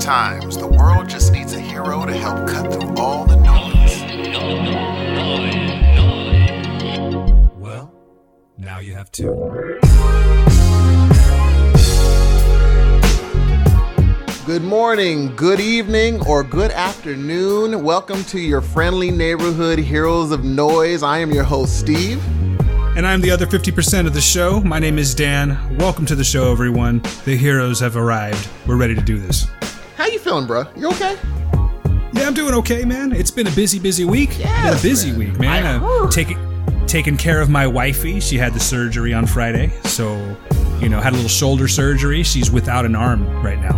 Sometimes the world just needs a hero to help cut through all the noise. Well, now you have two. Good morning, good evening, or good afternoon. Welcome to your friendly neighborhood heroes of noise. I am your host, Steve. And I'm the other 50% of the show. My name is Dan. Welcome to the show, everyone. The heroes have arrived. We're ready to do this. How you feeling, bro? You okay? Yeah, I'm doing okay, man. It's been a busy week. Yes, been a busy week, man. Taking care of my wifey. She had the surgery on Friday. So, had a little shoulder surgery. She's without an arm right now.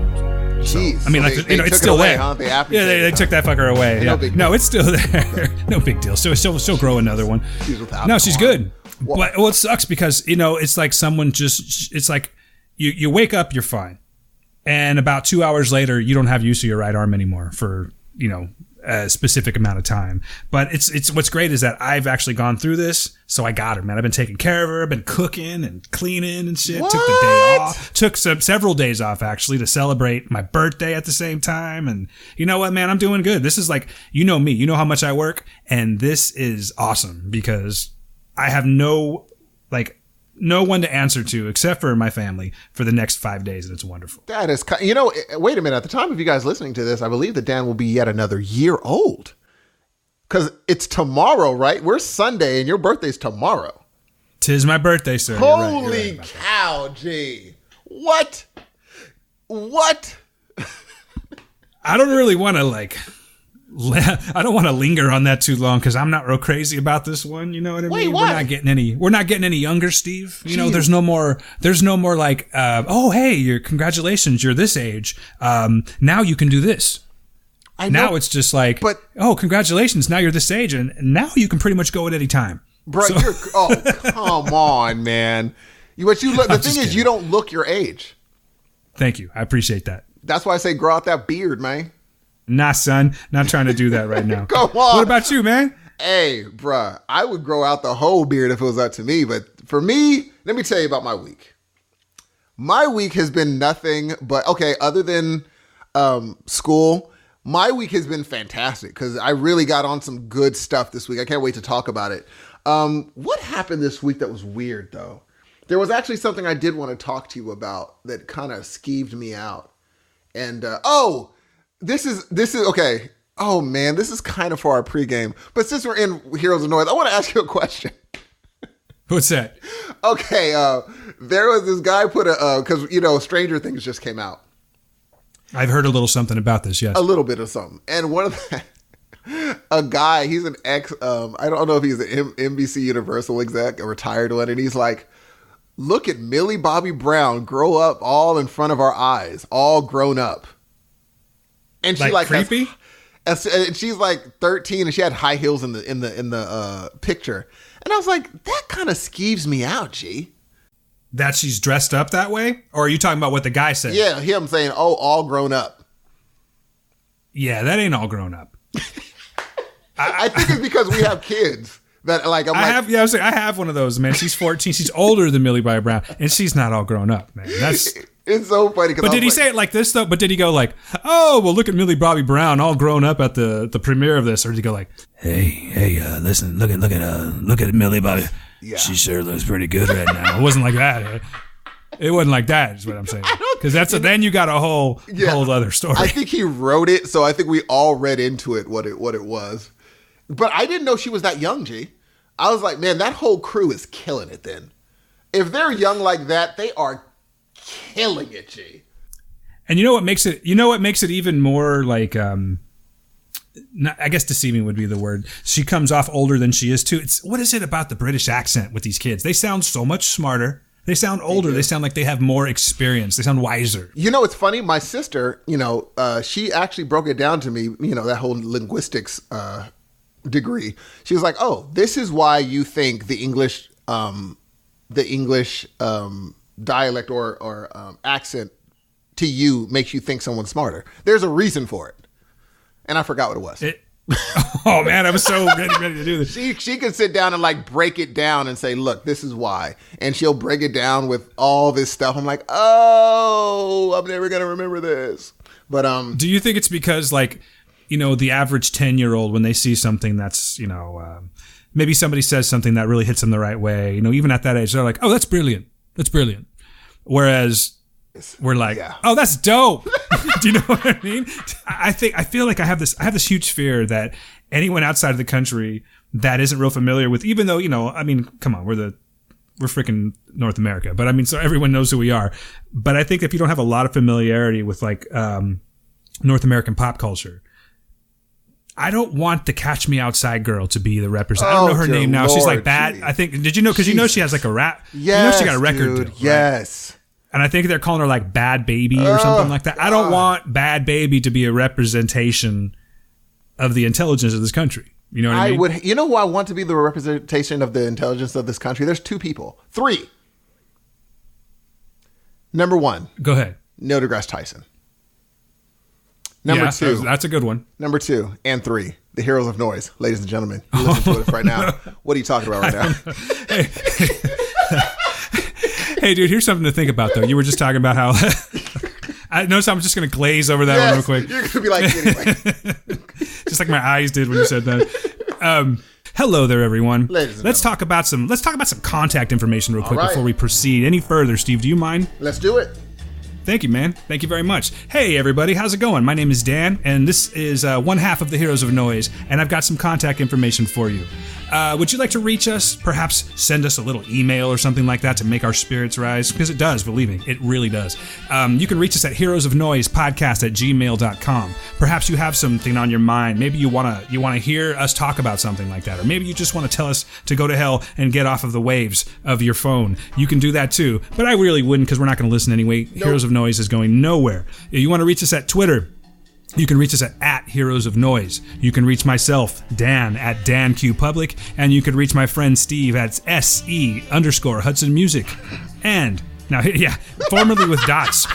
Jeez. I mean, it's still there. Huh? They took that fucker away. Yeah. No, it's still there. No big deal. So she'll grow another one. She's good. But it sucks because, it's like it's like you wake up, you're fine. And about 2 hours later, you don't have use of your right arm anymore for, a specific amount of time. But it's what's great is that I've actually gone through this. So I got her, man. I've been taking care of her. I've been cooking and cleaning and shit. What? Took the day off. Took several days off, actually, to celebrate my birthday at the same time. And you know what, man? I'm doing good. This is like, me. You know how much I work. And this is awesome because I have no one to answer to except for my family for the next 5 days, and it's wonderful. That is, wait a minute. At the time of you guys listening to this, I believe that Dan will be yet another year old because it's tomorrow, right? We're Sunday, and your birthday's tomorrow. 'Tis my birthday, sir. Holy cow, G! What? I don't really want to I don't want to linger on that too long because I'm not real crazy about this one. You know what I mean? Why? We're not getting any younger, Steve. There's no more like, oh, hey, congratulations, you're this age. Now you can do this. I know. Now it's just like, oh, congratulations, now you're this age, and now you can pretty much go at any time. Bro, come on, man. The thing is, you don't look your age. Thank you. I appreciate that. That's why I say grow out that beard, man. Nah, son. Not trying to do that right now. Come on. What about you, man? Hey, bruh. I would grow out the whole beard if it was up to me. But for me, let me tell you about my week. My week has been nothing but, other than school, my week has been fantastic because I really got on some good stuff this week. I can't wait to talk about it. What happened this week that was weird, though? There was actually something I did want to talk to you about that kind of skeeved me out. And, This is okay. Oh man, this is kind of for our pregame. But since we're in Heroes of Noise, I want to ask you a question. What's that? Okay, there was this guy because Stranger Things just came out. I've heard a little something about this. Yes, a little bit of something. And one of a guy, he's an ex. I don't know if he's an NBC Universal exec, a retired one, and he's like, "Look at Millie Bobby Brown grow up all in front of our eyes, all grown up." And she creepy. And she's like 13, and she had high heels in the picture. And I was like, that kind of skeeves me out, G. That she's dressed up that way, or are you talking about what the guy said? Yeah, him saying, "Oh, all grown up." Yeah, that ain't all grown up. I think it's because we have kids that I have one of those, man. She's 14. She's older than Millie Bobby Brown, and she's not all grown up, man. It's so funny. But did he say it like this, though? But did he go like, oh, well, look at Millie Bobby Brown all grown up at the premiere of this? Or did he go like, hey, listen, look at Millie Bobby. Yeah. She sure looks pretty good right now. It wasn't like that. It wasn't like that is what I'm saying. Because then you got a whole other story. I think he wrote it, so I think we all read into it what it was. But I didn't know she was that young, G. I was like, man, that whole crew is killing it then. If they're young like that, they are killing it, G. And you know what makes it even more like I guess deceiving would be the word. She comes off older than she is too. What is it about the British accent with these kids? They sound so much smarter. They sound older. They sound like they have more experience. They sound wiser. It's funny. My sister, she actually broke it down to me, that whole linguistics degree. She was like, "Oh, this is why you think the English dialect or accent to you makes you think someone's smarter. There's a reason for it." And I forgot what it was. Oh man, I was so ready to do this. She can sit down and break it down and say, "Look, this is why," and she'll break it down with all this stuff. I'm like, "Oh, I'm never gonna remember this." But do you think it's because like, you know, the average 10-year-old, when they see something that's, you know, maybe somebody says something that really hits them the right way, you know, even at that age, they're like, oh, that's brilliant. That's brilliant. Whereas we're like, oh, that's dope. Do you know what I mean? I feel like I have this huge fear that anyone outside of the country that isn't real familiar with, even though, you know, I mean, come on, we're freaking North America, but I mean, so everyone knows who we are. But I think if you don't have a lot of familiarity with like North American pop culture, I don't want the Catch Me Outside girl to be the representative. I don't know her name now. She's like bad. Geez. I think. Did you know? Because you know she has like a rap. Yes, you know she got a record deal, right? Yes. And I think they're calling her like Bad Baby or something like that. God. I don't want Bad Baby to be a representation of the intelligence of this country. You know what I mean? would. You know who I want to be the representation of the intelligence of this country? There's 2 people. 3. Number 1. Go ahead. Neil deGrasse Tyson. Number 2. That's a good one. Number 2 and 3. The Heroes of Noise. Ladies and gentlemen, you listen to us right now. What are you talking about right now? Hey, dude, here's something to think about, though. You were just talking about how... I notice I'm just going to glaze over that one real quick. You're going to be like, anyway. Just like my eyes did when you said that. Hello there, everyone. Let's talk about some contact information real quick before we proceed any further. Steve, do you mind? Let's do it. Thank you, man. Thank you very much. Hey, everybody. How's it going? My name is Dan, and this is one half of the Heroes of Noise, and I've got some contact information for you. Would you like to reach us? Perhaps send us a little email or something like that to make our spirits rise? Because it does, believe me. It really does. You can reach us at heroesofnoisepodcast@gmail.com. Perhaps you have something on your mind. Maybe you want to hear us talk about something like that. Or maybe you just want to tell us to go to hell and get off of the waves of your phone. You can do that too. But I really wouldn't, because we're not going to listen anyway. Nope. Heroes of Noise is going nowhere. You want to reach us at Twitter? You can reach us at Heroes of Noise. You can reach myself, Dan, at DanQPublic, and you can reach my friend Steve at SE_Hudson Music. And now, yeah, formerly with dots.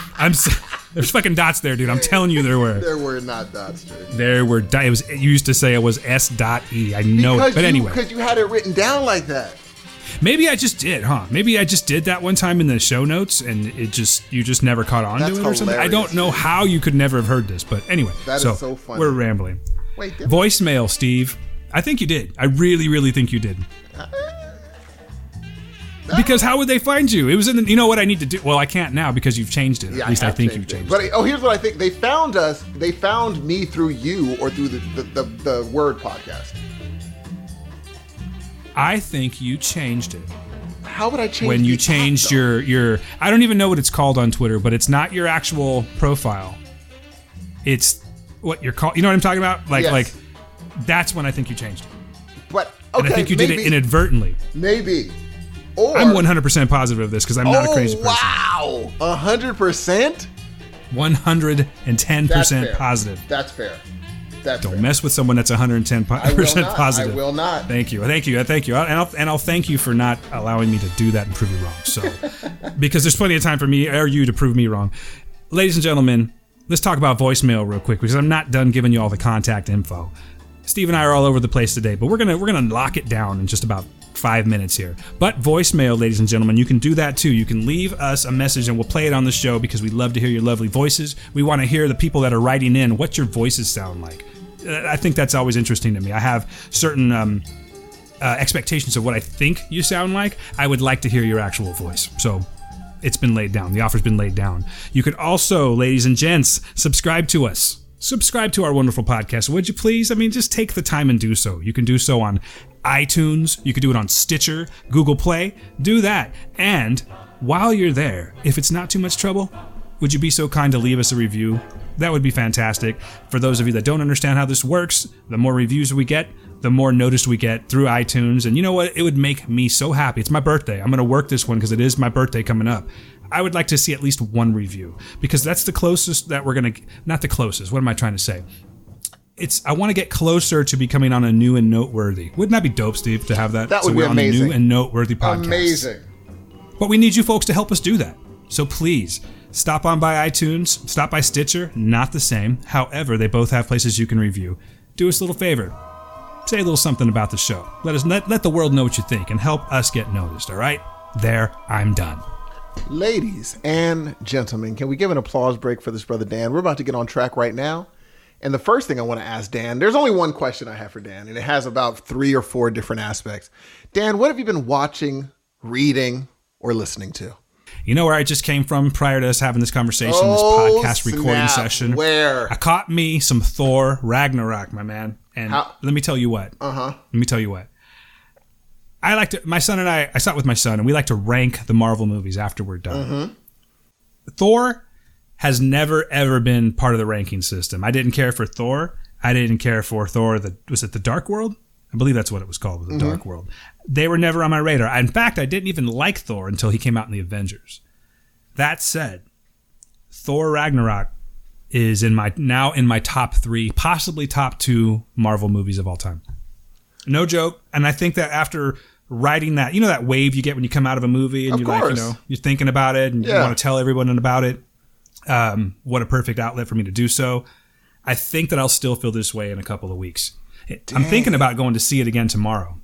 There's fucking dots there, dude. I'm telling you, there were. There were not dots, dude. There were. You used to say it was S.E. I know it, but anyway, because you had it written down like that. Maybe I just did, huh? Maybe I just did that one time in the show notes, and you just never caught on to it or something. I don't know how you could never have heard this, but anyway. That is so funny. We're rambling. Wait, voicemail, Steve. I think you did. I really, really think you did. Because how would they find you? It was in the, you know what I need to do? Well, I can't now because you've changed it. Yeah, at least I think you've changed it. But here's what I think. They found us. They found me through you or through the Word podcast. I think you changed it. How would I change when you changed your I don't even know what it's called on Twitter, but it's not your actual profile. It's what you're called. You know what I'm talking about? Like that's when I think you changed it. But okay, and I think you did it inadvertently. Maybe. Or I'm 100% positive of this because I'm not a crazy person. Wow, 100%. 110% positive. That's fair. Don't mess with someone that's 110% positive. I will not. Thank you. And I'll thank you for not allowing me to do that and prove you wrong. So, because there's plenty of time for me or you to prove me wrong. Ladies and gentlemen, let's talk about voicemail real quick because I'm not done giving you all the contact info. Steve and I are all over the place today, but we're gonna lock it down in just about 5 minutes here. But voicemail, ladies and gentlemen, you can do that too. You can leave us a message and we'll play it on the show because we love to hear your lovely voices. We want to hear the people that are writing in what your voices sound like. I think that's always interesting to me. I have certain expectations of what I think you sound like. I would like to hear your actual voice. So it's been laid down. The offer's been laid down. You could also, ladies and gents, subscribe to us. Subscribe to our wonderful podcast, would you please? I mean, just take the time and do so. You can do so on iTunes. You can do it on Stitcher, Google Play. Do that. And while you're there, if it's not too much trouble, would you be so kind to leave us a review? That would be fantastic. For those of you that don't understand how this works, the more reviews we get, the more notice we get through iTunes. And you know what? It would make me so happy. It's my birthday. I'm going to work this one because it is my birthday coming up. I would like to see at least one review because that's the closest that we're going to... Not the closest. What am I trying to say? I want to get closer to becoming on a new and noteworthy. Wouldn't that be dope, Steve, to have that? That would be amazing. On a new and noteworthy podcast. Amazing. But we need you folks to help us do that. So please, stop on by iTunes, stop by Stitcher, not the same. However, they both have places you can review. Do us a little favor. Say a little something about the show. Let the world know what you think and help us get noticed, all right? There, I'm done. Ladies and gentlemen, can we give an applause break for this brother Dan? We're about to get on track right now. And the first thing I want to ask Dan, there's only one question I have for Dan, and it has about 3 or 4 different aspects. Dan, what have you been watching, reading, or listening to? You know where I just came from prior to us having this conversation, this podcast recording session? Where? I caught me some Thor Ragnarok, my man. And let me tell you what. Let me tell you what. I like to, my son and I saw it with my son, and we like to rank the Marvel movies after we're done. Thor has never, ever been part of the ranking system. I didn't care for Thor. I didn't care for Thor, was it the Dark World? I believe that's what it was called, the Dark World. They were never on my radar. In fact, I didn't even like Thor until he came out in the Avengers. That said, Thor Ragnarok is now in my top 3, possibly top 2 Marvel movies of all time. No joke. And I think that after writing that, you know that wave you get when you come out of a movie and you're thinking about it and you want to tell everyone about it. What a perfect outlet for me to do so. I think that I'll still feel this way in a couple of weeks. I'm thinking about going to see it again tomorrow.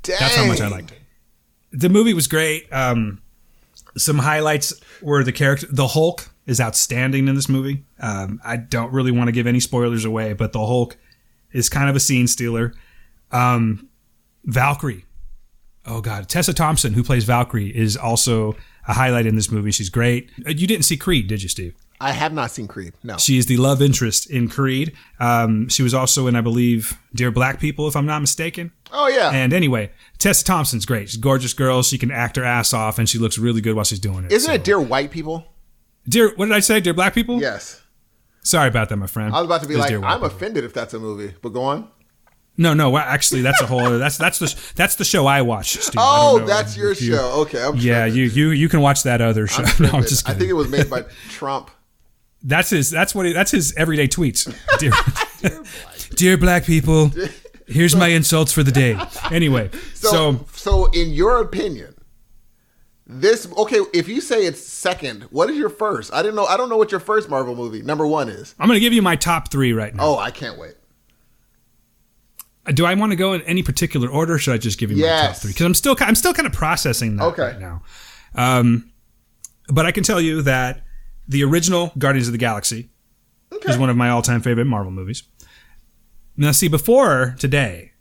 That's how much I liked it. The movie was great. Some highlights were the Hulk is outstanding in this movie. I don't really want to give any spoilers away, but the Hulk is kind of a scene stealer. Valkyrie. Oh God. Tessa Thompson, who plays Valkyrie, is also a highlight in this movie. She's great. You didn't see Creed, did you, Steve? I have not seen Creed, no. She is the love interest in Creed. She was also in, I believe, Dear Black People, if I'm not mistaken. Oh, yeah. And anyway, Tessa Thompson's great. She's a gorgeous girl. She can act her ass off, and she looks really good while she's doing it. Isn't it Dear White People? What did I say? Dear Black People? Yes. Sorry about that, my friend. I was about to be I'm offended if that's a movie, but go on. No, actually, that's a whole other. That's the show I watch, Steve. Oh, that's your show. Okay, I'm you can watch that other show. No, I'm just kidding. I think it was made by Trump. That's his everyday tweets. Dear black people, here's my insults for the day. Anyway, so in your opinion, if you say it's second, what is your first? I don't know what your first Marvel movie number 1 is. I'm going to give you my top 3 right now. Oh, I can't wait. Do I want to go in any particular order, or should I just give you my top 3? Because I'm still kind of processing that right now. But I can tell you that the original Guardians of the Galaxy is one of my all-time favorite Marvel movies. Now, see, before today,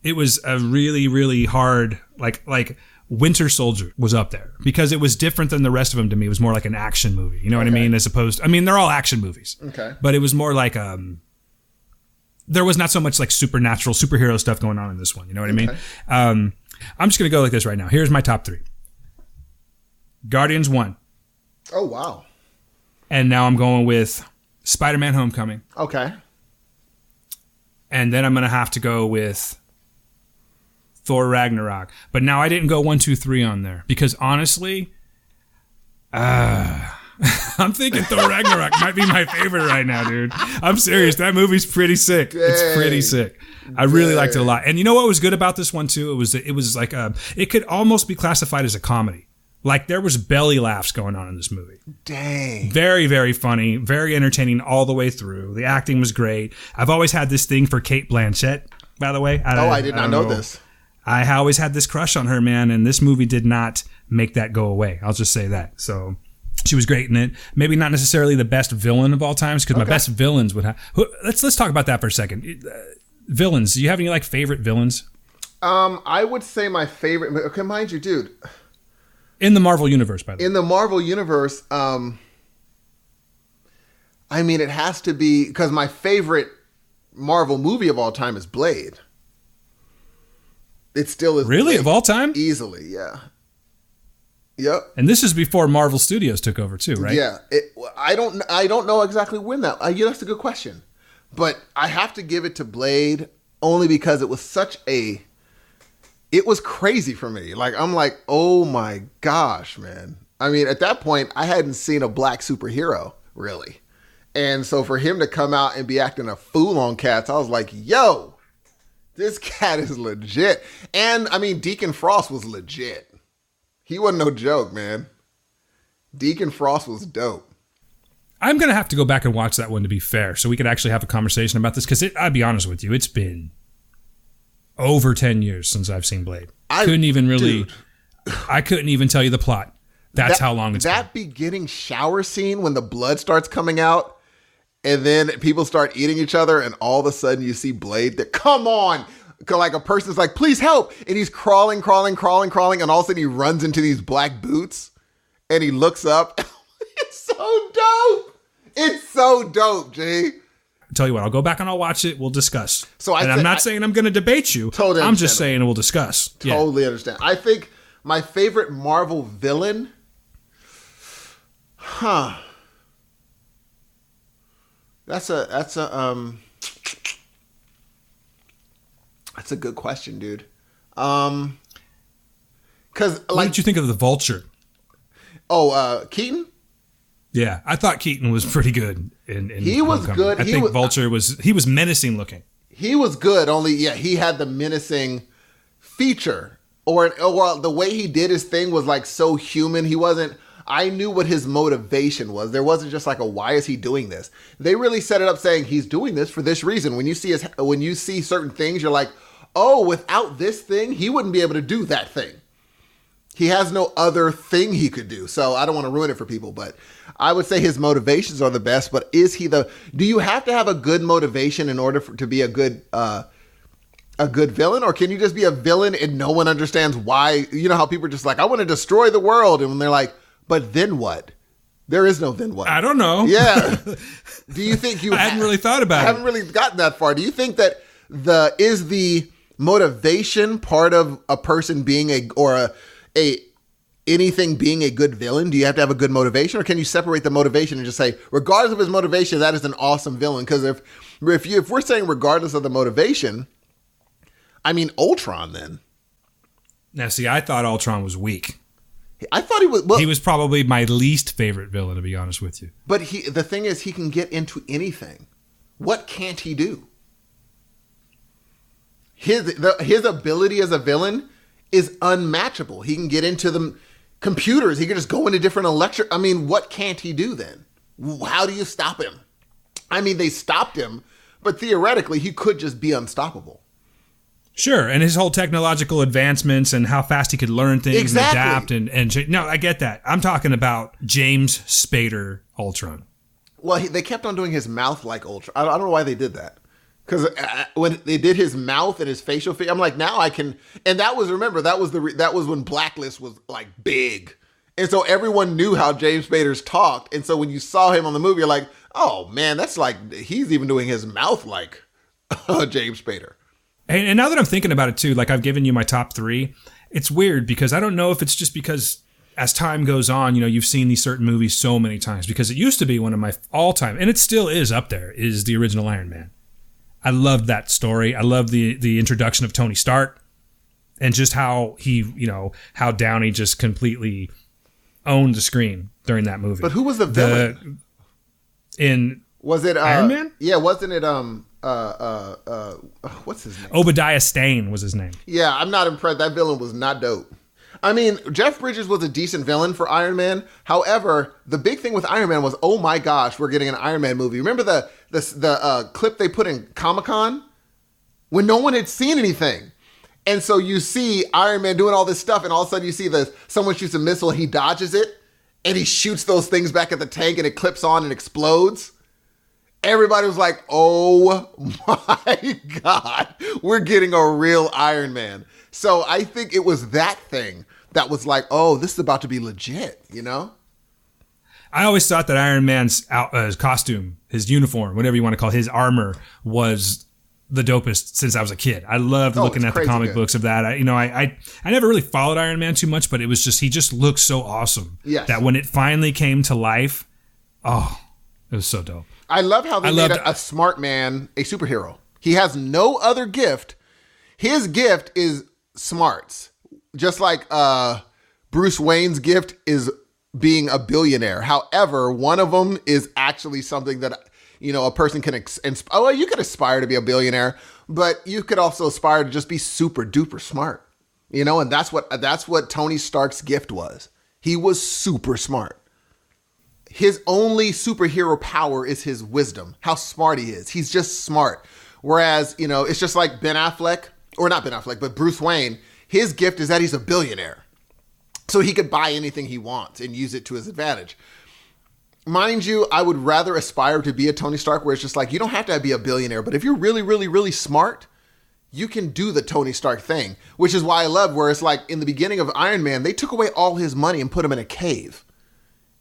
it was a really, really hard, like Winter Soldier was up there because it was different than the rest of them to me. It was more like an action movie. You know what I mean? As opposed to, they're all action movies. Okay. But it was more like, there was not so much like supernatural, superhero stuff going on in this one. You know what I mean? I'm just going to go like this right now. Here's my top 3. Guardians 1. Oh, wow. And now I'm going with Spider-Man Homecoming. Okay. And then I'm going to have to go with Thor Ragnarok. But now I didn't go 1, 2, 3 on there. Because honestly, I'm thinking Thor Ragnarok might be my favorite right now, dude. I'm serious. That movie's pretty sick. Dang. It's pretty sick. I really liked it a lot. And you know what was good about this one too? It was like it could almost be classified as a comedy. Like there was belly laughs going on in this movie. Dang. Very, very funny. Very entertaining all the way through. The acting was great. I've always had this thing for Cate Blanchett, by the way. I did not know this. I always had this crush on her, man. And this movie did not make that go away. I'll just say that. So she was great in it. Maybe not necessarily the best villain of all times, because my best villains would have. Let's talk about that for a second. Villains. Do you have any favorite villains? I would say my favorite. Okay, mind you, dude. In the Marvel universe, by the way. In the Marvel universe, it has to be because my favorite Marvel movie of all time is Blade. It still is. Really, Blade. Of all time? Easily, yeah. Yep. And this is before Marvel Studios took over too, right? Yeah. I don't know exactly when that. That's a good question, but I have to give it to Blade only because it was it was crazy for me. Like I'm like, oh my gosh, man. At that point, I hadn't seen a black superhero really, and so for him to come out and be acting a fool on cats, I was like, yo, this cat is legit. And Deacon Frost was legit. He wasn't no joke, man. Deacon Frost was dope. I'm going to have to go back and watch that one to be fair, so we could actually have a conversation about this, because I'll be honest with you, it's been over 10 years since I've seen Blade. I couldn't even tell you the plot. That's how long it's that been. Beginning shower scene when the blood starts coming out and then people start eating each other and all of a sudden you see Blade that, come on, like a person's like, please help. And he's crawling. And all of a sudden he runs into these black boots and he looks up. It's so dope. It's so dope, G. Tell you what, I'll go back and I'll watch it. We'll discuss. I'm not saying I'm going to debate you. Totally. I'm just saying we'll discuss. Totally understand. I think my favorite Marvel villain, That's a good question, dude. Because what did you think of the Vulture? Keaton? Yeah, I thought Keaton was pretty good. He was good. I think Vulture was menacing looking. He was good. Only he had the menacing feature, or the way he did his thing was like so human. He wasn't. I knew what his motivation was. There wasn't just like why is he doing this? They really set it up saying he's doing this for this reason. When you see certain things, you're like, oh, without this thing, he wouldn't be able to do that thing. He has no other thing he could do. So I don't want to ruin it for people, but I would say his motivations are the best. But do you have to have a good motivation in order to be a good villain? Or can you just be a villain and no one understands why? You know how people are just like, I want to destroy the world. And when they're like, but then what? There is no then what. I don't know. Yeah. Do you think I hadn't really thought about it. I haven't really gotten that far. Do you think that is the motivation part of a person being anything being a good villain? Do you have to have a good motivation, or can you separate the motivation and just say, regardless of his motivation, that is an awesome villain? Because if we're saying regardless of the motivation, I mean Ultron then. Now, see, I thought Ultron was weak. I thought he was. Well, he was probably my least favorite villain, to be honest with you. But the thing is, he can get into anything. What can't he do? His ability as a villain is unmatchable. He can get into the computers. He can just go into different I mean, what can't he do then? How do you stop him? I mean, they stopped him, but theoretically, he could just be unstoppable. Sure, and his whole technological advancements and how fast he could learn things and adapt and no, I get that. I'm talking about James Spader Ultron. Well, they kept on doing his mouth like Ultron. I don't know why they did that. Because when they did his mouth and his facial feature, I'm like, now I can. And that was when Blacklist was like big, and so everyone knew how James Spader's talked. And so when you saw him on the movie, you're like, oh man, that's like he's even doing his mouth like James Spader. And now that I'm thinking about it too, like I've given you my top 3. It's weird because I don't know if it's just because as time goes on, you've seen these certain movies so many times. Because it used to be one of my all-time, and it still is up there, is the original Iron Man. I loved that story. I love the introduction of Tony Stark and just how how Downey just completely owned the screen during that movie. But who was the villain? Was it Iron Man? Yeah, wasn't it what's his name? Obadiah Stane was his name. Yeah, I'm not impressed. That villain was not dope. I mean, Jeff Bridges was a decent villain for Iron Man. However, the big thing with Iron Man was, oh my gosh, we're getting an Iron Man movie. Remember the clip they put in Comic-Con when no one had seen anything? And so you see Iron Man doing all this stuff, and all of a sudden you see someone shoots a missile, he dodges it, and he shoots those things back at the tank, and it clips on and explodes. Everybody was like, oh my God, we're getting a real Iron Man. So I think it was that thing that was like, oh, this is about to be legit, I always thought that Iron Man's costume, his uniform, whatever you want to call it, his armor, was the dopest since I was a kid. I loved looking at the comic books of that. I never really followed Iron Man too much, but it was just, he just looked so awesome. Yes. That when it finally came to life, it was so dope. I love how they made a smart man a superhero. He has no other gift. His gift is smarts. Just like Bruce Wayne's gift is being a billionaire. However, one of them is actually something that, a person can you could aspire to be a billionaire, but you could also aspire to just be super duper smart. And that's what Tony Stark's gift was. He was super smart. His only superhero power is his wisdom, how smart he is. He's just smart. Whereas, it's just like Ben Affleck, or not Ben Affleck, but Bruce Wayne, his gift is that he's a billionaire. So he could buy anything he wants and use it to his advantage. Mind you, I would rather aspire to be a Tony Stark where it's just like, you don't have to be a billionaire, but if you're really, really, really smart, you can do the Tony Stark thing, which is why I love where it's like in the beginning of Iron Man, they took away all his money and put him in a cave.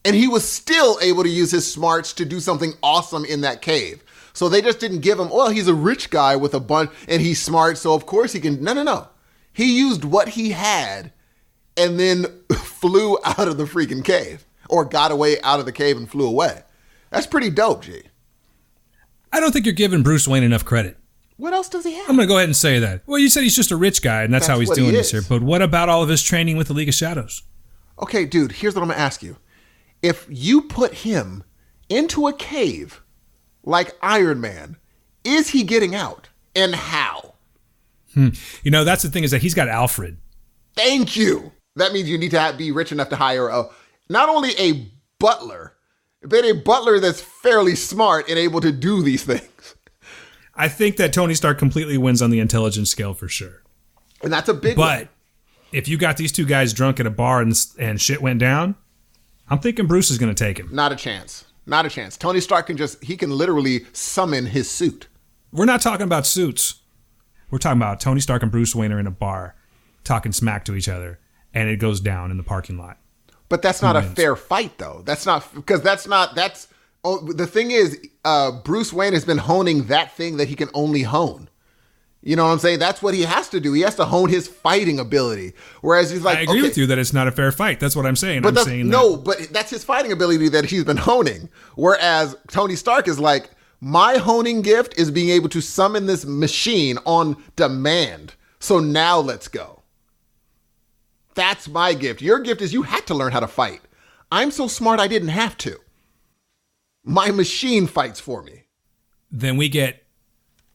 And he was still able to use his smarts to do something awesome in that cave. So they just didn't give him, well, he's a rich guy with a bunch and he's smart, so of course he can. No. He used what he had and then flew out of the freaking cave, or got away out of the cave and flew away. That's pretty dope, G. I don't think you're giving Bruce Wayne enough credit. What else does he have? I'm going to go ahead and say that. Well, you said he's just a rich guy, and that's how he's doing this here. But what about all of his training with the League of Shadows? Okay, dude, here's what I'm going to ask you. If you put him into a cave like Iron Man, is he getting out? And how? You know, that's the thing, is that he's got Alfred. Thank you. That means you need to be rich enough to hire not only a butler, but a butler that's fairly smart and able to do these things. I think that Tony Stark completely wins on the intelligence scale for sure. And that's a big one. But if you got these two guys drunk at a bar and shit went down, I'm thinking Bruce is going to take him. Not a chance. Not a chance. Tony Stark he can literally summon his suit. We're not talking about suits. We're talking about Tony Stark and Bruce Wayne are in a bar talking smack to each other, and it goes down in the parking lot. But that's not a fair fight, though. The thing is, Bruce Wayne has been honing that thing that he can only hone. You know what I'm saying? That's what he has to do. He has to hone his fighting ability. Whereas he's like, I agree with you that it's not a fair fight. That's what I'm saying. But but that's his fighting ability that he's been honing. Whereas Tony Stark is like, my honing gift is being able to summon this machine on demand. So now let's go. That's my gift. Your gift is you had to learn how to fight. I'm so smart I didn't have to. My machine fights for me. Then we get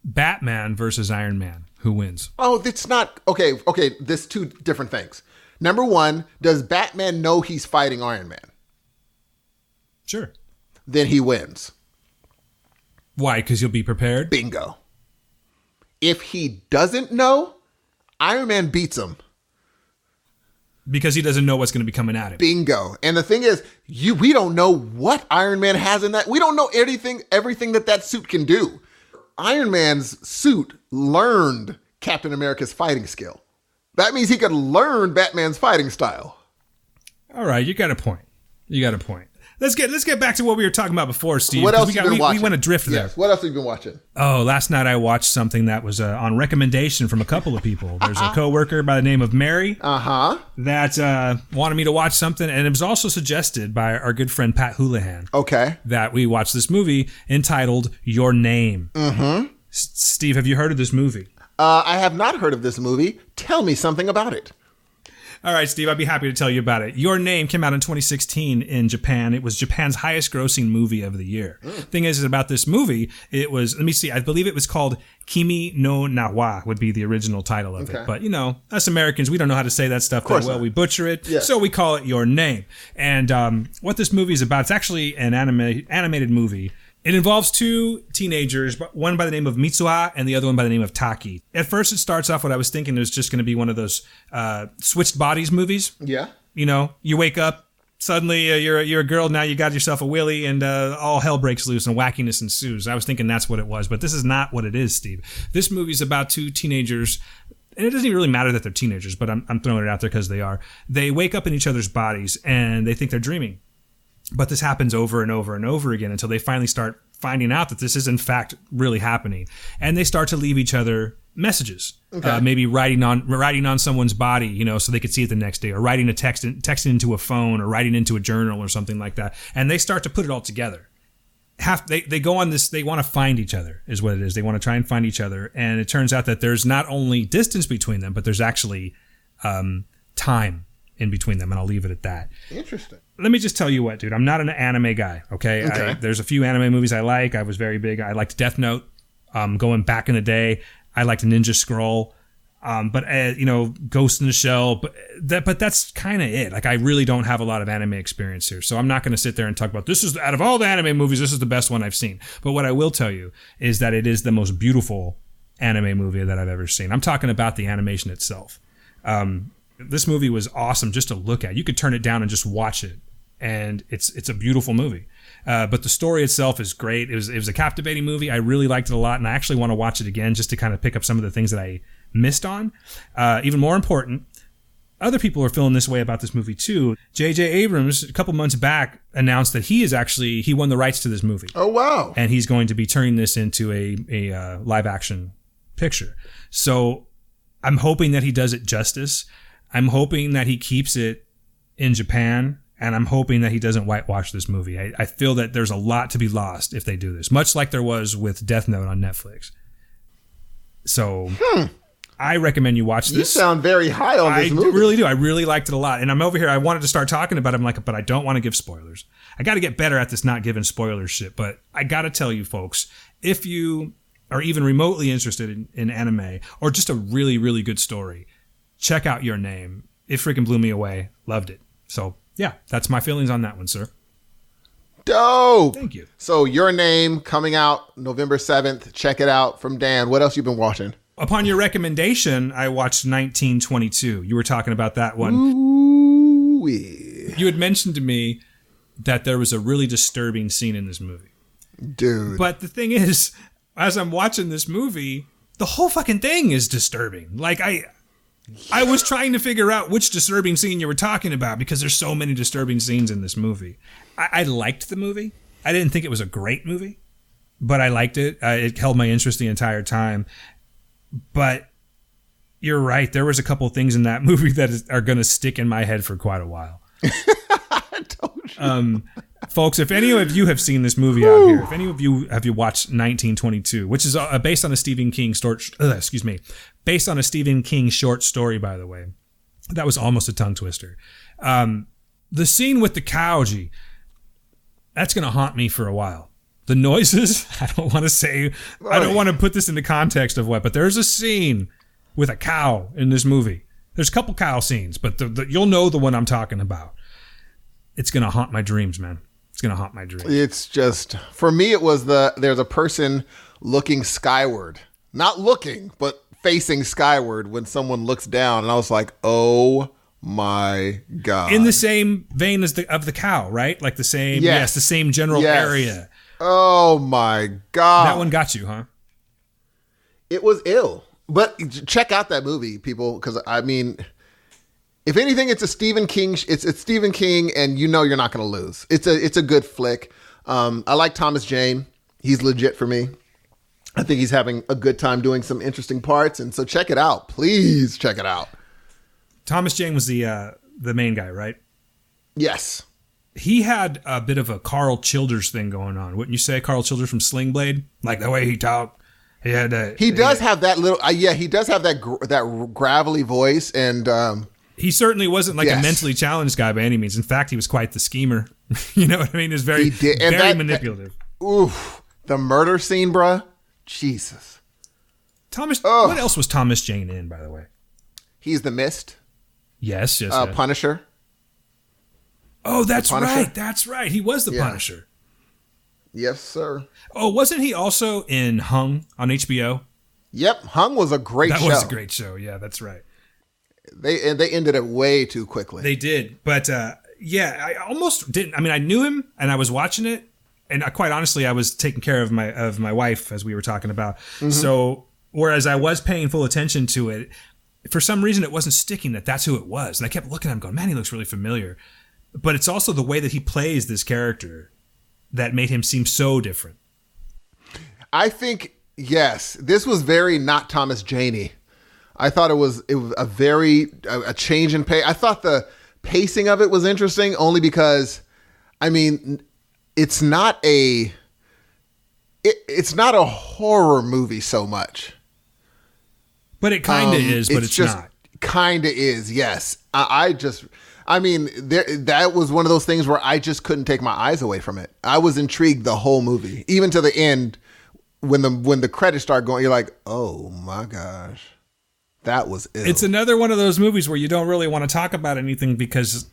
Batman versus Iron Man. Who wins? Oh, it's not... Okay, there's two different things. Number one, does Batman know he's fighting Iron Man? Sure. Then he wins. Why? Because he'll be prepared? Bingo. If he doesn't know, Iron Man beats him. Because he doesn't know what's going to be coming at him. Bingo. And the thing is, we don't know what Iron Man has in that. We don't know everything that suit can do. Iron Man's suit learned Captain America's fighting skill. That means he could learn Batman's fighting style. All right, you got a point. Let's get back to what we were talking about before, Steve. What else have you been watching? We went adrift there. Yes. What else have you been watching? Oh, last night I watched something that was on recommendation from a couple of people. There's a coworker by the name of Mary that wanted me to watch something, and it was also suggested by our good friend Pat Houlihan. Okay. That we watch this movie entitled Your Name. Mm-hmm. Steve, have you heard of this movie? I have not heard of this movie. Tell me something about it. All right, Steve, I'd be happy to tell you about it. Your Name came out in 2016 in Japan. It was Japan's highest grossing movie of the year. Thing is about this movie, it was, let me see, I believe it was called Kimi no Nawa would be the original title of it. But, you know, us Americans, we don't know how to say that stuff that well. We butcher it, so we call it Your Name. And what this movie is about, it's actually an animated movie. It involves two teenagers, one by the name of Mitsuha and the other one by the name of Taki. At first, it starts off what I was thinking it was just going to be one of those switched bodies movies. Yeah. You know, you wake up, suddenly you're a girl, now you got yourself a willy, and all hell breaks loose and wackiness ensues. I was thinking that's what it was, but this is not what it is, Steve. This movie's about two teenagers, and it doesn't even really matter that they're teenagers, but I'm throwing it out there because they are. They wake up in each other's bodies, and they think they're dreaming. But this happens over and over and over again until they finally start finding out that this is in fact really happening. And they start to leave each other messages, maybe writing on someone's body, you know, so they could see it the next day, or writing a texting into a phone, or writing into a journal or something like that. And they start to put it all together. They go on this, they want to find each other is what it is. They want to try and find each other. And it turns out that there's not only distance between them, but there's actually time in between them, and I'll leave it at that. Interesting. Let me just tell you what, dude. I'm not an anime guy, okay? There's a few anime movies I like. I was very big. I liked Death Note. Going back in the day, I liked Ninja Scroll. But you know, Ghost in the Shell. But that's kind of it. Like, I really don't have a lot of anime experience here, so I'm not going to sit there and talk about this is out of all the anime movies, this is the best one I've seen. But what I will tell you is that it is the most beautiful anime movie that I've ever seen. I'm talking about the animation itself. This movie was awesome just to look at. You could turn it down and just watch it, and it's a beautiful movie. But the story itself is great. It was a captivating movie. I really liked it a lot, and I actually want to watch it again just to kind of pick up some of the things that I missed on. Even more important, other people are feeling this way about this movie too. J.J. Abrams, a couple months back, announced that he won the rights to this movie. Oh, wow. And he's going to be turning this into a live action picture. So I'm hoping that he does it justice. I'm hoping that he keeps it in Japan, and I'm hoping that he doesn't whitewash this movie. I feel that there's a lot to be lost if they do this, much like there was with Death Note on Netflix. So I recommend you watch this. You sound very high on this movie. I really do. I really liked it a lot. And I'm over here. I wanted to start talking about it. But I don't want to give spoilers. I got to get better at this not giving spoilers shit. But I got to tell you, folks, if you are even remotely interested in anime or just a really, really good story, check out Your Name. It freaking blew me away. Loved it. So, yeah, that's my feelings on that one, sir. Dope. Thank you. So, Your Name coming out November 7th. Check it out from Dan. What else you been watching? Upon your recommendation, I watched 1922. You were talking about that one. Ooh-wee. You had mentioned to me that there was a really disturbing scene in this movie. Dude. But the thing is, as I'm watching this movie, the whole fucking thing is disturbing. Like, I was trying to figure out which disturbing scene you were talking about because there's so many disturbing scenes in this movie. I liked the movie. I didn't think it was a great movie, but I liked it. It held my interest the entire time. But you're right. There was a couple things in that movie that are going to stick in my head for quite a while. I told you. Folks, if any of you have seen this movie out here, if any of you have watched 1922, which is based on a Stephen King based on a Stephen King short story, by the way. That was almost a tongue twister. The scene with the cow, that's going to haunt me for a while. The noises, I don't want to put this into context of what, but there's a scene with a cow in this movie. There's a couple cow scenes, but you'll know the one I'm talking about. It's going to haunt my dreams, man. It's going to haunt my dreams. It's just, for me, it was there's a person looking skyward. Not looking, but facing skyward when someone looks down. And I was like, oh my God. In the same vein as the cow, right? Like the same, yes the same general area. Oh my God. That one got you, huh? It was ill. But check out that movie, people, because I mean, if anything, it's a Stephen King. It's Stephen King, and you know you're not going to lose. It's a good flick. I like Thomas Jane. He's legit for me. I think he's having a good time doing some interesting parts, and so check it out. Please check it out. Thomas Jane was the main guy, right? Yes. He had a bit of a Carl Childers thing going on, wouldn't you say? Carl Childers from Sling Blade, like the way he talked. He does have that little. He does have that gravelly voice, and he certainly wasn't like a mentally challenged guy by any means. In fact, he was quite the schemer. You know what I mean? He was very manipulative. Oof, the murder scene, bruh. Jesus. Thomas. Ugh. What else was Thomas Jane in, by the way? He's the Mist. Yes. Punisher. Oh, that's right. That's right. He was the Punisher. Yes, sir. Oh, wasn't he also in Hung on HBO? Yep, Hung was a great show. That was a great show. Yeah, that's right. They ended it way too quickly. They did, but I almost didn't. I mean, I knew him, and I was watching it, and quite honestly, I was taking care of my wife, as we were talking about. Mm-hmm. So, whereas I was paying full attention to it, for some reason, it wasn't sticking that that's who it was, and I kept looking at him, going, "Man, he looks really familiar." But it's also the way that he plays this character that made him seem so different. I think, yes, this was very not Thomas Jane-y. I thought it was a change in pace. I thought the pacing of it was interesting only because, I mean, it's not a horror movie so much. But it kind of is, but it's not. Kind of is, yes. That was one of those things where I just couldn't take my eyes away from it. I was intrigued the whole movie, even to the end when the credits start going. You're like, oh my gosh, that was ill. It's another one of those movies where you don't really want to talk about anything because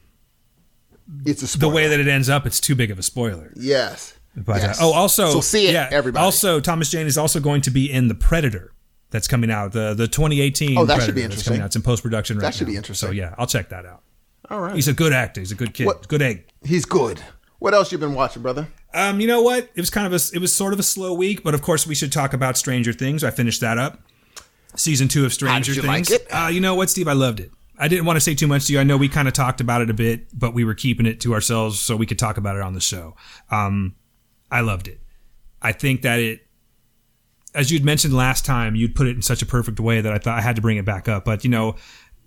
it's a spoiler. The way that it ends up, it's too big of a spoiler. Yes. But, also, so see it, everybody. Also, Thomas Jane is also going to be in The Predator, that's coming out. The 2018. Oh, that Predator should be interesting. Coming out. It's in post-production right now. That should be interesting. So yeah, I'll check that out. All right. He's a good actor. He's a good kid. Good egg. He's good. What else you been watching, brother? You know what? It was sort of a slow week, but of course we should talk about Stranger Things. I finished that up. Season 2 of Stranger Things. Like it? You know what, Steve? I loved it. I didn't want to say too much to you. I know we kind of talked about it a bit, but we were keeping it to ourselves so we could talk about it on the show. I loved it. I think that it, as you'd mentioned last time, you'd put it in such a perfect way that I thought I had to bring it back up. But, you know,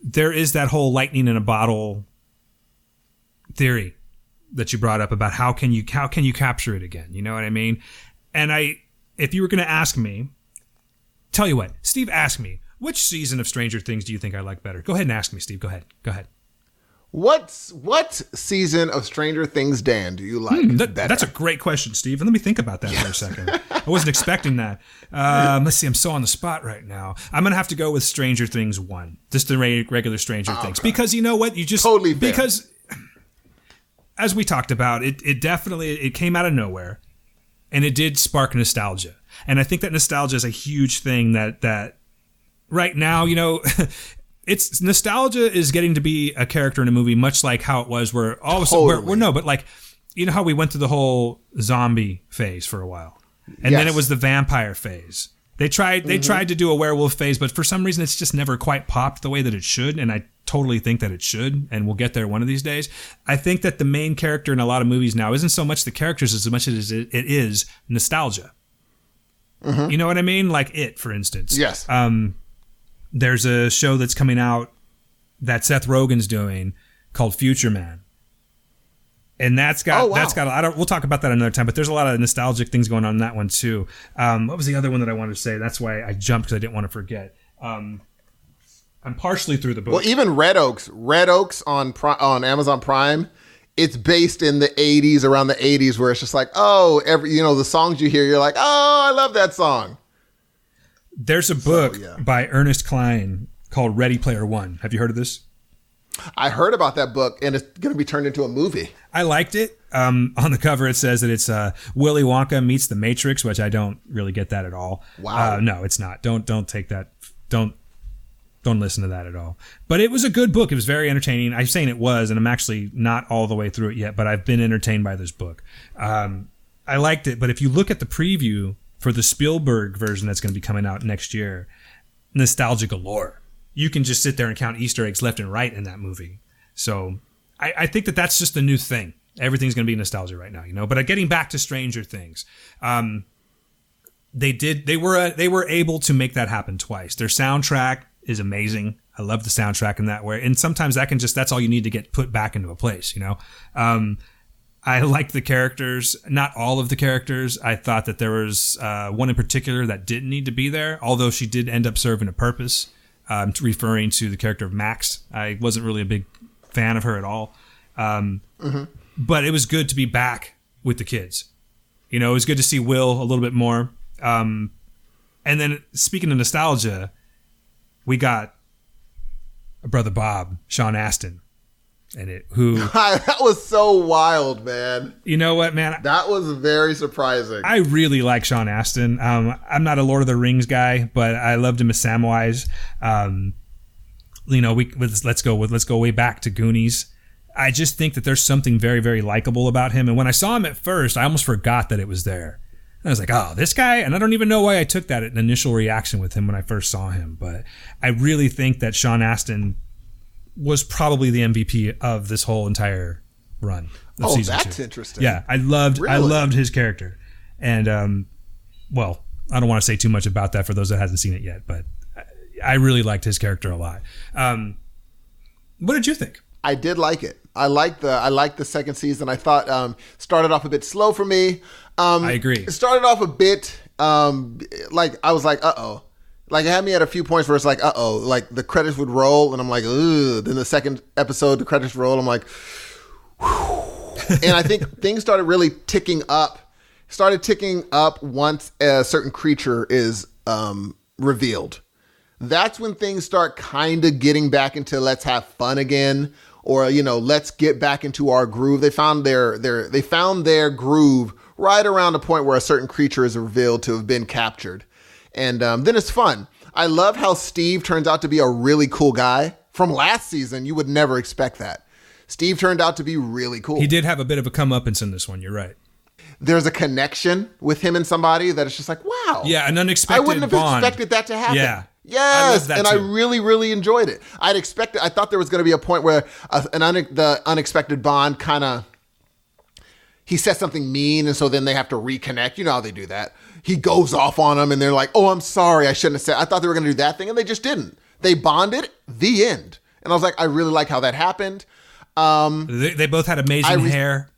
there is that whole lightning in a bottle theory that you brought up about how can you capture it again? You know what I mean? And if you were going to ask me, tell you what, Steve, ask me, which season of Stranger Things do you think I like better? Go ahead and ask me, Steve. Go ahead. What season of Stranger Things, Dan, do you like better? That's a great question, Steve. And let me think about that for a second. I wasn't expecting that. Let's see. I'm so on the spot right now. I'm going to have to go with Stranger Things 1. Just the regular Stranger Things. Because you know what? You just... Totally fair. Because, as we talked about, it definitely came out of nowhere. And it did spark nostalgia. And I think that nostalgia is a huge thing that right now, you know... It's nostalgia is getting to be a character in a movie, much like how it was where all of a sudden, but like, you know how we went through the whole zombie phase for a while, and then it was the vampire phase. They tried to do a werewolf phase, but for some reason it's just never quite popped the way that it should, and I totally think that it should, and we'll get there one of these days. I think that the main character in a lot of movies now isn't so much the characters as much as it is nostalgia. Mm-hmm. You know what I mean? Like It, for instance. Yes. There's a show that's coming out that Seth Rogen's doing called Future Man. And that's got we'll talk about that another time, but there's a lot of nostalgic things going on in that one too. What was the other one that I wanted to say? That's why I jumped, because I didn't want to forget. I'm partially through the book. Well, even Red Oaks on Amazon Prime, it's based in the 80s, around the 80s, where it's just like, the songs you hear, you're like, oh, I love that song. There's a book by Ernest Cline called Ready Player One. Have you heard of this? I heard about that book, and it's going to be turned into a movie. I liked it. On the cover, it says that it's Willy Wonka meets the Matrix, which I don't really get that at all. Wow. No, it's not. Don't take that. Don't listen to that at all. But it was a good book. It was very entertaining. I'm saying it was, and I'm actually not all the way through it yet, but I've been entertained by this book. I liked it, but if you look at the preview for the Spielberg version that's going to be coming out next year, nostalgia galore. You can just sit there and count Easter eggs left and right in that movie. So I think that that's just a new thing. Everything's going to be nostalgia right now, you know. But getting back to Stranger Things, they were able to make that happen twice. Their soundtrack is amazing. I love the soundtrack in that way, and sometimes that's all you need to get put back into a place, you know. I liked the characters, not all of the characters. I thought that there was one in particular that didn't need to be there, although she did end up serving a purpose, referring to the character of Max. I wasn't really a big fan of her at all. But it was good to be back with the kids. You know, it was good to see Will a little bit more. And then speaking of nostalgia, we got Brother Bob, Sean Astin, in it, who that was so wild, man. You know what, man? That was very surprising. I really like Sean Astin. I'm not a Lord of the Rings guy, but I loved him as Samwise. You know, let's go way back to Goonies. I just think that there's something very, very likable about him. And when I saw him at first, I almost forgot that it was there. And I was like, oh, this guy? And I don't even know why I took that initial reaction with him when I first saw him. But I really think that Sean Astin was probably the MVP of this whole entire run of season 2. That's interesting. Yeah, I loved his character. And, well, I don't want to say too much about that for those that hasn't seen it yet, but I really liked his character a lot. What did you think? I did like it. I liked the second season. I thought started off a bit slow for me. I agree. It started off a bit like I was like, uh-oh. Like, it had me at a few points where it's like, uh-oh, like the credits would roll and I'm like, ugh. Then the second episode, the credits roll. I'm like, whew. And I think things started really ticking up once a certain creature is revealed. That's when things start kind of getting back into let's have fun again, or, you know, let's get back into our groove. They found their groove right around the point where a certain creature is revealed to have been captured. And then it's fun. I love how Steve turns out to be a really cool guy. From last season, you would never expect that. Steve turned out to be really cool. He did have a bit of a comeuppance in this one. You're right. There's a connection with him and somebody that it's just like, wow. Yeah, an unexpected bond. I wouldn't have expected that to happen. Yeah. Yes, I really, really enjoyed it. I thought there was going to be a point where the unexpected bond kind of, he says something mean, and so then they have to reconnect. You know how they do that. He goes off on them, and they're like, oh, I'm sorry, I shouldn't have said. I thought they were going to do that thing, and they just didn't. They bonded, the end. And I was like, I really like how that happened. They both had amazing hair.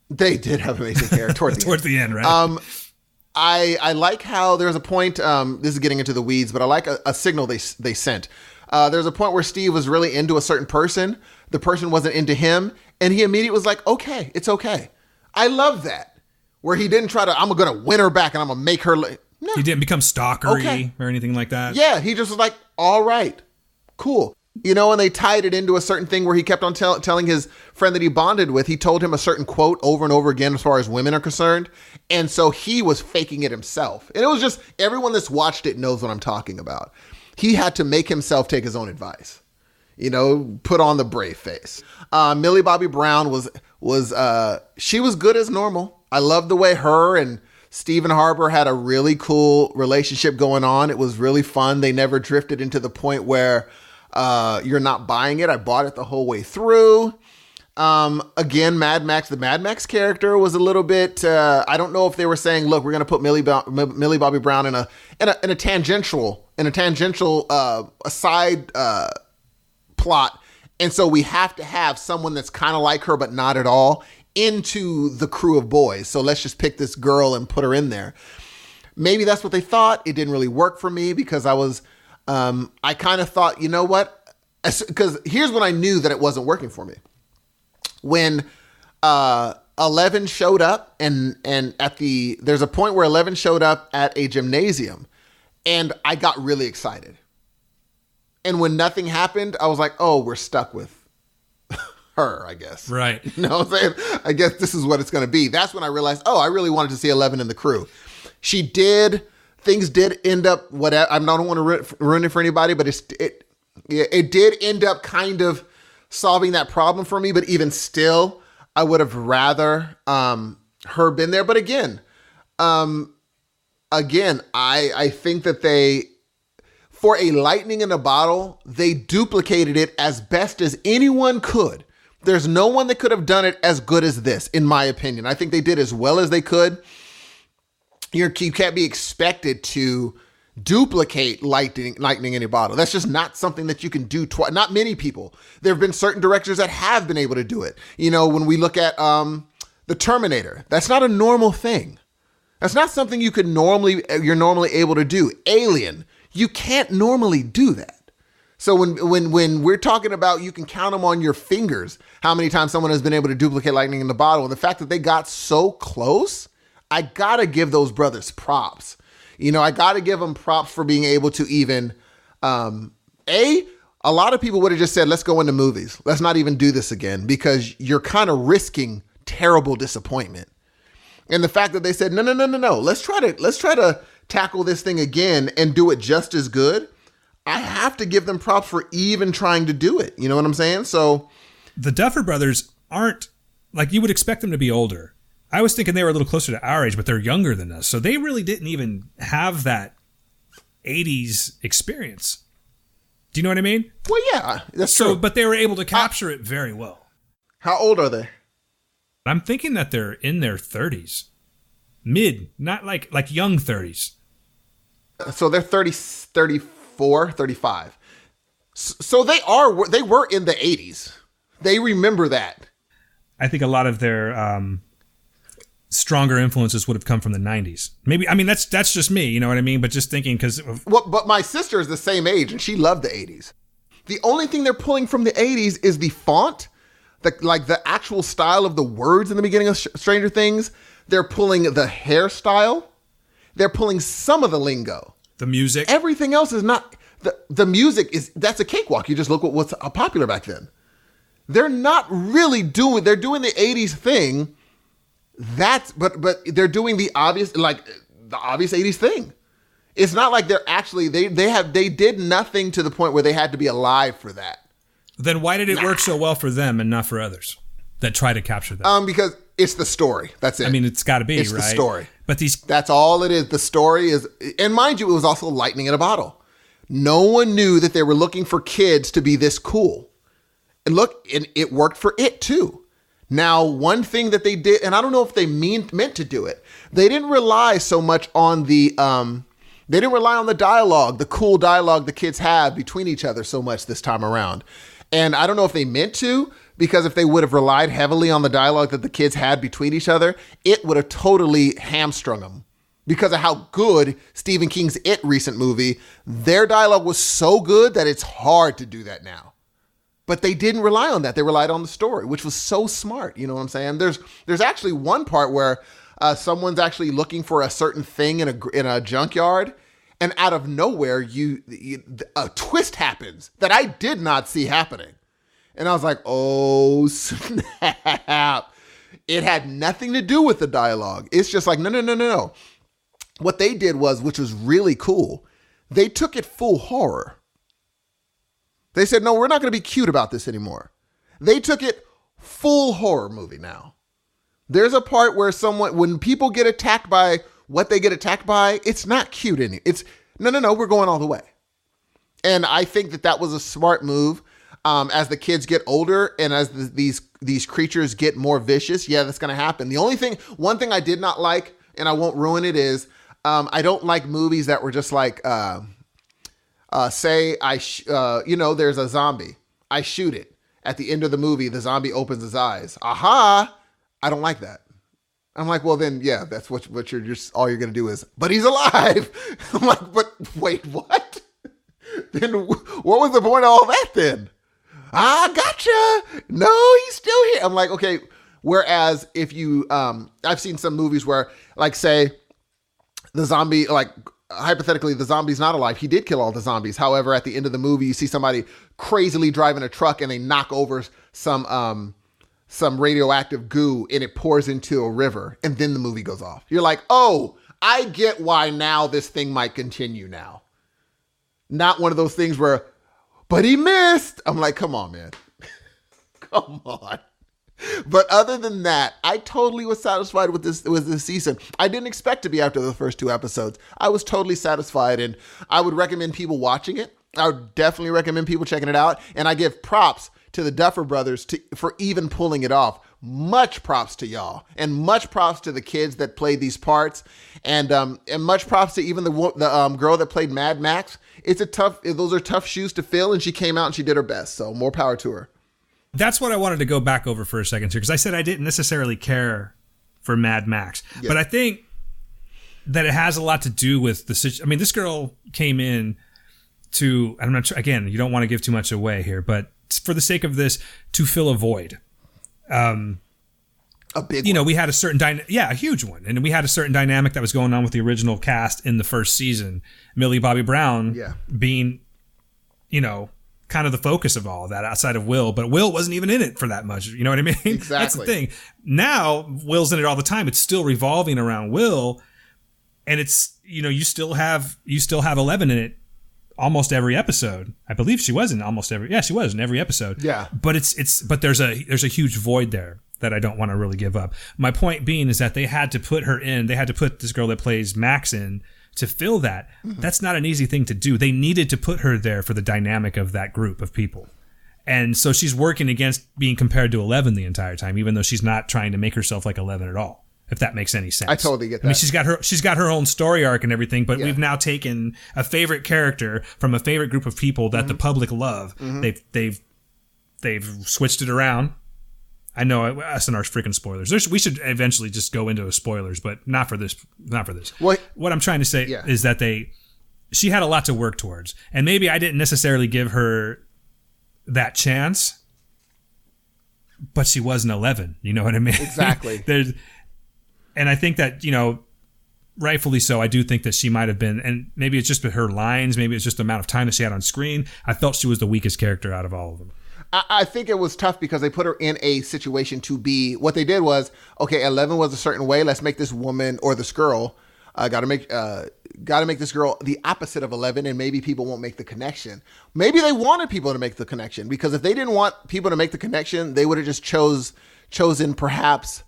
They did have amazing hair towards the end, right? I like how there's a point, this is getting into the weeds, but I like a signal they sent. There's a point where Steve was really into a certain person. The person wasn't into him. And he immediately was like, okay, it's okay. I love that. Where he didn't try to, I'm going to win her back and I'm going to make her. No. He didn't become stalkery or anything like that. Yeah, he just was like, all right, cool. You know, and they tied it into a certain thing where he kept on telling his friend that he bonded with, he told him a certain quote over and over again as far as women are concerned. And so he was faking it himself. And it was just, everyone that's watched it knows what I'm talking about. He had to make himself take his own advice, you know, put on the brave face. Millie Bobby Brown she was good as normal. I loved the way her and Stephen Harper had a really cool relationship going on. It was really fun. They never drifted into the point where you're not buying it. I bought it the whole way through. Again, the Mad Max character was a little bit, I don't know if they were saying, look, we're going to put Millie Bobby Brown in a tangential side plot. And so we have to have someone that's kind of like her, but not at all, into the crew of boys. So let's just pick this girl and put her in there. Maybe that's what they thought. It didn't really work for me because I kind of thought, you know what? Because here's when I knew that it wasn't working for me. When 11 showed up and there's a point where 11 showed up at a gymnasium and I got really excited. And when nothing happened, I was like, oh, we're stuck with her, I guess. Right. You know what I'm saying? I guess this is what it's going to be. That's when I realized, oh, I really wanted to see 11 in the crew. Things did end up, whatever. I don't want to ruin it for anybody, but it did end up kind of solving that problem for me. But even still, I would have rather her been there. But again, I think that for a lightning in a bottle, they duplicated it as best as anyone could. There's no one that could have done it as good as this, in my opinion. I think they did as well as they could. You can't be expected to duplicate lightning in a bottle. That's just not something that you can do twice. Not many people. There have been certain directors that have been able to do it. You know, when we look at the Terminator, that's not a normal thing. That's not something you're normally able to do. Alien, you can't normally do that. So when we're talking about, you can count them on your fingers how many times someone has been able to duplicate lightning in the bottle, and the fact that they got so close, I gotta give those brothers props. You know, I gotta give them props for being able to even, a lot of people would have just said, let's go into movies. Let's not even do this again, because you're kind of risking terrible disappointment. And the fact that they said, no, let's try to tackle this thing again and do it just as good. I have to give them props for even trying to do it. You know what I'm saying? So the Duffer Brothers aren't, like, you would expect them to be older. I was thinking they were a little closer to our age, but they're younger than us. So they really didn't even have that 80s experience. Do you know what I mean? Well, yeah, that's true. But they were able to capture it very well. How old are they? I'm thinking that they're in their 30s. Mid, not like young 30s. So they're 34, 35. So they were in the 80s. They remember that. I think a lot of their stronger influences would have come from the 90s. Maybe, I mean, that's just me, you know what I mean? But just thinking, because... But my sister is the same age, and she loved the 80s. The only thing they're pulling from the 80s is the font, the actual style of the words in the beginning of Stranger Things. They're pulling the hairstyle. They're pulling some of the lingo. The music. Everything else is not... The music that's a cakewalk. You just look at what's popular back then. They're not really doing... They're doing the 80s thing... But they're doing the obvious 80s thing. It's not like they're actually they did nothing to the point where they had to be alive for that. Then why did it work so well for them and not for others that try to capture that? Because it's the story. That's it. I mean, it's got to be, it's right? It's the story. But that's all it is. The story is, and mind you, it was also lightning in a bottle. No one knew that they were looking for kids to be this cool. And look, and it worked for it too. Now, one thing that they did, and I don't know if they meant to do it, they didn't rely so much on the dialogue, the cool dialogue the kids have between each other so much this time around. And I don't know if they meant to, because if they would have relied heavily on the dialogue that the kids had between each other, it would have totally hamstrung them. Because of how good Stephen King's It recent movie, their dialogue was so good that it's hard to do that now. But they didn't rely on that. They relied on the story, which was so smart. You know what I'm saying? There's actually one part where someone's actually looking for a certain thing in a junkyard, and out of nowhere, a twist happens that I did not see happening. And I was like, oh, snap. It had nothing to do with the dialogue. It's just like, no. What they did was, which was really cool, they took it full horror. They said, no, we're not going to be cute about this anymore. They took it full horror movie now. There's a part where when people get attacked by what they get attacked by, it's not cute anymore. It's, no, we're going all the way. And I think that was a smart move. As the kids get older and as these creatures get more vicious, yeah, that's going to happen. One thing I did not like, and I won't ruin it, is I don't like movies that were just like, say there's a zombie. I shoot it. At the end of the movie, the zombie opens his eyes. Aha! I don't like that. I'm like, well then, yeah, that's what you're just, all you're going to do is, but he's alive. I'm like, but wait, what? Then what was the point of all that then? Gotcha. No, he's still here. I'm like, okay. Whereas if you, I've seen some movies where, like, say the zombie, like hypothetically, the zombie's not alive. He did kill all the zombies. However, at the end of the movie, you see somebody crazily driving a truck and they knock over some radioactive goo and it pours into a river. And then the movie goes off. You're like, oh, I get why now this thing might continue now. Not one of those things where, but he missed. I'm like, come on, man. Come on. But other than that, I totally was satisfied with this season. I didn't expect to be after the first 2 episodes. I was totally satisfied, and I would recommend people watching it. I would definitely recommend people checking it out. And I give props to the Duffer Brothers for even pulling it off. Much props to y'all, and much props to the kids that played these parts, and much props to even the girl that played Mad Max. Those are tough shoes to fill, and she came out and she did her best. So more power to her. That's what I wanted to go back over for a second here, because I said I didn't necessarily care for Mad Max, but I think that it has a lot to do with the situation. I mean, this girl came in to, I'm not sure, again, you don't want to give too much away here, but for the sake of this, to fill a void. A big one. We had a certain a huge one. And we had a certain dynamic that was going on with the original cast in the first season. Millie Bobby Brown being, kind of the focus of all of that outside of Will, but Will wasn't even in it for that much. You know what I mean? Exactly. That's the thing. Now Will's in it all the time. It's still revolving around Will, and it's, you still have 11 in it almost every episode. I believe she was in almost every. Yeah, she was in every episode. Yeah. But but there's a huge void there that I don't want to really give up. My point being is that they had to put her in. They had to put this girl that plays Max in to fill that. Mm-hmm. That's not an easy thing to do. They needed to put her there for the dynamic of that group of people. And so she's working against being compared to 11 the entire time, even though she's not trying to make herself like 11 at all, if that makes any sense. I totally get that. I mean, she's got her own story arc and everything, but we've now taken a favorite character from a favorite group of people that the public love. Mm-hmm. They've switched it around. I know us and our freaking spoilers. We should eventually just go into spoilers, but not for this. What I'm trying to say is that she had a lot to work towards, and maybe I didn't necessarily give her that chance, but she wasn't 11. You know what I mean? Exactly. And I think that, rightfully so, I do think that she might have been, and maybe it's just her lines, maybe it's just the amount of time that she had on screen. I felt she was the weakest character out of all of them. I think it was tough because they put her in a situation to be, what they did was, okay, 11 was a certain way. Let's make this woman or this girl, got to make this girl the opposite of 11, and maybe people won't make the connection. Maybe they wanted people to make the connection, because if they didn't want people to make the connection, they would have just chosen perhaps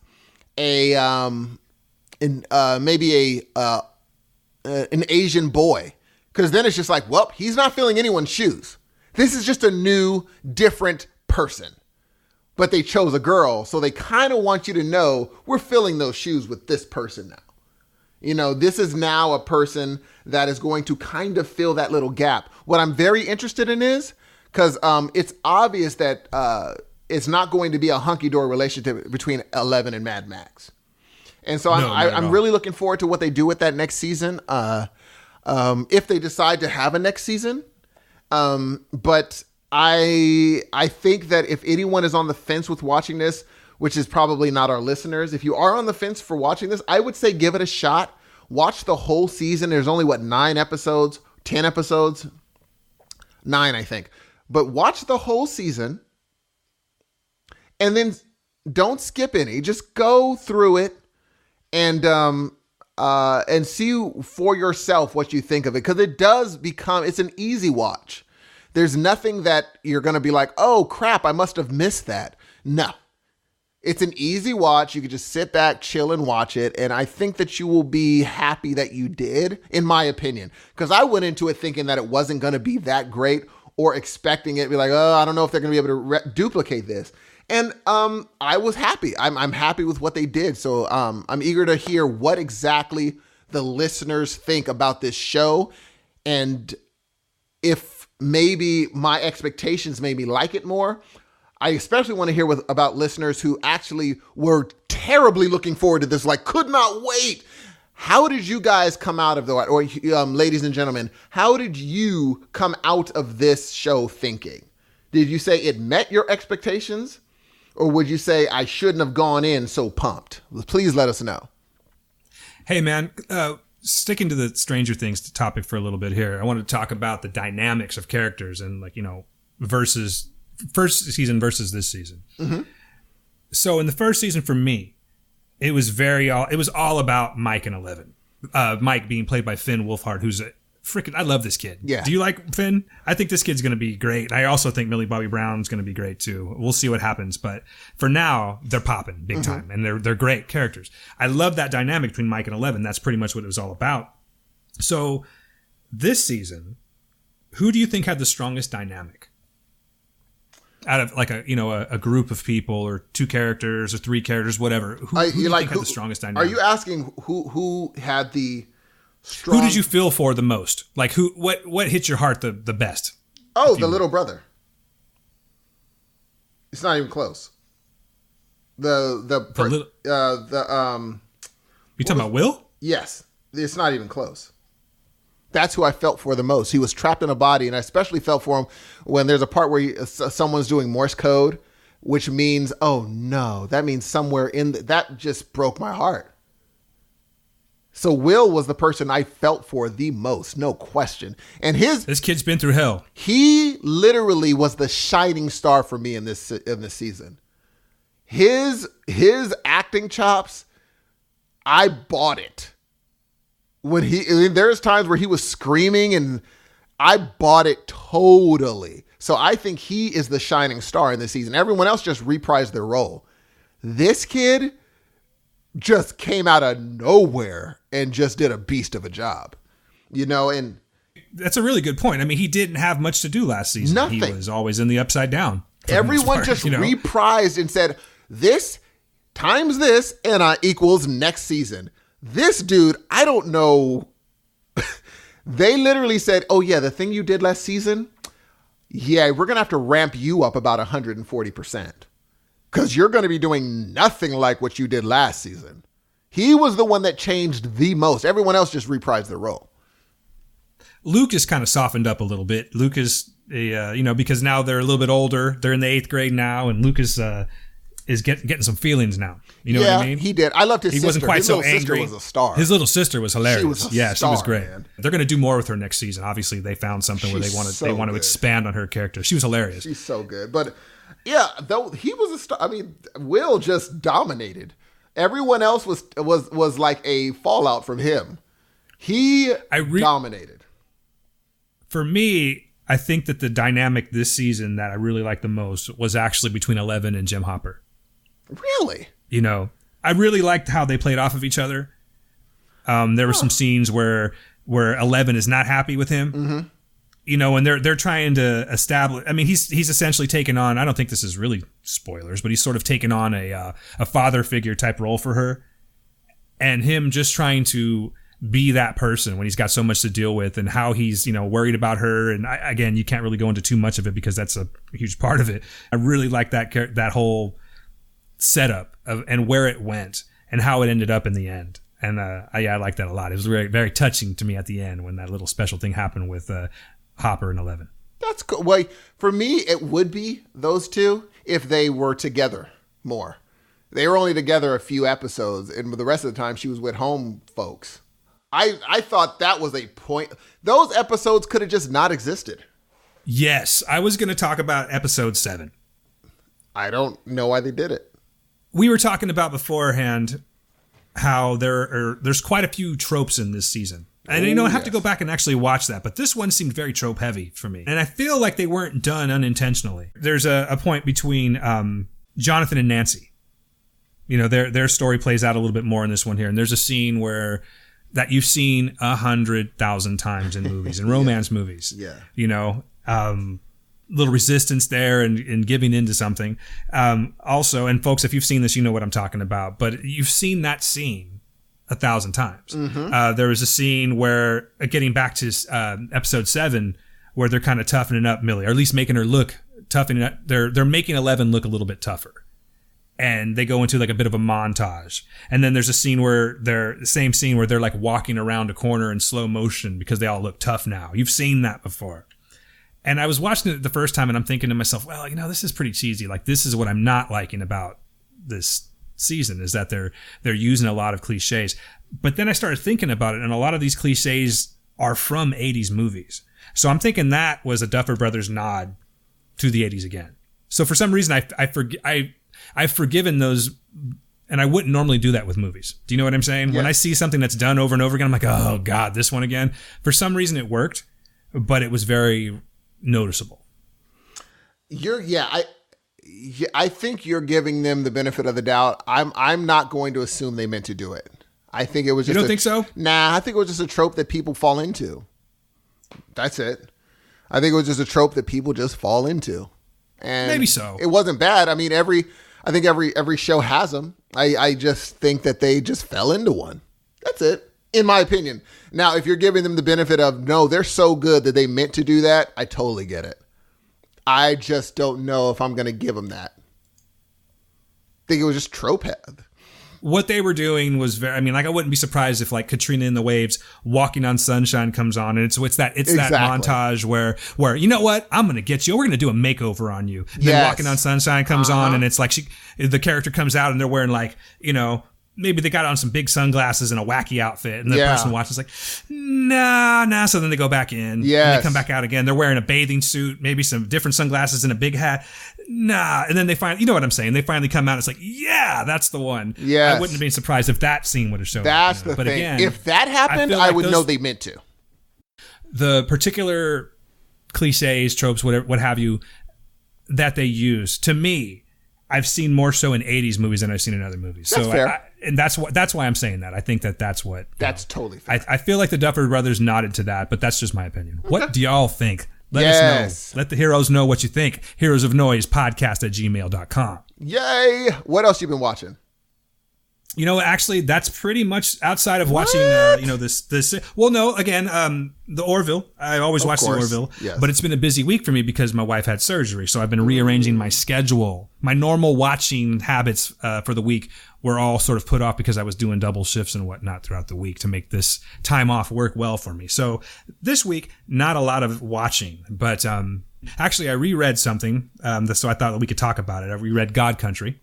an Asian boy, because then it's just like, well, he's not filling anyone's shoes. This is just a new, different person. But they chose a girl, so they kind of want you to know we're filling those shoes with this person now. You know, this is now a person that is going to kind of fill that little gap. What I'm very interested in is, because it's obvious that it's not going to be a hunky-dory relationship between 11 and Mad Max. And so I'm really looking forward to what they do with that next season, if they decide to have a next season. But I think that if anyone is on the fence with watching this, which is probably not our listeners, if you are on the fence for watching this, I would say give it a shot. Watch the whole season. There's only, 9 episodes? 10 episodes? 9, I think. But watch the whole season, and then don't skip any. Just go through it and see for yourself what you think of it, because it does become, it's an easy watch. There's nothing that you're going to be like, oh crap, I must have missed that. No, it's an easy watch. You can just sit back, chill, and watch it. And I think that you will be happy that you did, in my opinion, because I went into it thinking that it wasn't going to be that great, or expecting it to be like, oh, I don't know if they're going to be able to duplicate this. And I was happy. I'm happy with what they did. So I'm eager to hear what exactly the listeners think about this show, and if maybe my expectations made me like it more. I especially want to hear about listeners who actually were terribly looking forward to this, like could not wait. How did you guys come out of ladies and gentlemen, how did you come out of this show thinking? Did you say it met your expectations? Or would you say I shouldn't have gone in so pumped? Please let us know. Hey, man, sticking to the Stranger Things topic for a little bit here, I want to talk about the dynamics of characters and, versus first season versus this season. Mm-hmm. So in the first season for me, it was all about Mike and 11. Mike being played by Finn Wolfhard, who's I love this kid. Yeah. Do you like Finn? I think this kid's going to be great. I also think Millie Bobby Brown's going to be great too. We'll see what happens. But for now, they're popping big time, and they're great characters. I love that dynamic between Mike and 11. That's pretty much what it was all about. So this season, who do you think had the strongest dynamic? Out of a group of people, or 2 characters or 3 characters, whatever. Who do you think had the strongest dynamic? Are you asking who had the strong... Who did you feel for the most? Like what hit your heart the best? Oh, the little brother. It's not even close. You talking about Will? Yes. It's not even close. That's who I felt for the most. He was trapped in a body, and I especially felt for him when there's a part where someone's doing Morse code, which means, oh no, that means somewhere that just broke my heart. So Will was the person I felt for the most, no question. And this kid's been through hell. He literally was the shining star for me in this season. His acting chops, I bought it. There's times where he was screaming, and I bought it totally. So I think he is the shining star in this season. Everyone else just reprised their role. This kid just came out of nowhere and just did a beast of a job, and that's a really good point. I mean, he didn't have much to do last season. Nothing. He was always in the upside down. Everyone just reprised and said, this times this and equals next season. This dude, I don't know. They literally said, oh yeah, the thing you did last season, yeah, we're going to have to ramp you up about 140%. Because you're going to be doing nothing like what you did last season. He was the one that changed the most. Everyone else just reprised their role. Luke is kind of softened up a little bit. Luke is, because now they're a little bit older. They're in the 8th grade now, and Luke is getting some feelings now. You know what I mean? He did. I loved his sister. He wasn't quite his so little angry. Sister was a star. His little sister was hilarious. She was a star, she was great. Man. They're going to do more with her next season. Obviously, they found something where they want to expand on her character. She was hilarious. She's so good. But yeah, though he was a star. I mean, Will just dominated. Everyone else was like a fallout from him. He dominated. For me, I think that the dynamic this season that I really liked the most was actually between Eleven and Jim Hopper. Really? You know, I really liked how they played off of each other. There were some scenes where Eleven is not happy with him. Mm-hmm. You know, and they're trying to establish. I mean, he's essentially taken on. I don't think this is really spoilers, but he's sort of taken on a father figure type role for her, and him just trying to be that person when he's got so much to deal with, and how he's worried about her. And again, you can't really go into too much of it because that's a huge part of it. I really like that whole setup and where it went and how it ended up in the end. And I like that a lot. It was very, very touching to me at the end when that little special thing happened with Hopper and Eleven. That's cool. Well, for me, it would be those two if they were together more. They were only together a few episodes, and the rest of the time she was with home folks. I thought that was a point. Those episodes could have just not existed. Yes, I was going to talk about episode 7. I don't know why they did it. We were talking about beforehand how there's quite a few tropes in this season. And I have to go back and actually watch that. But this one seemed very trope heavy for me. And I feel like they weren't done unintentionally. There's a point between Jonathan and Nancy. You know, their story plays out a little bit more in this one here. And there's a scene that you've seen 100,000 times in movies, in romance movies. Yeah. You know, little resistance there and giving into something. Also, and folks, if you've seen this, you know what I'm talking about. But you've seen that scene 1,000 times. Mm-hmm. There was a scene where, getting back to episode 7, where they're kind of toughening up Millie, or at least making her look toughening up. They're making Eleven look a little bit tougher. And they go into like a bit of a montage. And then there's a scene where the same scene where they're like walking around a corner in slow motion because they all look tough now. You've seen that before. And I was watching it the first time and I'm thinking to myself, well, this is pretty cheesy. Like, this is what I'm not liking about this season, is that they're using a lot of cliches. But then I started thinking about it, and a lot of these cliches are from 80s movies. So I'm thinking that was a Duffer Brothers nod to the 80s again. So for some reason, I've forgiven those, and I wouldn't normally do that with movies. Do you know what I'm saying? Yeah. When I see something that's done over and over again, I'm like, oh God, this one again. For some reason it worked, but it was very noticeable. I think you're giving them the benefit of the doubt. I'm not going to assume they meant to do it. I think it was just You don't think so? Nah, I think it was just a trope that people fall into. That's it. I think it was just a trope that people just fall into. And maybe so. It wasn't bad. I mean, I think every show has them. I just think that they just fell into one. That's it, in my opinion. Now, if you're giving them the benefit of, no, they're so good that they meant to do that, I totally get it. I just don't know if I'm going to give them that. I think it was just trope head. What they were doing was I wouldn't be surprised if like Katrina in the Waves, Walking on Sunshine comes on, and it's that montage where you know what, I'm gonna get you. We're gonna do a makeover on you. And then Walking on Sunshine comes on, and it's like the character comes out and they're wearing like maybe they got on some big sunglasses and a wacky outfit, and the person watches like, nah. So then they go back in, and they come back out again. They're wearing a bathing suit, maybe some different sunglasses and a big hat. Nah. And then they finally, you know what I'm saying? They finally come out. It's like, yeah, that's the one. Yes. I wouldn't have been surprised if that scene would have shown That's up. the but thing. Again, if that happened, I would know they meant to. The particular cliches, tropes, whatever, what have you, that they use, to me, I've seen more so in 80s movies than I've seen in other movies. That's fair. And that's why I'm saying that. I think that's what... That's totally fair. I feel like the Duffer Brothers nodded to that, but that's just my opinion. Okay. What do y'all think? Let us know. Let the heroes know what you think. Heroes of Noise podcast at gmail.com. Yay! What else you been watching? Actually, that's pretty much outside of watching, this. Well, no, again, the Orville. I always watch the Orville, but it's been a busy week for me because my wife had surgery. So I've been rearranging my schedule. My normal watching habits for the week were all sort of put off because I was doing double shifts and whatnot throughout the week to make this time off work well for me. So this week, not a lot of watching, but actually I reread something, so I thought that we could talk about it. I reread God Country.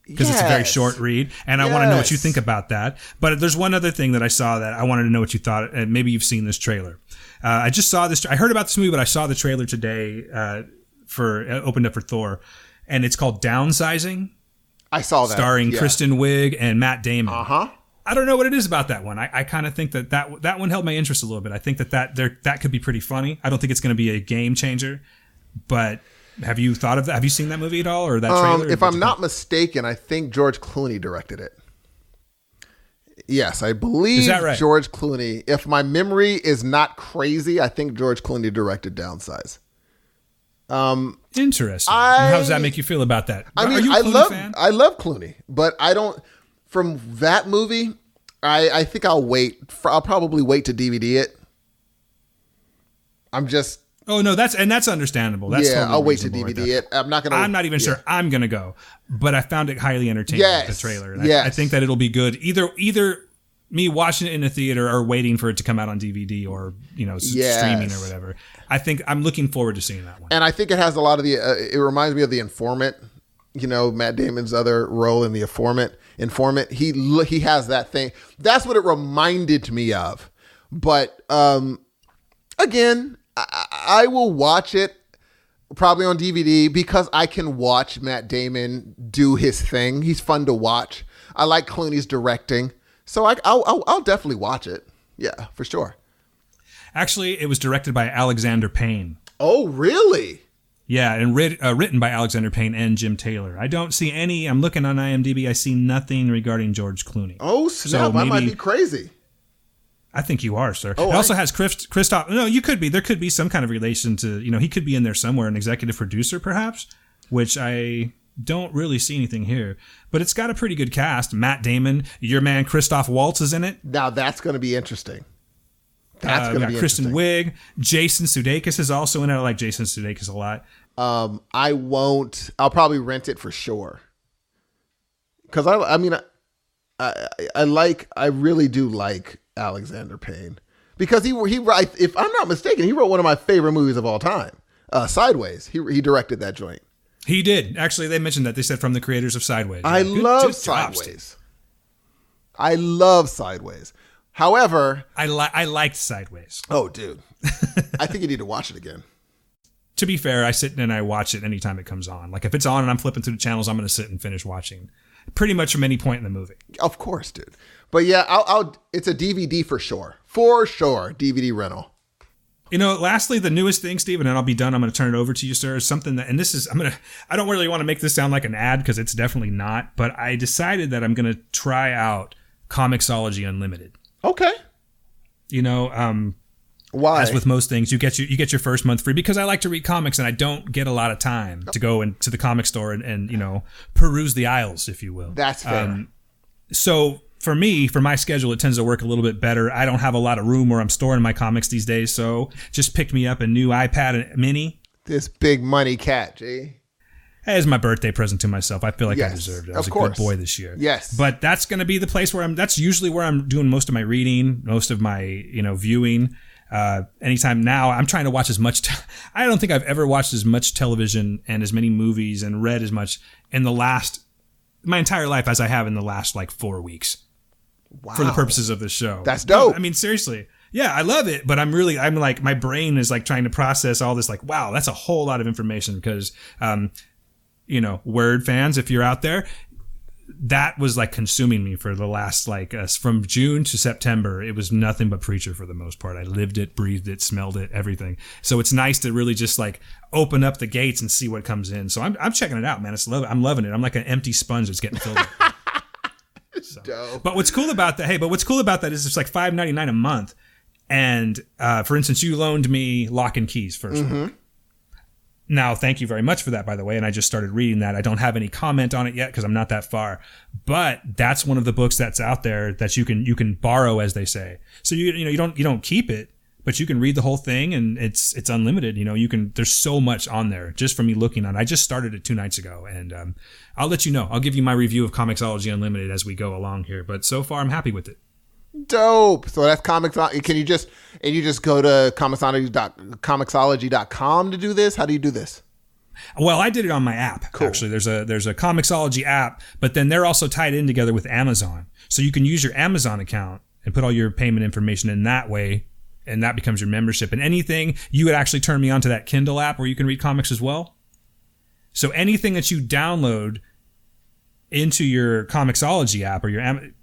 Because it's a very short read, and I want to know what you think about that. But there's one other thing that I saw that I wanted to know what you thought, and maybe you've seen this trailer. I just saw this. I heard about this movie, but I saw the trailer today opened up for Thor, and it's called Downsizing. I saw that. Starring Kristen Wiig and Matt Damon. Uh-huh. I don't know what it is about that one. I kind of think that one held my interest a little bit. I think that could be pretty funny. I don't think it's going to be a game changer, but have you thought of that? Have you seen that movie at all, or that trailer? If I'm not mistaken, I think George Clooney directed it. Yes, I believe right? George Clooney. If my memory is not crazy, I think George Clooney directed Downsize. Interesting. How does that make you feel about that? I mean, are you a Clooney fan? I love Clooney, but I don't. From that movie, I think I'll wait. I'll probably wait to DVD it. I'm just. Oh no, that's understandable. That's totally I'll wait to DVD it. I'm not even sure I'm gonna go, but I found it highly entertaining. The trailer. And I think that it'll be good. Either me watching it in a theater or waiting for it to come out on DVD or streaming or whatever. I think I'm looking forward to seeing that one. And I think it has a lot of the. It reminds me of The Informant. Matt Damon's other role in The Informant. He has that thing. That's what it reminded me of. But again. I will watch it probably on DVD because I can watch Matt Damon do his thing. He's fun to watch. I like Clooney's directing. So I'll definitely watch it. Yeah, for sure. Actually, it was directed by Alexander Payne. Oh, really? Yeah, and written by Alexander Payne and Jim Taylor. I don't see any. I'm looking on IMDb. I see nothing regarding George Clooney. Oh, snap. I might be crazy. I think you are, sir. It also has Christoph. No, you could be. There could be some kind of relation to, he could be in there somewhere, an executive producer perhaps, which I don't really see anything here. But it's got a pretty good cast. Matt Damon, your man Christoph Waltz is in it. Now that's going to be interesting. That's going to be Kristen interesting. Wiig. Jason Sudeikis is also in it. I like Jason Sudeikis a lot. I won't. I'll probably rent it for sure. Because I really do like Alexander Payne because he if I'm not mistaken, he wrote one of my favorite movies of all time, Sideways. He directed that joint. He did. Actually, they mentioned that. They said from the creators of Sideways. I love Sideways. I love Sideways. However, I liked Sideways. Oh, dude. I think you need to watch it again. To be fair, I sit and I watch it anytime it comes on. Like if it's on and I'm flipping through the channels, I'm going to sit and finish watching pretty much from any point in the movie. Of course, dude. But yeah, I'll it's a DVD for sure. For sure, DVD rental. Lastly, the newest thing, Stephen, and I'll be done. I'm going to turn it over to you, sir. Something that, and this is, I don't really want to make this sound like an ad because it's definitely not, but I decided that I'm going to try out Comixology Unlimited. Okay. Why? As with most things, you get your first month free because I like to read comics and I don't get a lot of time to go into the comic store and peruse the aisles, if you will. That's fair. So for me, for my schedule, it tends to work a little bit better. I don't have a lot of room where I'm storing my comics these days, so just picked me up a new iPad mini. This big money cat, G. Hey, it's my birthday present to myself. I feel like I deserved it. I was a good boy this year. Yes. But that's going to be the place where that's usually where I'm doing most of my reading, most of my, viewing. Anytime now, I'm trying to watch as much. I don't think I've ever watched as much television and as many movies and read as much in my entire life as I have in the last 4 weeks. Wow. For the purposes of this show. That's dope. I mean, seriously. Yeah, I love it, but I'm like, my brain is trying to process all this, wow, that's a whole lot of information because, Word fans, if you're out there, that was consuming me for the last from June to September. It was nothing but Preacher for the most part. I lived it, breathed it, smelled it, everything. So it's nice to really just open up the gates and see what comes in. So I'm checking it out, man. I'm loving it. I'm like an empty sponge that's getting filled up. Dope. But what's cool about that is it's $5.99 a month. And for instance, you loaned me Lock and Key's first week. Now, thank you very much for that, by the way. And I just started reading that. I don't have any comment on it yet because I'm not that far. But that's one of the books that's out there that you can borrow, as they say. So you don't keep it, but you can read the whole thing, and it's unlimited. There's so much on there just from me looking on it. I just started it 2 nights ago, and I'll let you know. I'll give you my review of Comixology Unlimited as we go along here. But so far, I'm happy with it. Dope. So that's Comics. Can you just go to Comixology.com to do this? How do you do this? Well, I did it on my app. Cool. Actually, there's a Comixology app, but then they're also tied in together with Amazon. So you can use your Amazon account and put all your payment information in that way, and that becomes your membership. And anything, you would actually turn me on to that Kindle app where you can read comics as well. So anything that you download into your Comixology app, or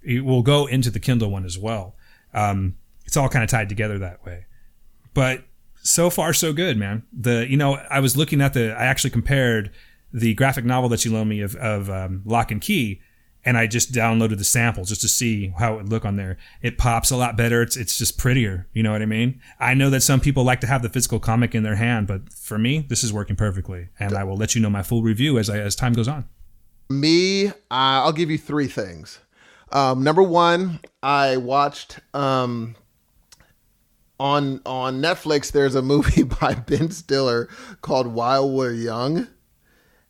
it will go into the Kindle one as well. It's all kind of tied together that way. But so far, so good, man. I was looking at I actually compared the graphic novel that you loaned me of Lock and Key, and I just downloaded the sample just to see how it would look on there. It pops a lot better. It's just prettier. You know what I mean? I know that some people like to have the physical comic in their hand, but for me, this is working perfectly. And I will let you know my full review as time goes on. Me, I'll give you three things. Number one, I watched on Netflix. There's a movie by Ben Stiller called While We're Young,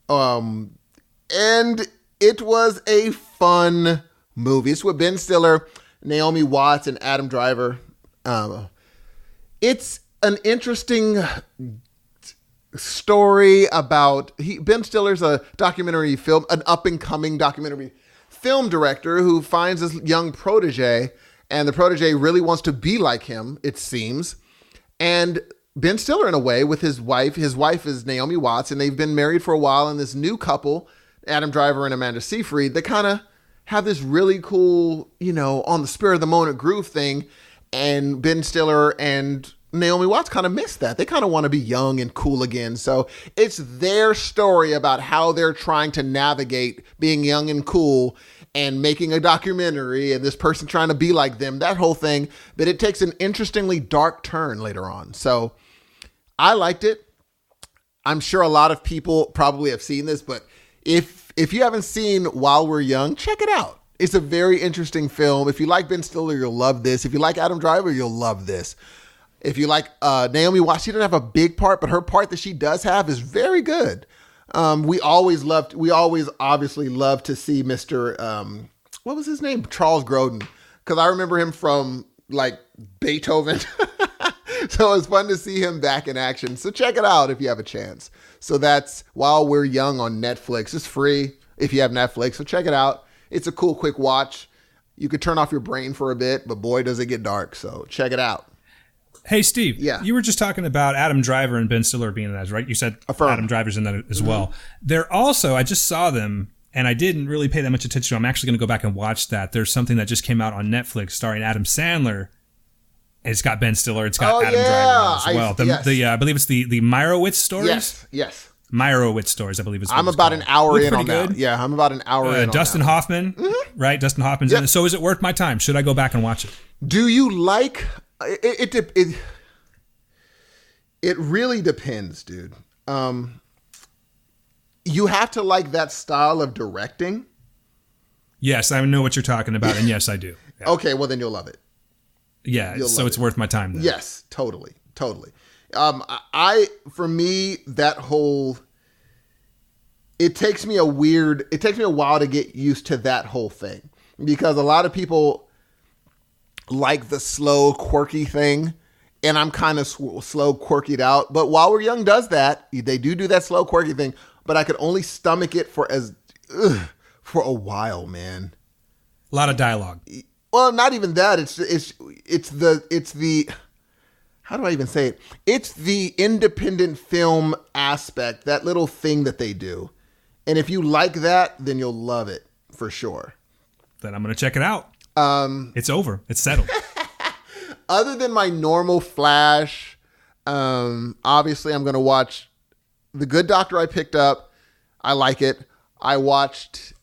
and it was a fun movie. It's with Ben Stiller, Naomi Watts, and Adam Driver. It's an interesting story about Ben Stiller's an up and coming documentary film director who finds this young protege, and the protege really wants to be like him, it seems. And Ben Stiller, in a way, with his wife is Naomi Watts, and they've been married for a while, and this new couple, Adam Driver and Amanda Seyfried, they kind of have this really cool, on the spur of the moment groove thing, and Ben Stiller and Naomi Watts kind of miss that. They kind of want to be young and cool again. So it's their story about how they're trying to navigate being young and cool and making a documentary and this person trying to be like them, that whole thing. But it takes an interestingly dark turn later on. So I liked it. I'm sure a lot of people probably have seen this, but if you haven't seen While We're Young, check it out. It's a very interesting film. If you like Ben Stiller, you'll love this. If you like Adam Driver, you'll love this. If you like Naomi Watts, she doesn't have a big part, but her part that she does have is very good. We always obviously love to see Mr. What was his name? Charles Grodin. Because I remember him from like Beethoven. So it's fun to see him back in action. So check it out if you have a chance. So that's While We're Young on Netflix. It's free if you have Netflix. So check it out. It's a cool, quick watch. You could turn off your brain for a bit, but boy, does it get dark. So check it out. Hey, Steve. Yeah. You were just talking about Adam Driver and Ben Stiller being in that, right? You said Adam Driver's in that as well. They're also, I just saw them, and I didn't really pay that much attention to them. I'm actually going to go back and watch that. There's something that just came out on Netflix starring Adam Sandler. It's got Ben Stiller. It's got Adam Driver as well. I believe it's the Meyerowitz stories. Yes. Meyerowitz stories, I believe it's. I'm about an hour in on that. Yeah, I'm about an hour in. Dustin Hoffman, right? Dustin Hoffman's in it. So is it worth my time? Should I go back and watch it? Do you like it? It really depends, dude. You have to like that style of directing. Yes, I know what you're talking about, and yes, I do. Yeah. Okay, well then you'll love it. Yeah, so it's worth my time then. Yes, totally. For me, that whole, it takes me a while to get used to that whole thing, because a lot of people like the slow, quirky thing, and I'm kind of slow, quirkied out. But While We're Young does that. They do that slow, quirky thing, but I could only stomach it for a while, man. A lot of dialogue. Well, not even that. It's the how do I even say it? It's the independent film aspect, that little thing that they do. And if you like that, then you'll love it for sure. Then I'm going to check it out. It's over. It's settled. Other than my normal Flash, obviously I'm going to watch The Good Doctor I picked up. I like it. I watched,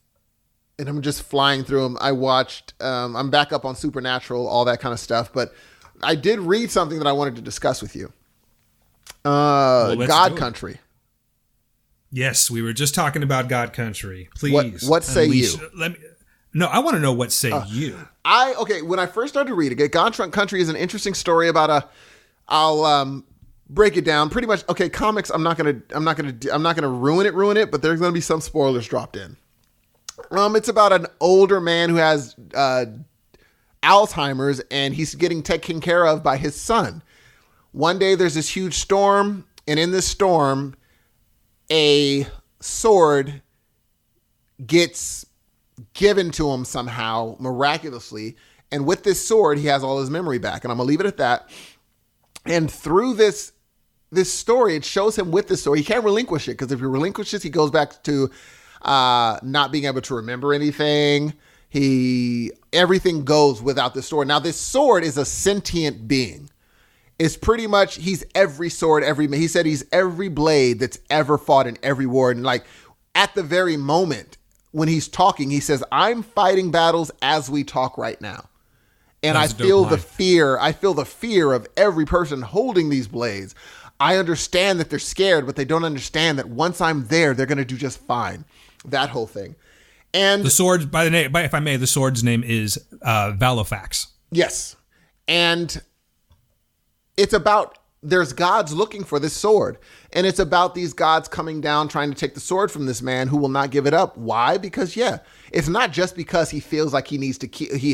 and I'm just flying through them. I watched, I'm back up on Supernatural, all that kind of stuff. But I did read something that I wanted to discuss with you. God Country. Yes, we were just talking about God Country. Please. What say you? I want to know what say you. When I first started reading it, God Country is an interesting story about I'll break it down pretty much. Okay, comics, I'm not going to ruin it, but there's going to be some spoilers dropped in. It's about an older man who has Alzheimer's, and he's getting taken care of by his son. One day there's this huge storm, and in this storm, a sword gets given to him somehow, miraculously. And with this sword, he has all his memory back. And I'm going to leave it at that. And through this story, it shows him with this story. He can't relinquish it, because if he relinquishes, he goes back to not being able to remember anything. Everything goes without this sword. Now, this sword is a sentient being. It's pretty much, he's every sword, he said he's every blade that's ever fought in every war. And like at the very moment when he's talking, he says, I'm fighting battles as we talk right now. And I feel the fear. I feel the fear of every person holding these blades. I understand that they're scared, but they don't understand that once I'm there, they're going to do just fine. That whole thing. And the sword, if I may, the sword's name is Valofax. Yes. And it's about, there's gods looking for this sword. And it's about these gods coming down, trying to take the sword from this man who will not give it up. Why? Because, it's not just because he feels like he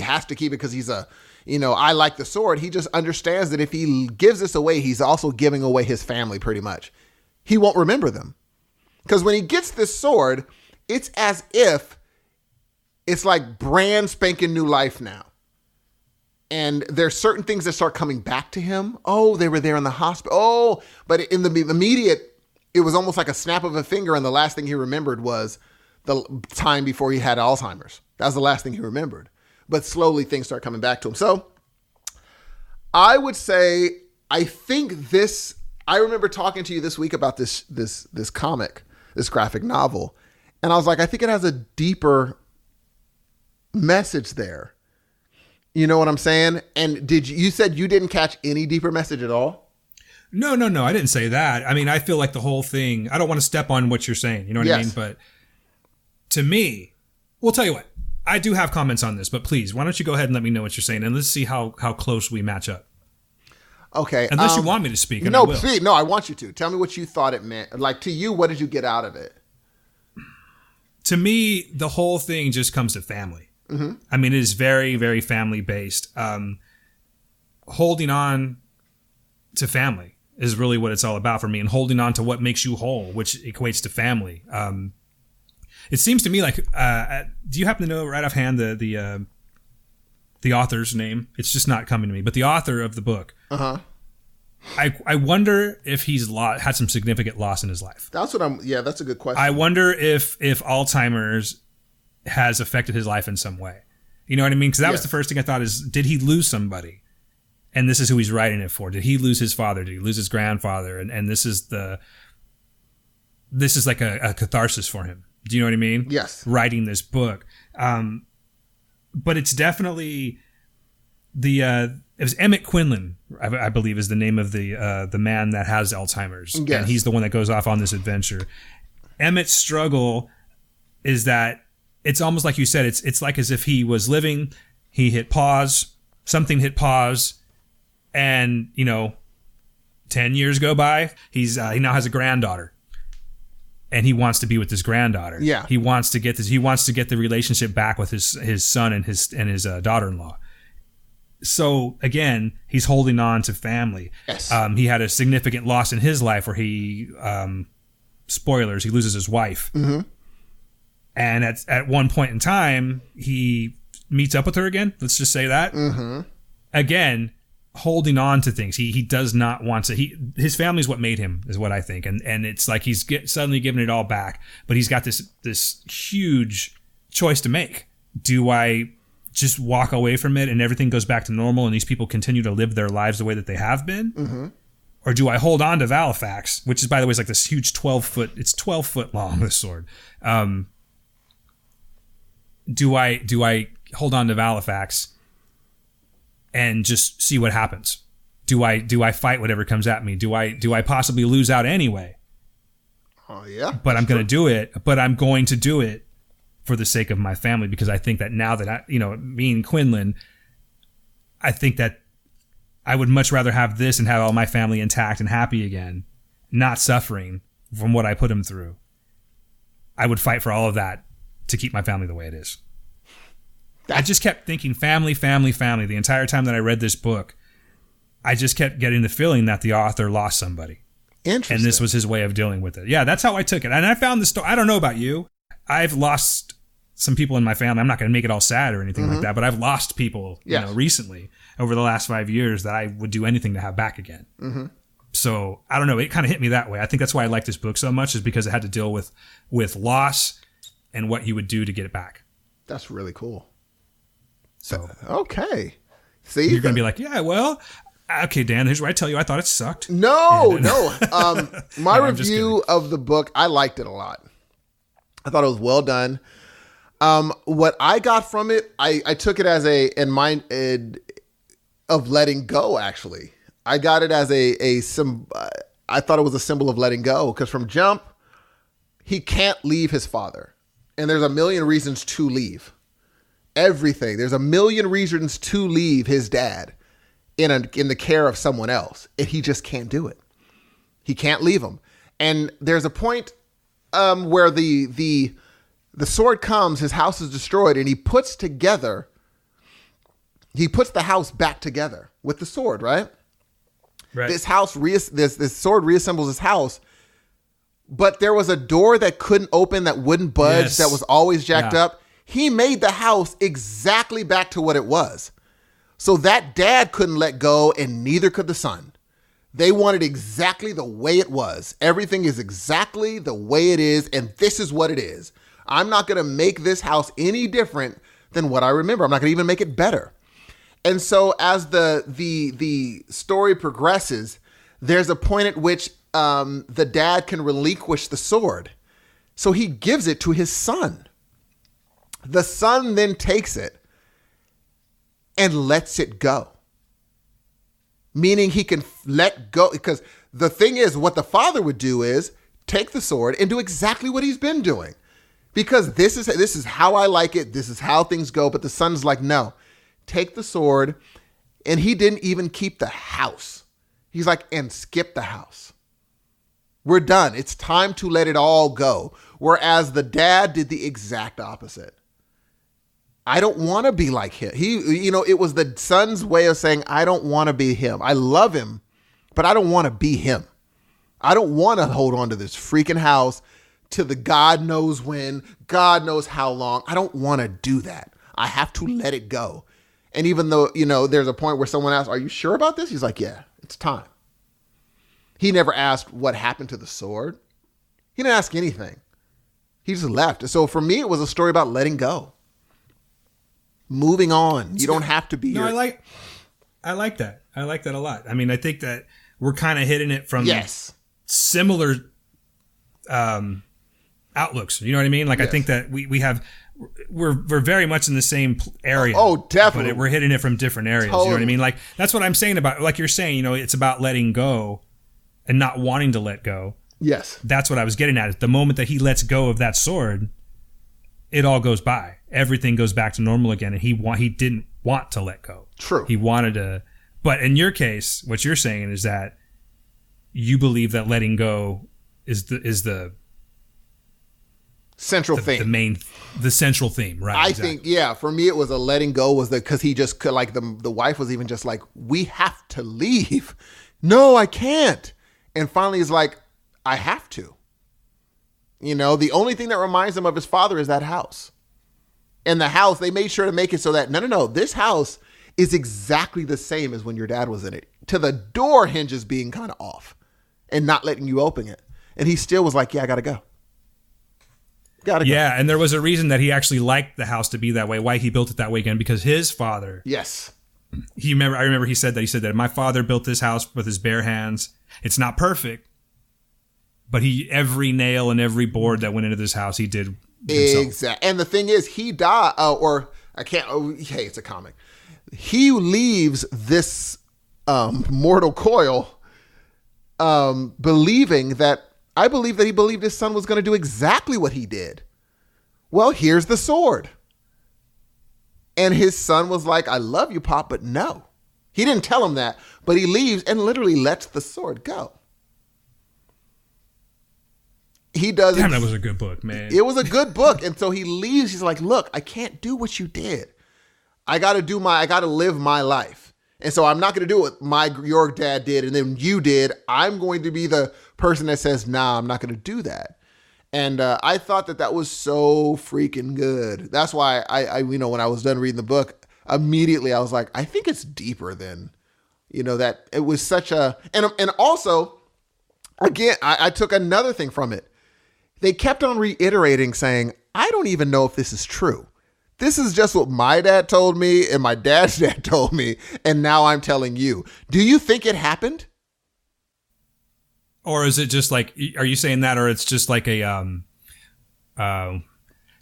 has to keep it because he's I like the sword. He just understands that if he gives this away, he's also giving away his family pretty much. He won't remember them. Because when he gets this sword, it's as if it's like brand spanking new life now. And there's certain things that start coming back to him. Oh, they were there in the hospital. Oh, but in the immediate, it was almost like a snap of a finger. And the last thing he remembered was the time before he had Alzheimer's. That was the last thing he remembered. But slowly things start coming back to him. So I would say, I remember talking to you this week about this comic, this graphic novel. And I was like, I think it has a deeper message there. You know what I'm saying? And you said you didn't catch any deeper message at all? No. I didn't say that. I mean, I feel like the whole thing, I don't want to step on what you're saying. You know what I mean? But to me, we'll tell you what, I do have comments on this, but please, why don't you go ahead and let me know what you're saying? And let's see how close we match up. Okay. Unless you want me to speak. No, please. No, I want you to. Tell me what you thought it meant. Like to you, what did you get out of it? To me, the whole thing just comes to family. Mm-hmm. I mean, it is very, very family based. Holding on to family is really what it's all about for me, and holding on to what makes you whole, which equates to family. It seems to me like, do you happen to know right offhand the author's name? It's just not coming to me, but the author of the book. Uh-huh. I wonder if he's had some significant loss in his life. That's a good question. I wonder if Alzheimer's has affected his life in some way. You know what I mean? Because that was the first thing I thought is, did he lose somebody? And this is who he's writing it for. Did he lose his father? Did he lose his grandfather? And this is like a catharsis for him. Do you know what I mean? Yes. Writing this book. But it's definitely it was Emmett Quinlan, I believe is the name of the man that has Alzheimer's. Yes. And he's the one that goes off on this adventure. Emmett's struggle is that it's almost like you said, it's like as if he was living, he hit pause, something hit pause, and 10 years go by, he now has a granddaughter. And he wants to be with his granddaughter. Yeah. He wants to get the relationship back with his son and his daughter-in-law. So again, he's holding on to family. Yes. He had a significant loss in his life where he spoilers, he loses his wife. Mm-hmm. And at one point in time, he meets up with her again. Let's just say that. Mm-hmm. Again, holding on to things. He does not want to. His family's what made him, is what I think. And it's like he's suddenly giving it all back. But he's got this huge choice to make. Do I just walk away from it and everything goes back to normal and these people continue to live their lives the way that they have been? Mm-hmm. Or do I hold on to Valofax, which is, by the way, is like this huge 12-foot. It's 12 foot long, this sword. Do I hold on to Valofax and just see what happens? Do I fight whatever comes at me? Do I possibly lose out anyway? Oh yeah. But I'm going to do it. But I'm going to do it for the sake of my family, because I think that now that me and Quinlan, I think that I would much rather have this and have all my family intact and happy again, not suffering from what I put them through. I would fight for all of that to keep my family the way it is. I just kept thinking family, family, family. The entire time that I read this book, I just kept getting the feeling that the author lost somebody. Interesting. And this was his way of dealing with it. Yeah, that's how I took it. And I found the story. I don't know about you. I've lost some people in my family. I'm not going to make it all sad or anything like that, but I've lost people recently over the last 5 years that I would do anything to have back again. Mm-hmm. So I don't know. It kind of hit me that way. I think that's why I like this book so much, is because it had to deal with loss and what he would do to get it back. That's really cool. So okay. See, you're going to be like, yeah, well, okay, Dan, here's where I tell you I thought it sucked. No. My review of the book, I liked it a lot. I thought it was well done. What I got from it, I took it as of letting go, actually. I got it as I thought it was a symbol of letting go, because from jump, he can't leave his father. And there's a million reasons to leave. Everything. There's a million reasons to leave his dad in the care of someone else. And he just can't do it. He can't leave him. And there's a point where the sword comes, his house is destroyed, and he puts the house back together with the sword, right? Right. This sword reassembles his house, but there was a door that couldn't open, that wouldn't budge, yes. that was always jacked up. He made the house exactly back to what it was. So that dad couldn't let go, and neither could the son. They wanted exactly the way it was. Everything is exactly the way it is, and this is what it is. I'm not going to make this house any different than what I remember. I'm not going to even make it better. And so as the story progresses, there's a point at which the dad can relinquish the sword. So he gives it to his son. The son then takes it and lets it go. Meaning he can let go, because the thing is, what the father would do is take the sword and do exactly what he's been doing. Because this is how I like it. This is how things go. But the son's like, no, take the sword. And he didn't even keep the house. He's like, and skip the house. We're done. It's time to let it all go. Whereas the dad did the exact opposite. I don't want to be like him. It was the son's way of saying, I don't want to be him. I love him, but I don't want to be him. I don't want to hold on to this freaking house to the God knows when, God knows how long. I don't want to do that. I have to let it go. And even though, there's a point where someone asks, are you sure about this? He's like, yeah, it's time. He never asked what happened to the sword. He didn't ask anything. He just left. So for me, it was a story about letting go. Moving on. You don't have to be here. I like that. I like that a lot. I mean, I think that we're kind of hitting it from similar outlooks. You know what I mean? Like, yes. I think that we're very much in the same area. Oh, definitely. But we're hitting it from different areas. Totally. You know what I mean? Like, that's what I'm saying about, like you're saying, it's about letting go and not wanting to let go. Yes. That's what I was getting at. The moment that he lets go of that sword, it all goes by. Everything goes back to normal again, and he didn't want to let go. True. He wanted to, but in your case, what you're saying is that you believe that letting go is the central theme. The central theme, right? I think, for me, it was a letting go because he just could, like, the wife was even just like, we have to leave. No, I can't. And finally he's like, I have to. The only thing that reminds him of his father is that house. And the house, they made sure to make it so that, no, this house is exactly the same as when your dad was in it. To the door hinges being kind of off and not letting you open it. And he still was like, I got to go. Yeah, and there was a reason that he actually liked the house to be that way, why he built it that way again, because his father... Yes. I remember he said that my father built this house with his bare hands. It's not perfect, but every nail and every board that went into this house, he did himself. Exactly. And the thing is, he died, hey, it's a comic. He leaves this mortal coil believing that, I believe that he believed his son was going to do exactly what he did. Well, here's the sword. And his son was like, I love you, Pop, but no. He didn't tell him that, but he leaves and literally lets the sword go. He does. Damn, that was a good book, man. It was a good book. And so he leaves. He's like, look, I can't do what you did. I got to live my life. And so I'm not going to do what your dad did and then you did. I'm going to be the person that says, nah, I'm not going to do that. And I thought that was so freaking good. That's why I when I was done reading the book, immediately I was like, I think it's deeper than, that it was such a, and also, again, I took another thing from it. They kept on reiterating saying, I don't even know if this is true. This is just what my dad told me and my dad's dad told me, and now I'm telling you. Do you think it happened? Or is it just like, are you saying that, or it's just like a kind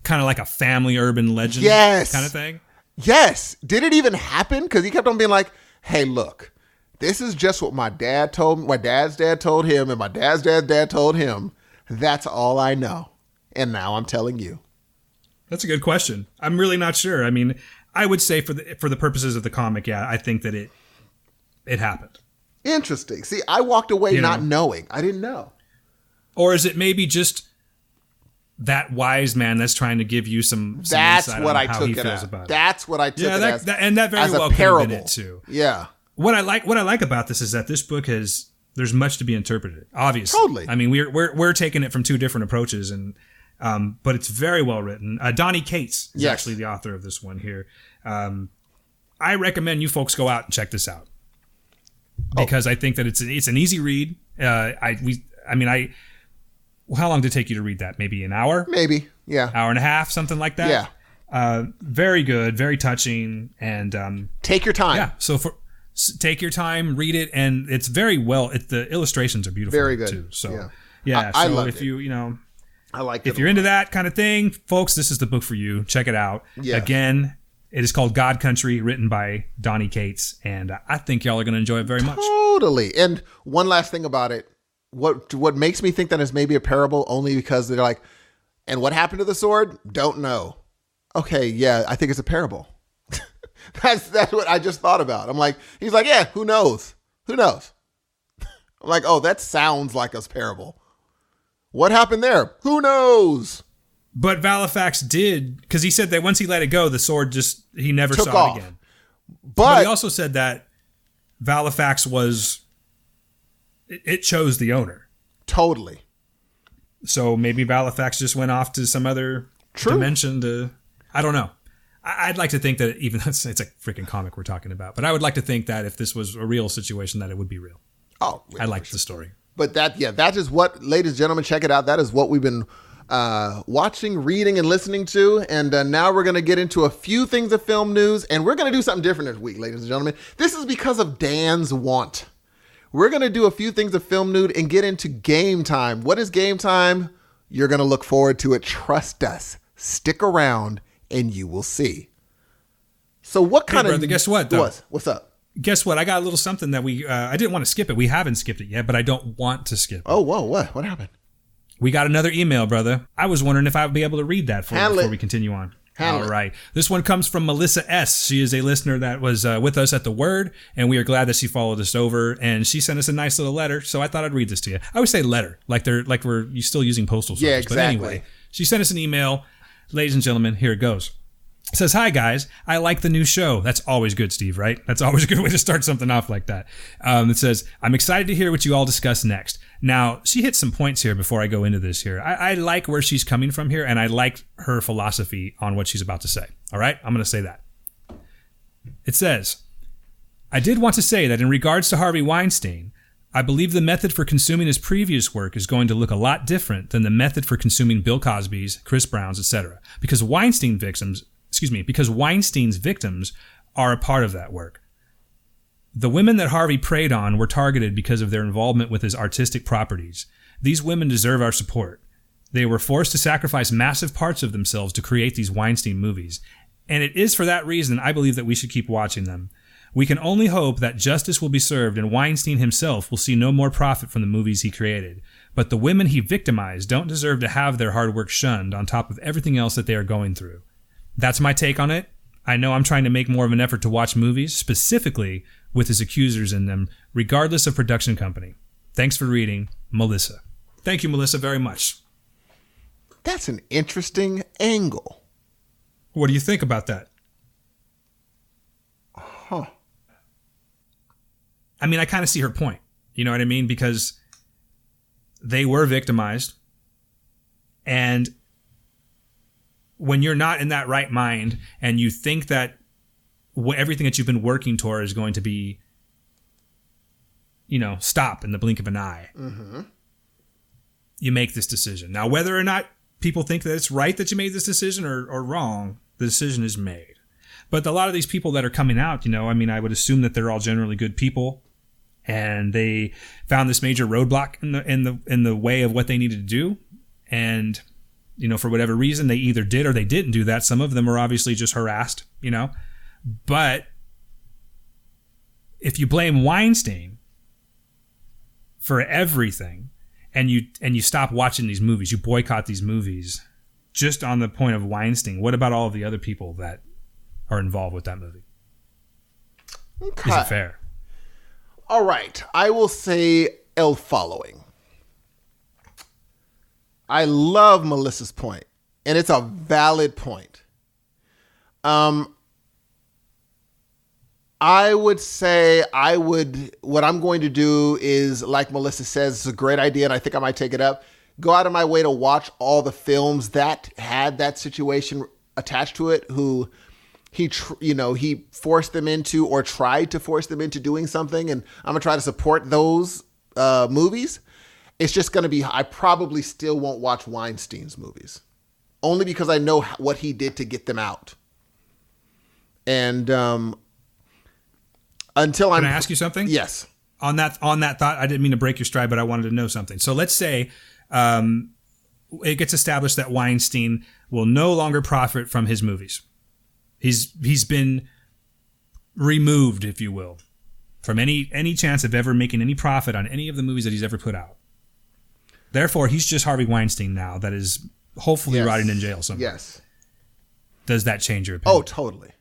of like a family urban legend kind of thing? Yes. Did it even happen? Because he kept on being like, hey, look, this is just what my dad told me, my dad's dad told him, and my dad's dad told him. That's all I know. And now I'm telling you. That's a good question. I'm really not sure. I mean, I would say for the purposes of the comic, yeah, I think that it happened. Interesting. See, I walked away not knowing. I didn't know. Or is it maybe just that wise man that's trying to give you some that's insight what on I how took he it feels as. about it? That's what I took it as. And that very as well a could have parable. been it too. Yeah. What I like about this is that this book there's much to be interpreted. Obviously, totally. I mean, we're taking it from two different approaches, and but it's very well written. Donnie Cates is actually the author of this one here. I recommend you folks go out and check this out because I think that it's an easy read. How long did it take you to read that? Maybe an hour? Maybe, yeah. Hour and a half, something like that? Yeah. Very good, very touching, and... take your time. Yeah, so take your time, read it, and it's very well... the illustrations are beautiful. Very good. Too, so, I love if it. I like it. If you're into that kind of thing, folks, this is the book for you. Check it out. Yeah. Again, it is called God Country, written by Donnie Cates, and I think y'all are going to enjoy it very much. Totally. And one last thing about it. What makes me think that it's maybe a parable only because they're like, and what happened to the sword? Don't know. Okay, yeah, I think it's a parable. That's what I just thought about. I'm like, he's like, yeah, who knows? Who knows? I'm like, oh, that sounds like a parable. What happened there? Who knows? But Valifax did, because he said that once he let it go, the sword he never saw it again. But he also said that Valifax it chose the owner. Totally. So maybe Valifax just went off to some other dimension I don't know. I'd like to think that even it's a freaking comic we're talking about, but I would like to think that if this was a real situation, that it would be real. Oh, I like the story. But that is what, ladies and gentlemen, check it out. That is what we've been watching, reading, and listening to. And now we're going to get into a few things of film news, and we're going to do something different this week, ladies and gentlemen. This is because of Dan's want. We're going to do a few things of film news and get into game time. What is game time? You're going to look forward to it. Trust us. Stick around and you will see. So what kind of... brother, guess what, though? What's up? Guess what? I got a little something that I didn't want to skip it. We haven't skipped it yet, but I don't want to skip it. Oh, whoa, what? What happened? We got another email, brother. I was wondering if I would be able to read that for you before we continue on. All right. This one comes from Melissa S. She is a listener that was with us at The Word, and we are glad that she followed us over, and she sent us a nice little letter, so I thought I'd read this to you. I always say letter, like we're still using postal service. Yeah, exactly. But anyway, she sent us an email. Ladies and gentlemen, here it goes. It says, hi, guys. I like the new show. That's always good, Steve, right? That's always a good way to start something off like that. It says, I'm excited to hear what you all discuss next. Now, she hit some points here before I go into this here. I like where she's coming from here, and I like her philosophy on what she's about to say. All right? I'm going to say that. It says, I did want to say that in regards to Harvey Weinstein, I believe the method for consuming his previous work is going to look a lot different than the method for consuming Bill Cosby's, Chris Brown's, etc. Because Weinstein's victims are a part of that work. The women that Harvey preyed on were targeted because of their involvement with his artistic properties. These women deserve our support. They were forced to sacrifice massive parts of themselves to create these Weinstein movies. And it is for that reason I believe that we should keep watching them. We can only hope that justice will be served and Weinstein himself will see no more profit from the movies he created. But the women he victimized don't deserve to have their hard work shunned on top of everything else that they are going through. That's my take on it. I know I'm trying to make more of an effort to watch movies, specifically with his accusers in them, regardless of production company. Thanks for reading, Melissa. Thank you, Melissa, very much. That's an interesting angle. What do you think about that? Huh. I mean, I kind of see her point. You know what I mean? Because they were victimized. And when you're not in that right mind and you think that everything that you've been working toward is going to be, stop in the blink of an eye, you make this decision. Now, whether or not people think that it's right that you made this decision or wrong, the decision is made. But a lot of these people that are coming out, I would assume that they're all generally good people, and they found this major roadblock in the way of what they needed to do, and for whatever reason they either did or they didn't do that. Some of them were obviously just harassed, but if you blame Weinstein for everything, and you stop watching these movies, you boycott these movies just on the point of Weinstein, what about all of the other people that are involved with that movie? Okay. Is it fair? All right. I will say the following. I love Melissa's point, and it's a valid point. I would say what I'm going to do is, like Melissa says, it's a great idea, and I think I might take it up. Go out of my way to watch all the films that had that situation attached to it, who he forced them into or tried to force them into doing something, and I'm going to try to support those movies. It's just going to be, I probably still won't watch Weinstein's movies, only because I know what he did to get them out. And until Can I ask you something? Yes. On that thought, I didn't mean to break your stride, but I wanted to know something. So let's say it gets established that Weinstein will no longer profit from his movies. He's been removed, if you will, from any chance of ever making any profit on any of the movies that he's ever put out. Therefore, he's just Harvey Weinstein now, that is hopefully rotting in jail somewhere. Yes. Does that change your opinion? Oh, totally.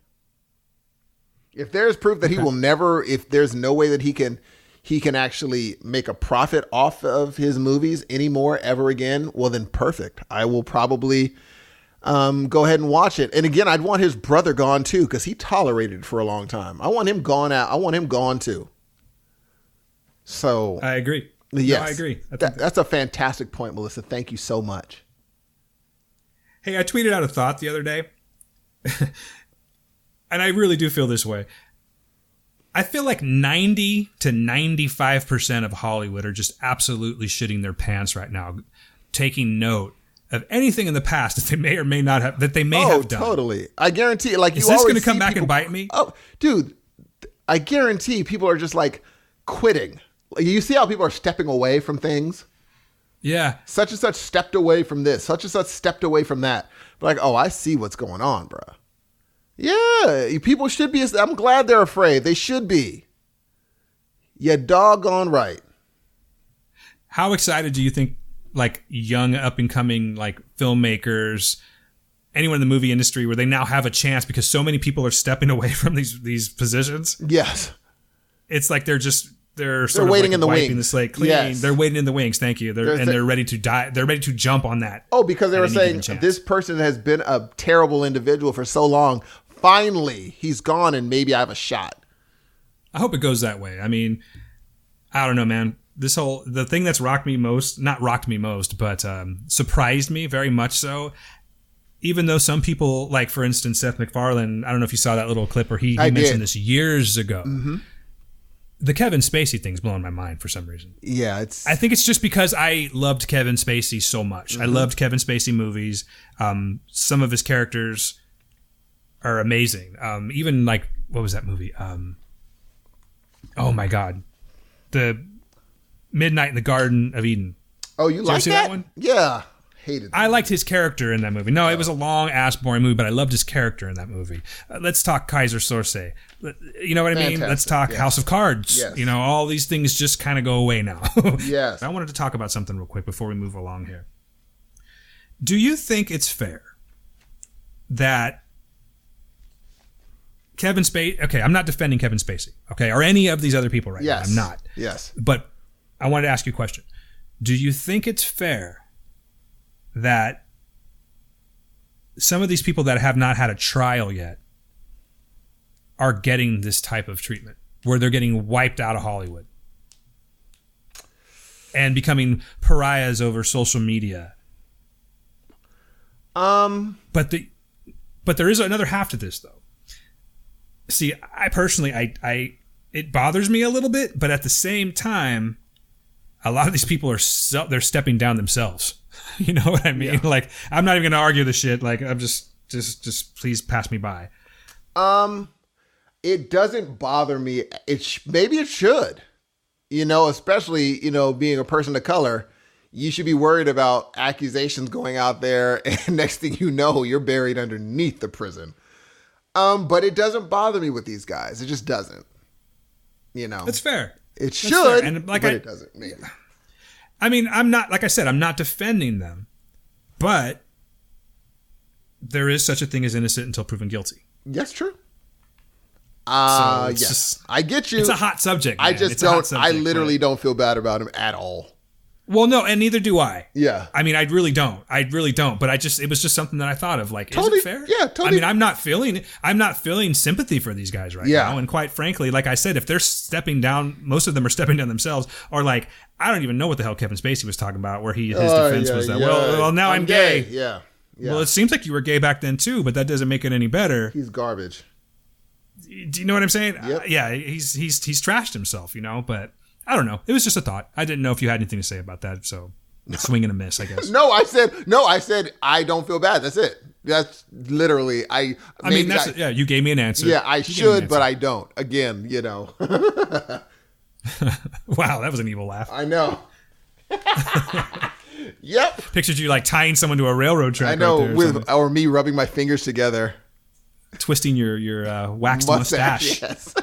If there's proof that he will never, if there's no way that he can actually make a profit off of his movies anymore ever again, well then perfect. I will probably go ahead and watch it. And again, I'd want his brother gone too, because he tolerated it for a long time. I want him gone out. I want him gone too. So I agree. Yes, no, I agree. That's a fantastic point, Melissa. Thank you so much. Hey, I tweeted out a thought the other day. And I really do feel this way. I feel like 90 to 95% of Hollywood are just absolutely shitting their pants right now, taking note of anything in the past that they may or may not have, that they may have done. Oh, totally. I guarantee, like, is this going to come back and bite me? Oh, dude, I guarantee people are just like quitting. You see how people are stepping away from things? Yeah. Such and such stepped away from this. Such and such stepped away from that. But like, oh, I see what's going on, bro. Yeah, people should be. I'm glad they're afraid. They should be. You're doggone right. How excited do you think, like, young up-and-coming, like, filmmakers, anyone in the movie industry, where they now have a chance because so many people are stepping away from these positions? Yes. It's like they're waiting in the wiping wings. The slate clean. Yes. They're waiting in the wings. Thank you. They're ready to die. They're ready to jump on that. Oh, because they were saying this person has been a terrible individual for so long. Finally, he's gone, and maybe I have a shot. I hope it goes that way. I mean, I don't know, man. The thing that's not rocked me most, but surprised me very much so. Even though some people, like, for instance, Seth MacFarlane, I don't know if you saw that little clip where he mentioned this years ago. Mm-hmm. The Kevin Spacey thing's blowing my mind for some reason. Yeah, I think it's just because I loved Kevin Spacey so much. Mm-hmm. I loved Kevin Spacey movies. Some of his characters are amazing. Even, like, what was that movie? Oh my God, the Midnight in the Garden of Eden. Oh, you like that one? Yeah. Hated that. I liked his character in that movie. No, it was a long-ass, boring movie, but I loved his character in that movie. Let's talk Kaiser Soze. You know what I mean? Let's talk House of Cards. Yes. You know, all these things just kind of go away now. Yes. I wanted to talk about something real quick before we move along here. Do you think it's fair that Kevin Spacey... Okay, I'm not defending Kevin Spacey, okay, or any of these other people right now. I'm not. Yes. But I wanted to ask you a question. Do you think it's fair that some of these people that have not had a trial yet are getting this type of treatment, where they're getting wiped out of Hollywood and becoming pariahs over social media? But there is another half to this, though. See, I personally, it bothers me a little bit, but at the same time, a lot of these people they're stepping down themselves. You know what I mean? Yeah. Like, I'm not even going to argue the shit. Like, I'm just please pass me by. It doesn't bother me. Maybe it should, especially, being a person of color, you should be worried about accusations going out there. And next thing you know, you're buried underneath the prison. But it doesn't bother me with these guys. It just doesn't, It's fair. It should, and but it doesn't. Maybe. I mean, I'm not, like I said, I'm not defending them, but there is such a thing as innocent until proven guilty. Yes, true. Yes, I get you. It's a hot subject, man. I just don't. I literally don't feel bad about him at all. Well, no, and neither do I. Yeah. I mean, I really don't. But it was just something that I thought of. Like, totally, is it fair? Yeah, totally. I mean, I'm not feeling sympathy for these guys right now. And quite frankly, like I said, if they're stepping down, most of them are stepping down themselves. Or like, I don't even know what the hell Kevin Spacey was talking about, where his defense was that, well, now I'm gay. Yeah. Well, it seems like you were gay back then too, but that doesn't make it any better. He's garbage. Do you know what I'm saying? Yep. Yeah, he's trashed himself, but I don't know. It was just a thought. I didn't know if you had anything to say about that, so swing and a miss, I guess. No, I said I don't feel bad. That's it. That's literally you gave me an answer. Yeah, I should, but I don't. Again, Wow, that was an evil laugh. I know. Yep. Pictured you like tying someone to a railroad track. I know, right there or me rubbing my fingers together, twisting your waxed mustache. Yes.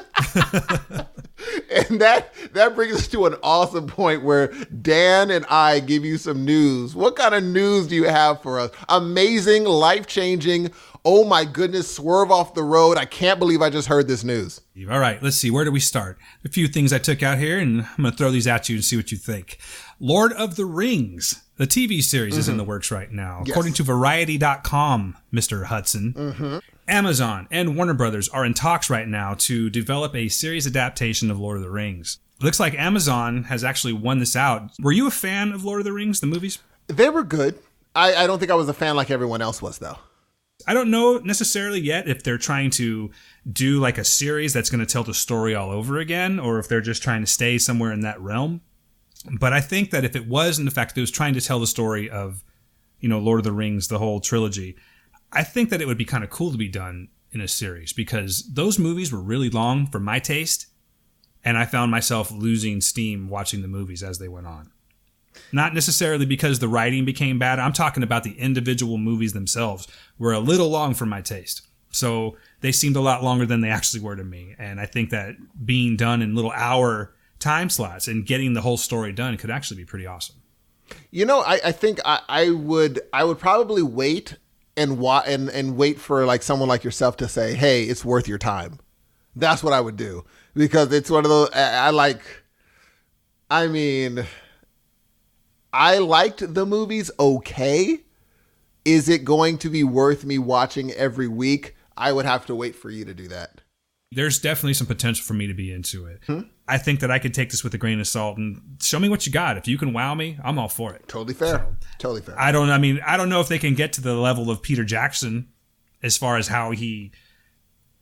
And that brings us to an awesome point where Dan and I give you some news. What kind of news do you have for us? Amazing, life-changing. Oh my goodness, swerve off the road. I can't believe I just heard this news. All right, let's see. Where do we start? A few things I took out here, and I'm going to throw these at you and see what you think. Lord of the Rings, the TV series, is in the works right now. Yes. According to Variety.com, Mr. Hudson. Mm-hmm. Amazon and Warner Brothers are in talks right now to develop a series adaptation of Lord of the Rings. It looks like Amazon has actually won this out. Were you a fan of Lord of the Rings, the movies? They were good. I don't think I was a fan like everyone else was, though. I don't know necessarily yet if they're trying to do like a series that's going to tell the story all over again, or if they're just trying to stay somewhere in that realm. But I think that if it was, in the fact that it was trying to tell the story of, Lord of the Rings, the whole trilogy, I think that it would be kind of cool to be done in a series, because those movies were really long for my taste, and I found myself losing steam watching the movies as they went on. Not necessarily because the writing became bad. I'm talking about the individual movies themselves were a little long for my taste. So they seemed a lot longer than they actually were to me. And I think that being done in little hour time slots and getting the whole story done could actually be pretty awesome. I think I would probably wait and wait for like someone like yourself to say, hey, it's worth your time. That's what I would do, because it's one of those, I liked the movies okay. Is it going to be worth me watching every week? I would have to wait for you to do that. There's definitely some potential for me to be into it. I think that I could take this with a grain of salt and show me what you got. If you can wow me, I'm all for it. Totally fair. Totally fair. I don't know if they can get to the level of Peter Jackson as far as how he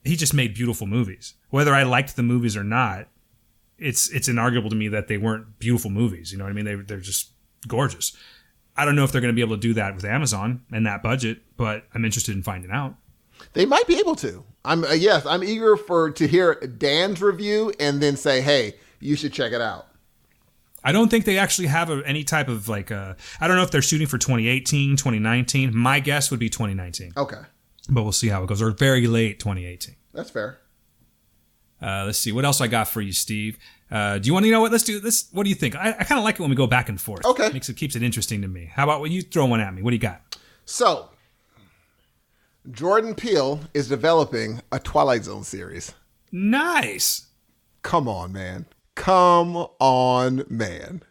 just made beautiful movies. Whether I liked the movies or not, it's inarguable to me that they weren't beautiful movies. You know what I mean? They're just gorgeous. I don't know if they're going to be able to do that with Amazon and that budget, but I'm interested in finding out. They might be able to. I'm eager to hear Dan's review and then say, hey, you should check it out. I don't think they actually have any type of I don't know if they're shooting for 2018, 2019. My guess would be 2019. Okay. But we'll see how it goes. Or very late 2018. That's fair. Let's see. What else I got for you, Steve? Do you want to know what? Let's do this. What do you think? I kind of like it when we go back and forth. Okay. Keeps it interesting to me. How about when you throw one at me? What do you got? So, Jordan Peele is developing a Twilight Zone series. Nice. Come on, man. Come on, man.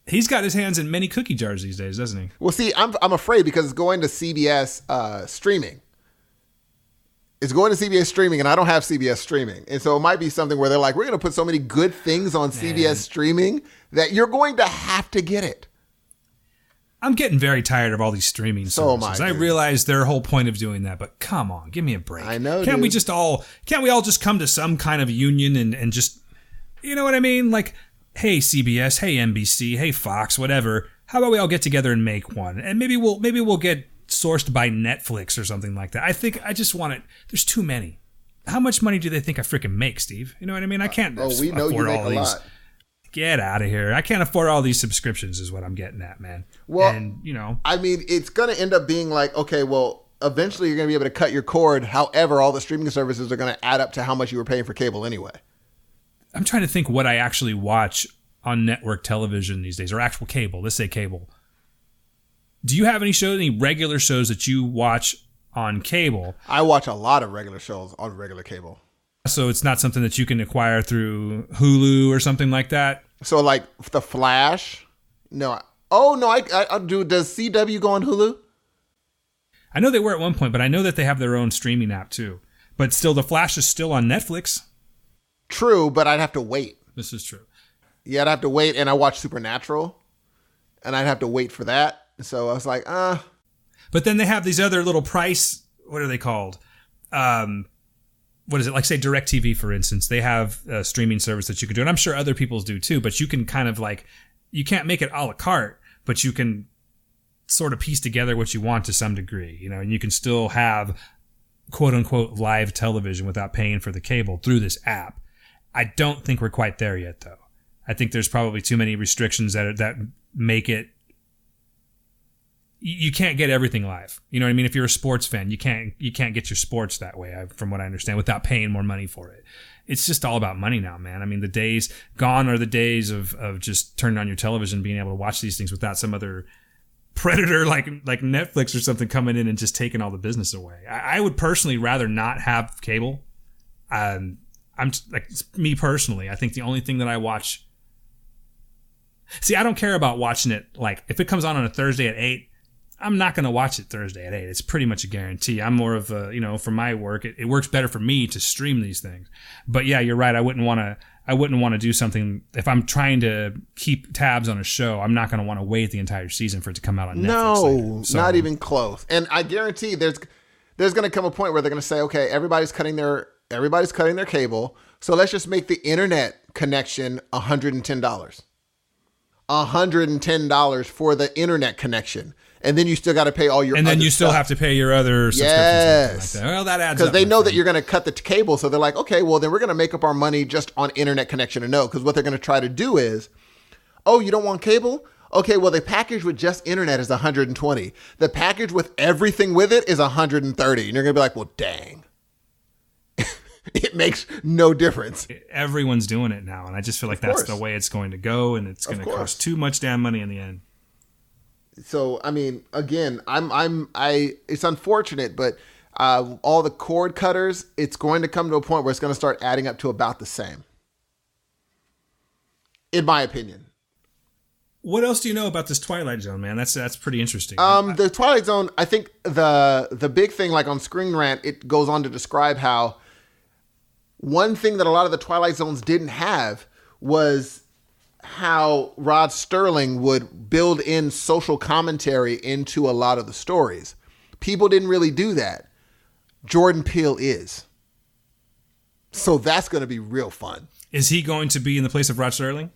He's got his hands in many cookie jars these days, doesn't he? Well, see, I'm afraid because it's going to CBS streaming. It's going to CBS streaming, and I don't have CBS streaming. And so it might be something where they're like, we're going to put so many good things on CBS streaming that you're going to have to get it. I'm getting very tired of all these streaming services. So am I realize their whole point of doing that, but come on, give me a break. I know. Can't we all just come to some kind of union and just, you know what I mean? Like, hey CBS, hey NBC, hey Fox, whatever. How about we all get together and make one? And maybe we'll get sourced by Netflix or something like that. I just want it. There's too many. How much money do they think I freaking make, Steve? You know what I mean? I can't we know you make a lot. Get out of here. I can't afford all these subscriptions is what I'm getting at, man. Well, and, I mean, it's going to end up being like, okay, well, eventually you're going to be able to cut your cord. However, all the streaming services are going to add up to how much you were paying for cable anyway. I'm trying to think what I actually watch on network television these days, or actual cable. Let's say cable. Do you have any regular shows that you watch on cable? I watch a lot of regular shows on regular cable. So it's not something that you can acquire through Hulu or something like that? So like The Flash? No. Oh, no, I do. Does CW go on Hulu? I know they were at one point, but I know that they have their own streaming app too. But still, The Flash is still on Netflix. True, but I'd have to wait. This is true. Yeah, I'd have to wait, and I watch Supernatural, and I'd have to wait for that. So I was like, But then they have these other little price, what are they called? What is it? Like, say, DirecTV, for instance. They have a streaming service that you can do. And I'm sure other people's do, too. But you can kind of like, you can't make it a la carte, but you can sort of piece together what you want to some degree, and you can still have, quote unquote, live television without paying for the cable through this app. I don't think we're quite there yet, though. I think there's probably too many restrictions that make it, you can't get everything live. You know what I mean? If you're a sports fan, you can't get your sports that way, from what I understand, without paying more money for it. It's just all about money now, man. I mean, the days gone are the days of just turning on your television, being able to watch these things without some other predator like Netflix or something coming in and just taking all the business away. I would personally rather not have cable. I'm like, me personally, I think the only thing that I watch. See, I don't care about watching it. Like, if it comes on a Thursday at 8, I'm not going to watch it Thursday at 8. It's pretty much a guarantee. I'm more of a, for my work, it works better for me to stream these things. But yeah, you're right. I wouldn't want to do something if I'm trying to keep tabs on a show. I'm not going to want to wait the entire season for it to come out on Netflix. No, not even close. And I guarantee there's going to come a point where they're going to say, okay, everybody's cutting their cable. So let's just make the internet connection $110. $110 for the internet connection. And then you still got to pay all your and then you still have to pay your other subscriptions. Yes. Like that. Well, that adds up. Because they know that you're going to cut the cable. So they're like, okay, well, then we're going to make up our money just on internet connection and no. Because what they're going to try to do is, oh, you don't want cable? Okay, well, the package with just internet is $120. The package with everything with it is $130. And you're going to be like, well, dang. It makes no difference. Everyone's doing it now. And I just feel like that's the way it's going to go. And it's going to cost too much damn money in the end. So, I mean, again, it's unfortunate, but all the cord cutters, it's going to come to a point where it's going to start adding up to about the same. In my opinion. What else do you know about this Twilight Zone, man? That's pretty interesting. The Twilight Zone, I think the big thing, like on Screen Rant, it goes on to describe how one thing that a lot of the Twilight Zones didn't have was how Rod Serling would build in social commentary into a lot of the stories. People didn't really do that. Jordan Peele is. So that's going to be real fun. Is he going to be in the place of Rod Serling?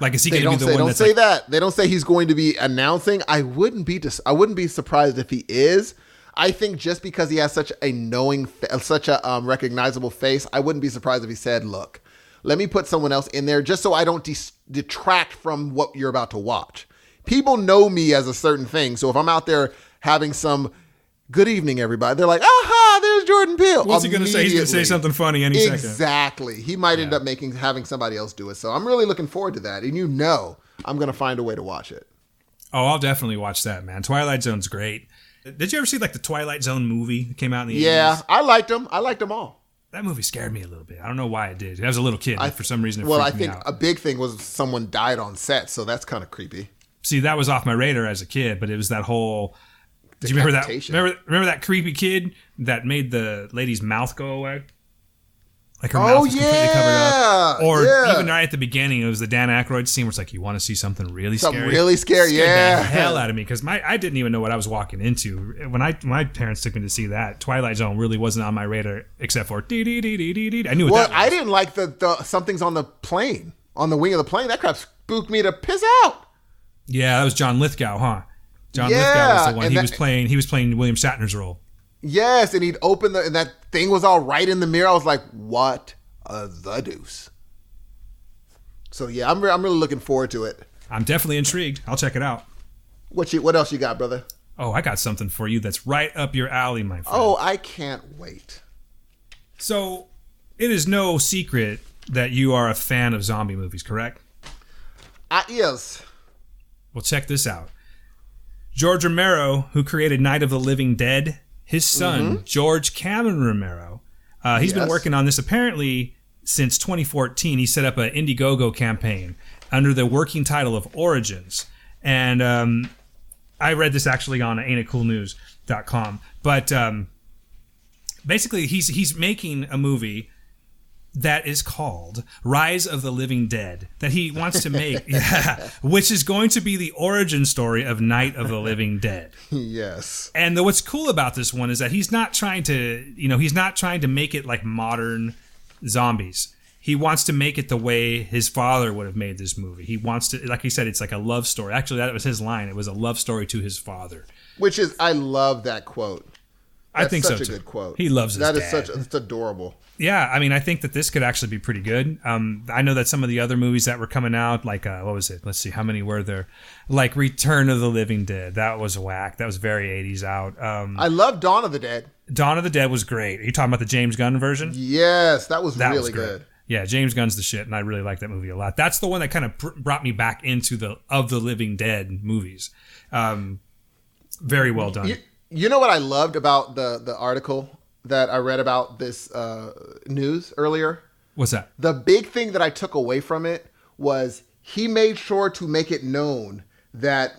Like, is he going to be the one that's... Don't say that. They don't say he's going to be announcing. I wouldn't be surprised if he is. I think just because he has such a recognizable face, I wouldn't be surprised if he said, look, let me put someone else in there just so I don't detract from what you're about to watch. People know me as a certain thing. So if I'm out there having some good evening, everybody, they're like, aha, there's Jordan Peele. What's he going to say? He's going to say something funny any second. Exactly. He might end up having somebody else do it. So I'm really looking forward to that. And I'm going to find a way to watch it. Oh, I'll definitely watch that, man. Twilight Zone's great. Did you ever see like the Twilight Zone movie that came out in the 80s? Yeah, I liked them. I liked them all. That movie scared me a little bit. I don't know why it did. I was a little kid. For some reason, it freaked me out. A big thing was someone died on set, so that's kind of creepy. See, that was off my radar as a kid, but it was that whole... Did you remember that? Remember that creepy kid that made the lady's mouth go away? Like her mouth was completely covered up. Or even right at the beginning, it was the Dan Aykroyd scene where it's like, you want to see something really scary? Something really scary, the hell out of me, because I didn't even know what I was walking into. When my parents took me to see that, Twilight Zone really wasn't on my radar, except for dee dee dee dee dee dee. I knew what that was. I didn't like the something's on the plane. on the wing of the plane. That crap spooked me to piss out. Yeah, that was John Lithgow, huh? John Lithgow was the one. He was playing William Shatner's role. Yes, and he'd open and that thing was all right in the mirror. I was like, what the deuce? So yeah, I'm really looking forward to it. I'm definitely intrigued. I'll check it out. What else you got, brother? Oh, I got something for you that's right up your alley, my friend. Oh, I can't wait. So, it is no secret that you are a fan of zombie movies, correct? Yes. Well, check this out. George Romero, who created Night of the Living Dead, his son, George Cameron Romero, he's been working on this apparently since 2014. He set up an Indiegogo campaign under the working title of Origins. And I read this actually on ain'titcoolnews.com. But basically, he's making a movie that is called Rise of the Living Dead that he wants to make, which is going to be the origin story of Night of the Living Dead. Yes. And what's cool about this one is that he's not trying to make it like modern zombies. He wants to make it the way his father would have made this movie. He wants to, like he said, it's like a love story. Actually, that was his line. It was a love story to his father. Which is, I love that quote. I think so too. Such a good quote. He loves his dad. It's adorable. Yeah, I mean, I think that this could actually be pretty good. I know that some of the other movies that were coming out, like, what was it? Let's see, how many were there? Like Return of the Living Dead. That was whack. That was very 80s out. I love Dawn of the Dead. Dawn of the Dead was great. Are you talking about the James Gunn version? Yes, that was really good. Yeah, James Gunn's the shit, and I really like that movie a lot. That's the one that kind of brought me back into the Living Dead movies. Very well done. You know what I loved about the article that I read about this news earlier? What's that? The big thing that I took away from it was he made sure to make it known that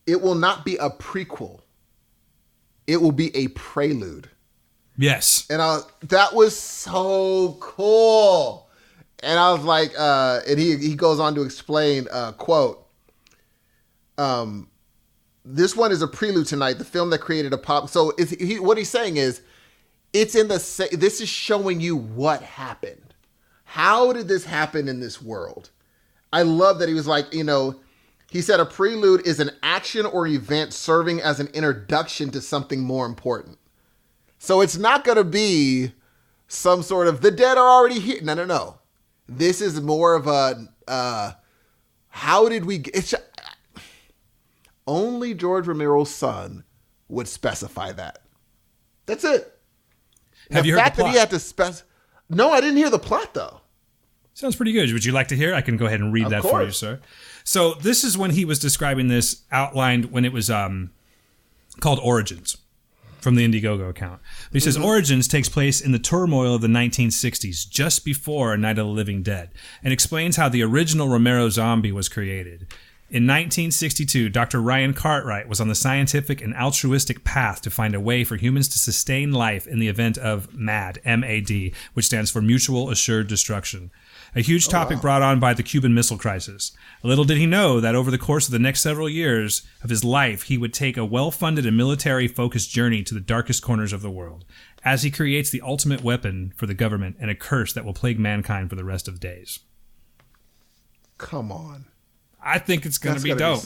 it will not be a prequel. It will be a prelude. Yes. And that was so cool. And I was like, and he goes on to explain, quote, this one is a prelude tonight, the film that created a pop. So what he's saying is, this is showing you what happened. How did this happen in this world? I love that he was like, he said a prelude is an action or event serving as an introduction to something more important. So it's not going to be some sort of, the dead are already here. No. This is more of a, how did we get, only George Romero's son would specify that. That's it. Have you heard the plot? That he had to No, I didn't hear the plot though. Sounds pretty good. Would you like to hear? I can go ahead and read that for you, sir. So this is when he was describing this, outlined when it was called Origins from the Indiegogo account. But he says Origins takes place in the turmoil of the 1960s, just before Night of the Living Dead, and explains how the original Romero zombie was created. In 1962, Dr. Ryan Cartwright was on the scientific and altruistic path to find a way for humans to sustain life in the event of MAD, M-A-D, which stands for Mutual Assured Destruction. A huge topic brought on by the Cuban Missile Crisis. Little did he know that over the course of the next several years of his life, he would take a well-funded and military-focused journey to the darkest corners of the world, as he creates the ultimate weapon for the government and a curse that will plague mankind for the rest of days. Come on. I think it's going to be dope.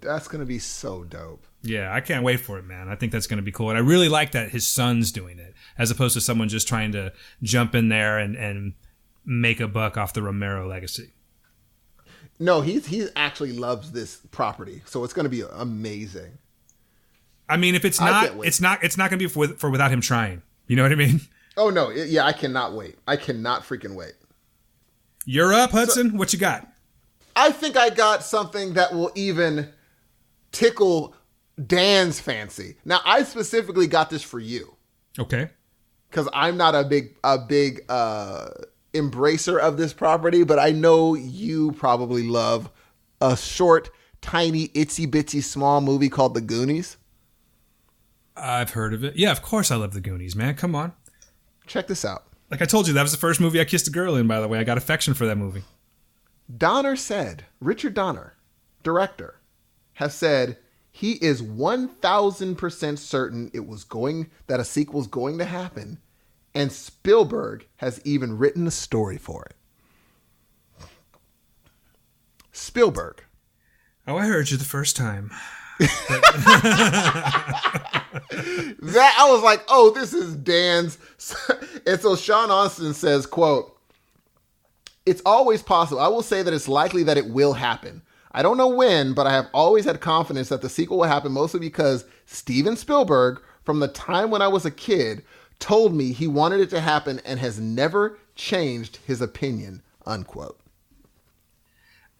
That's going to be so dope. Yeah, I can't wait for it, man. I think that's going to be cool. And I really like that his son's doing it, as opposed to someone just trying to jump in there and make a buck off the Romero legacy. No, he actually loves this property, so it's going to be amazing. I mean, if it's not going to be for without him trying. You know what I mean? Oh no, yeah, I cannot wait. I cannot freaking wait. You're up, Hudson. What you got? I think I got something that will even tickle Dan's fancy. Now, I specifically got this for you. Okay. Because I'm not a big embracer of this property, but I know you probably love a short, tiny, itsy bitsy small movie called The Goonies. I've heard of it. Yeah, of course I love The Goonies, man. Come on. Check this out. Like I told you, that was the first movie I kissed a girl in, by the way. I got affection for that movie. Richard Donner, director, has said he is 1,000% certain that a sequel is going to happen, and Spielberg has even written a story for it. Spielberg. Oh, I heard you the first time. That I was like, oh, this is Dan's. And so Sean Austin says, quote, "It's always possible. I will say that it's likely that it will happen. I don't know when, but I have always had confidence that the sequel will happen, mostly because Steven Spielberg, from the time when I was a kid, told me he wanted it to happen and has never changed his opinion," unquote.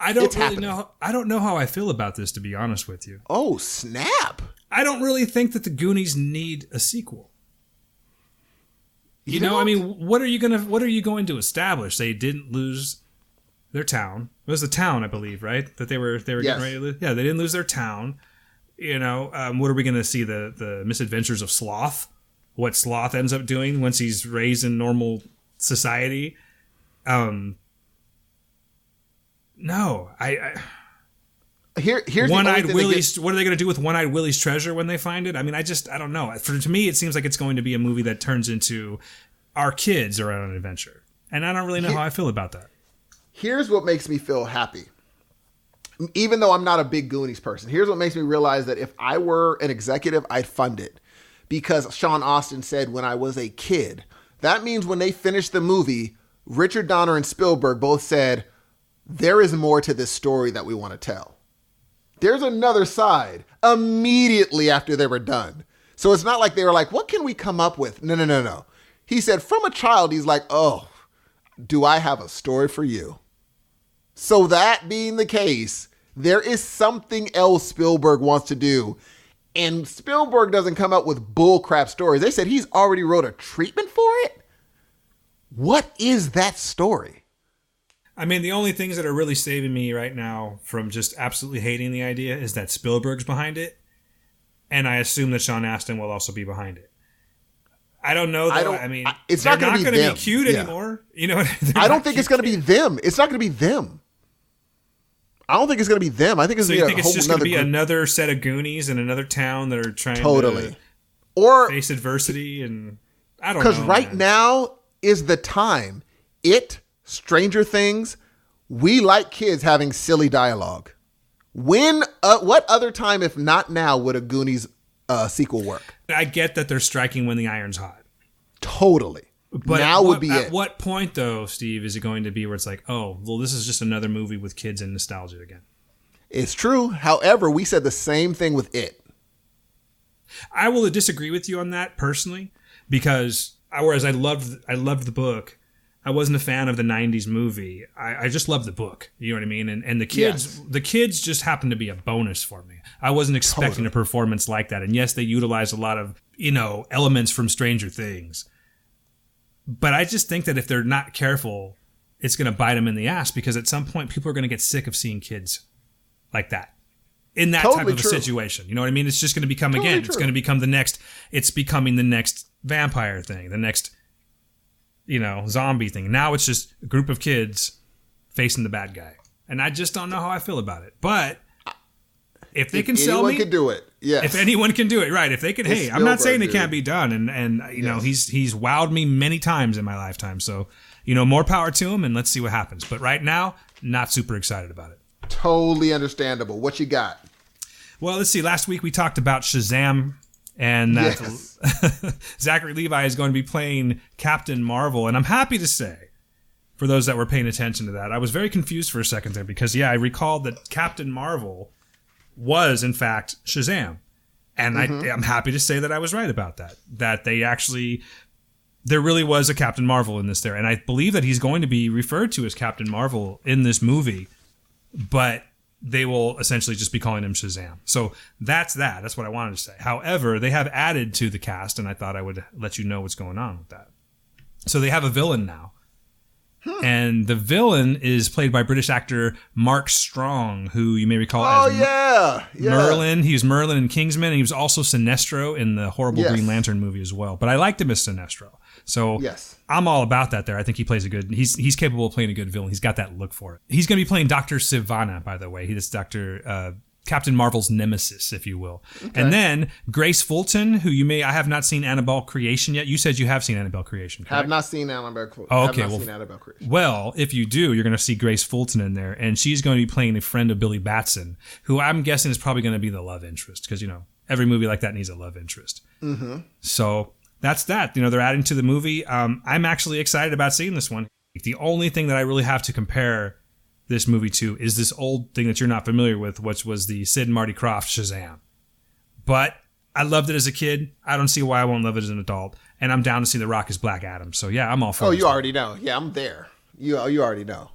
I don't really know. I don't know how I feel about this, to be honest with you. Oh, snap. I don't really think that the Goonies need a sequel. You know, I mean, what are you going to establish? They didn't lose their town. It was the town, I believe, right? That they were getting ready to lose. Yeah, they didn't lose their town. You know, what are we going to see? The misadventures of Sloth? What Sloth ends up doing once he's raised in normal society? No, Here's One-Eyed Willie's. What are they going to do with One-Eyed Willie's treasure when they find it? I mean, I don't know. To me, it seems like it's going to be a movie that turns into our kids are on an adventure, and I don't really know how I feel about that. Here's what makes me feel happy. Even though I'm not a big Goonies person, here's what makes me realize that if I were an executive, I'd fund it. Because Sean Austin said when I was a kid. That means when they finished the movie, Richard Donner and Spielberg both said, there is more to this story that we want to tell. There's another side immediately after they were done. So it's not like they were like, what can we come up with? No. He said from a child, he's like, oh, do I have a story for you? So that being the case, there is something else Spielberg wants to do. And Spielberg doesn't come up with bullcrap stories. They said he's already wrote a treatment for it. What is that story? I mean, the only things that are really saving me right now from just absolutely hating the idea is that Spielberg's behind it. And I assume that Sean Astin will also be behind it. I don't know, though. It's not going to be cute anymore. You know, I don't think it's going to be them. It's not going to be them. I don't think it's going to be them. I think it's going to be it's just going to be another set of Goonies in another town that are trying to face adversity, and I don't know. Because right now is the time. Stranger Things, we like kids having silly dialogue. What other time, if not now, would a Goonies sequel work? I get that they're striking when the iron's hot. Totally. But now would be it. At what point, though, Steve, is it going to be where it's like, oh, well, this is just another movie with kids and nostalgia again? It's true. However, we said the same thing with It. I will disagree with you on that personally, because whereas I loved the book, I wasn't a fan of the 90s movie. I just loved the book. You know what I mean? And the kids just happened to be a bonus for me. I wasn't expecting a performance like that. And yes, they utilized a lot of, elements from Stranger Things. But I just think that if they're not careful, it's going to bite them in the ass, because at some point people are going to get sick of seeing kids like that in that type of a situation. You know what I mean? It's just going to become, it's going to become it's becoming the next vampire thing, the next zombie thing. Now it's just a group of kids facing the bad guy. And I just don't know how I feel about it. But if they can sell me... If anyone can do it, yes. If anyone can do it, right. If they can... Hey, I'm not saying it can't be done. And he's wowed me many times in my lifetime. So, more power to him, and let's see what happens. But right now, not super excited about it. Totally understandable. What you got? Well, let's see. Last week we talked about Shazam. And that Zachary Levi is going to be playing Captain Marvel. And I'm happy to say, for those that were paying attention to that, I was very confused for a second there, because, I recalled that Captain Marvel was, in fact, Shazam. And I'm happy to say that I was right about that. That there really was a Captain Marvel in this there. And I believe that he's going to be referred to as Captain Marvel in this movie. But they will essentially just be calling him Shazam. So that's that. That's what I wanted to say. However, they have added to the cast, and I thought I would let you know what's going on with that. So they have a villain now. And the villain is played by British actor Mark Strong, who you may recall as Merlin. He was Merlin in Kingsman, and he was also Sinestro in the horrible Green Lantern movie as well. But I liked him as Sinestro. So I'm all about that there. I think he plays he's capable of playing a good villain. He's got that look for it. He's going to be playing Dr. Sivana, by the way. He's Dr. Captain Marvel's nemesis, if you will. Okay. And then Grace Fulton, who I have not seen Annabelle Creation yet. You said you have seen Annabelle Creation, correct? Have not seen Annabelle Creation. Oh, okay. Well, if you do, you're going to see Grace Fulton in there, and she's going to be playing a friend of Billy Batson, who I'm guessing is probably going to be the love interest, because, every movie like that needs a love interest. Mm-hmm. So that's that. They're adding to the movie. I'm actually excited about seeing this one. The only thing that I really have to compare this movie to is this old thing that you're not familiar with, which was the Sid and Marty Krofft Shazam. But I loved it as a kid. I don't see why I won't love it as an adult. And I'm down to see The Rock as Black Adam. So yeah, I'm all for it. Oh, you already know. Yeah, I'm there. You already know.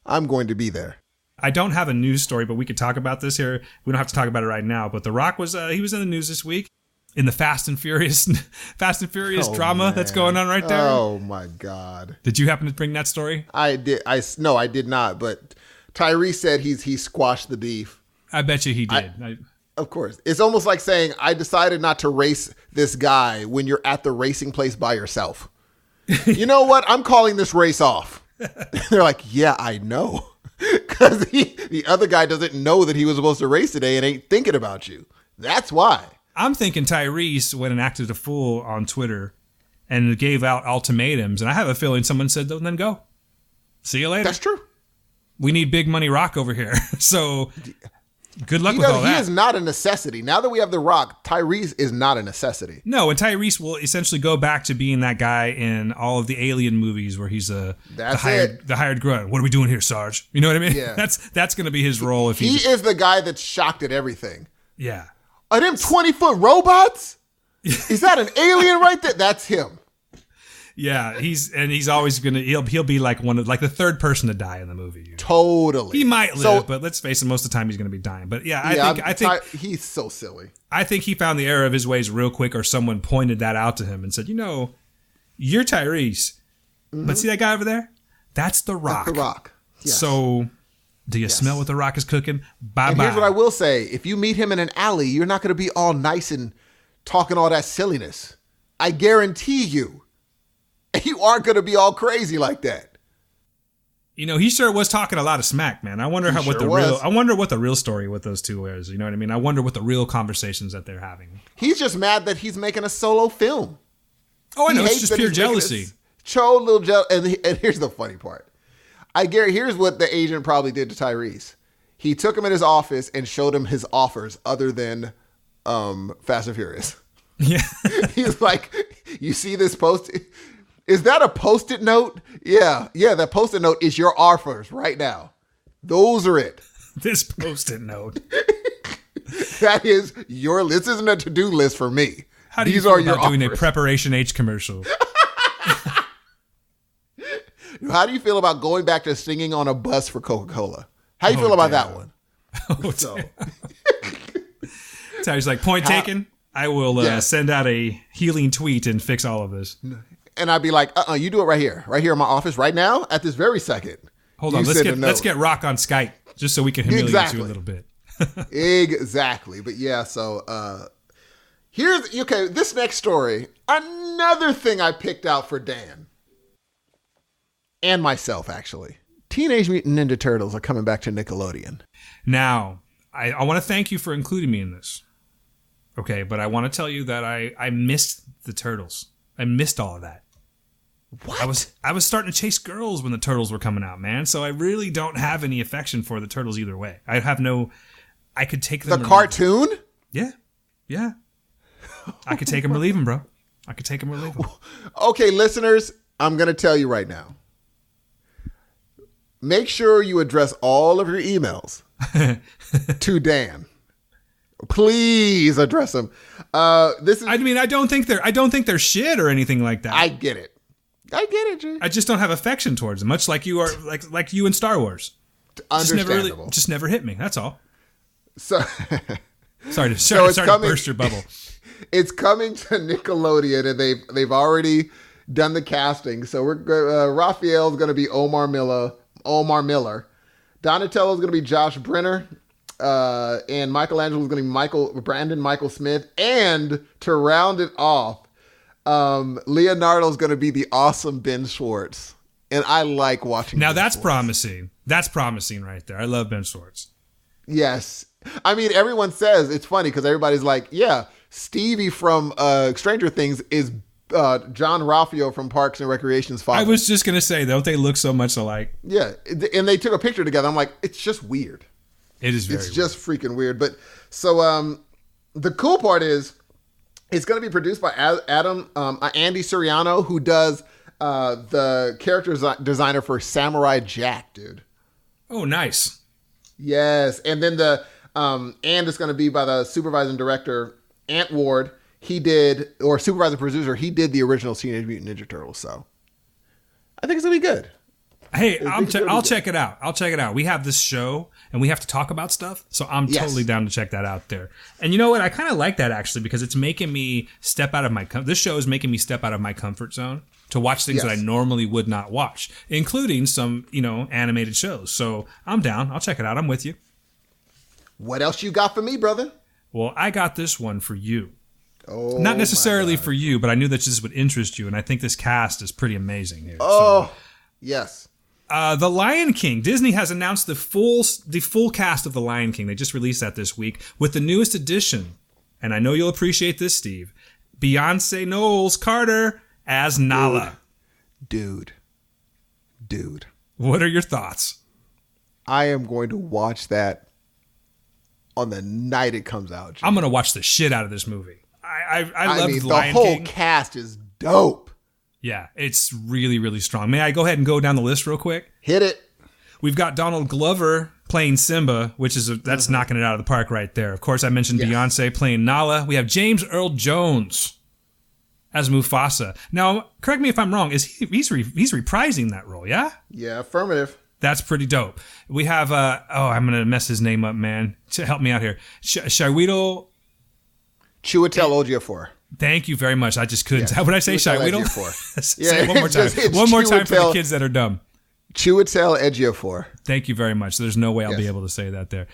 I'm going to be there. I don't have a news story, but we could talk about this here. We don't have to talk about it right now. But The Rock was he was in the news this week in the Fast and Furious drama that's going on right there. Oh my God! Did you happen to bring that story? I did. No, I did not. But Tyrese said he squashed the beef. I bet you he did. Of course. It's almost like saying, I decided not to race this guy when you're at the racing place by yourself. You know what? I'm calling this race off. They're like, yeah, I know. Because the other guy doesn't know that he was supposed to race today and ain't thinking about you. That's why. I'm thinking Tyrese went and acted a fool on Twitter and gave out ultimatums. And I have a feeling someone said, then go. See you later. That's true. We need big money Rock over here. So good luck with all that. He is not a necessity. Now that we have The Rock, Tyrese is not a necessity. No, and Tyrese will essentially go back to being that guy in all of the Alien movies where he's the hired grunt. What are we doing here, Sarge? You know what I mean? Yeah. That's going to be his role. If he is the guy that's shocked at everything. Yeah. Are them 20-foot robots? Is that an alien right there? That's him. Yeah, he's always he'll be like the third person to die in the movie. Usually. Totally. He might live, but let's face it, most of the time he's going to be dying. But yeah, I think he's so silly. I think he found the error of his ways real quick, or someone pointed that out to him and said, you're Tyrese, but see that guy over there? That's The Rock. That's The Rock. Yes. So, do you smell what The Rock is cooking? Bye bye. Here's what I will say: if you meet him in an alley, you're not going to be all nice and talking all that silliness. I guarantee you. You aren't going to be all crazy like that. He sure was talking a lot of smack, man. I wonder what the real story with those two is. You know what I mean? I wonder what the real conversations that they're having. He's just mad that he's making a solo film. Oh, I know. It's just pure jealousy. And here's the funny part. Here's what the agent probably did to Tyrese. He took him in his office and showed him his offers other than Fast and Furious. Yeah. He's like, you see this post? Is that a Post-it note? Yeah, that Post-it note is your offers right now. Those are it. This Post-it note. That is your list. This isn't a to-do list for me. How do you feel about doing a Preparation H commercial? How do you feel about going back to singing on a bus for Coca-Cola? How do you feel about that one? So he's like, point taken. I will send out a healing tweet and fix all of this. And I'd be like, you do it right here in my office right now at this very second. Hold on, let's get Rock on Skype just so we can humiliate you a little bit. Exactly. But yeah, so this next story, another thing I picked out for Dan and myself, actually. Teenage Mutant Ninja Turtles are coming back to Nickelodeon. Now, I want to thank you for including me in this. Okay, but I want to tell you that I missed the Turtles. I missed all of that. What? I was starting to chase girls when the Turtles were coming out, man. So I really don't have any affection for the Turtles either way. I could take them. The cartoon? Yeah. I could take them or leave them, bro. I could take them or leave them. Okay, listeners, I'm going to tell you right now. Make sure you address all of your emails to Dan. Please address them. I don't think they're shit or anything like that. I get it, Jay. I just don't have affection towards them, much like you are, like you in Star Wars. Understandable. Just never hit me. That's all. So sorry to burst your bubble. It's coming to Nickelodeon, and they've already done the casting. So Raphael's going to be Omar Miller. Donatello's going to be Josh Brenner. And Michelangelo's going to be Brandon Michael Smith. And to round it off, Leonardo's going to be the awesome Ben Schwartz. And I like watching Now that's promising. That's promising right there. I love Ben Schwartz. Yes. I mean, everyone says it's funny because everybody's like, yeah, Stevie from Stranger Things is John Ralphio from Parks and Recreation's father. I was just going to say, don't they look so much alike? Yeah. And they took a picture together. I'm like, it's just weird. It is very It's just freaking weird. But so the cool part is it's going to be produced by Andy Suriano, who does the character designer for Samurai Jack, dude. Oh, nice. Yes. And then and it's going to be by the supervising director, Ant Ward. He did, or supervising producer, he did the original Teenage Mutant Ninja Turtles. So I think it's going to be good. Hey, I'll check it out. I'll check it out. We have this show and we have to talk about stuff. So I'm totally down to check that out there. And you know what? I kind of like that actually because it's making me step out of this show is making me step out of my comfort zone to watch things that I normally would not watch, including some, animated shows. So I'm down. I'll check it out. I'm with you. What else you got for me, brother? Well, I got this one for you. Oh, not necessarily for you, but I knew that this would interest you. And I think this cast is pretty amazing here. Yes. The Lion King. Disney has announced the full cast of The Lion King. They just released that this week with the newest addition. And I know you'll appreciate this, Steve. Beyonce Knowles Carter as Nala. Dude. What are your thoughts? I am going to watch that on the night it comes out. I'm going to watch the shit out of this movie. I love The Lion King. The whole cast is dope. Yeah, it's really, really strong. May I go ahead and go down the list real quick? Hit it. We've got Donald Glover playing Simba, which is that's knocking it out of the park right there. Of course, I mentioned Beyonce playing Nala. We have James Earl Jones as Mufasa. Now, correct me if I'm wrong. He's reprising that role? Yeah. Yeah, affirmative. That's pretty dope. We have I'm gonna mess his name up, man. Help me out here. Chiwetel Ejiofor. Thank you very much. I just couldn't. How would I say Chiwetel? Say it one more time. One more time for the kids that are dumb. Chiwetel Ejiofor. Thank you very much. There's no way I'll be able to say that there.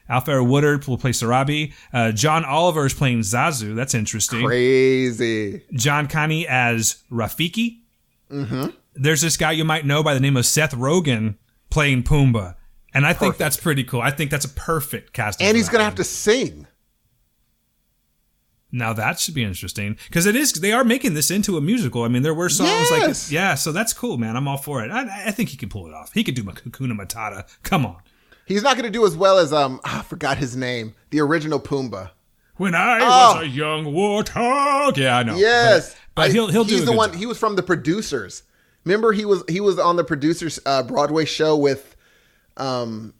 Alfred Woodard will play Sarabi. John Oliver is playing Zazu. That's interesting. Crazy. John Kani as Rafiki. Mm-hmm. There's this guy you might know by the name of Seth Rogen playing Pumbaa. And I think that's pretty cool. I think that's a perfect casting. And he's going to have to sing. Now that should be interesting because they are making this into a musical. I mean, there were songs like this. Yeah, so that's cool, man. I'm all for it. I think he can pull it off. He could do Hakuna Matata. Come on. He's not going to do as well as I forgot his name, the original Pumbaa. When I was a young warthog. Yeah, I know. Yes, but he'll do. He's the one. He was from the producers. Remember, he was on the producers Broadway show with Ferris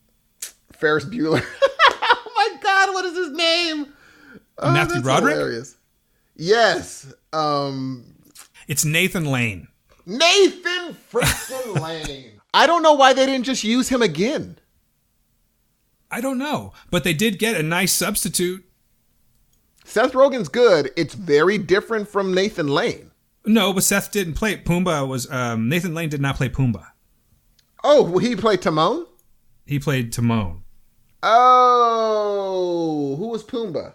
Bueller. Oh my God, what is his name? Matthew Broderick? Hilarious. Yes. It's Nathan Lane. Nathan freaking Lane. I don't know why they didn't just use him again. I don't know. But they did get a nice substitute. Seth Rogen's good. It's very different from Nathan Lane. No, but Seth didn't play it. Pumbaa was... Nathan Lane did not play Pumbaa. Oh, well, he played Timon? He played Timon. Oh, who was Pumbaa?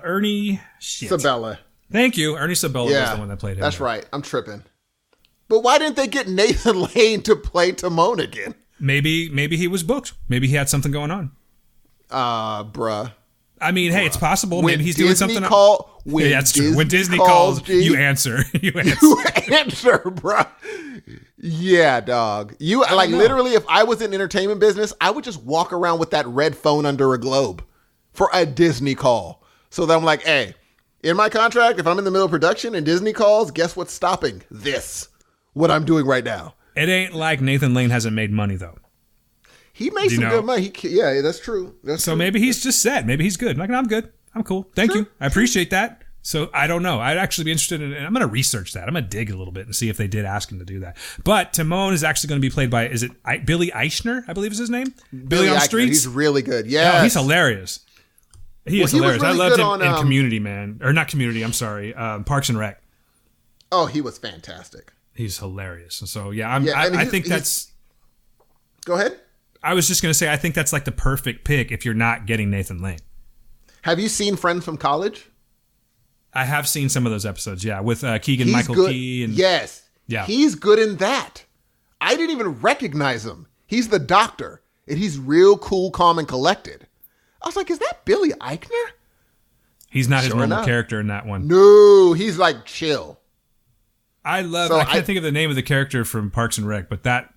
Ernie Sabella. Thank you. Ernie Sabella was the one that played him. That's right. I'm tripping. But why didn't they get Nathan Lane to play Timon again? Maybe he was booked. Maybe he had something going on. Bruh. I mean, hey, it's possible. When maybe he's Disney doing something. That's true. When Disney calls, you answer. You answer, bruh. Yeah, dog. Literally, if I was in entertainment business, I would just walk around with that red phone under a globe for a Disney call. So that I'm like, hey, in my contract, if I'm in the middle of production and Disney calls, guess what's stopping this? What I'm doing right now. It ain't like Nathan Lane hasn't made money, though. He made some good money. Yeah, that's true. Maybe he's just set. Maybe he's good. Like, I'm good. I'm cool. Thank you. I appreciate that. So I don't know. I'd actually be interested in it. I'm going to research that. I'm going to dig a little bit and see if they did ask him to do that. But Timon is actually going to be played by, is it Billy Eichner, I believe is his name? Billy on the Streets? He's really good. Yeah. Oh, he's hilarious. He is hilarious. Really I loved him in Community, man. Or not Community, I'm sorry. Parks and Rec. Oh, he was fantastic. He's hilarious. So, yeah, I think that's... Go ahead. I was just going to say, I think that's like the perfect pick if you're not getting Nathan Lane. Have you seen Friends from College? I have seen some of those episodes, yeah, with Keegan-Michael Key. Yes. Yeah. He's good in that. I didn't even recognize him. He's the doctor. and he's real cool, calm, and collected. I was like, is that Billy Eichner? He's not his normal character in that one. No, he's like chill. I can't think of the name of the character from Parks and Rec, but that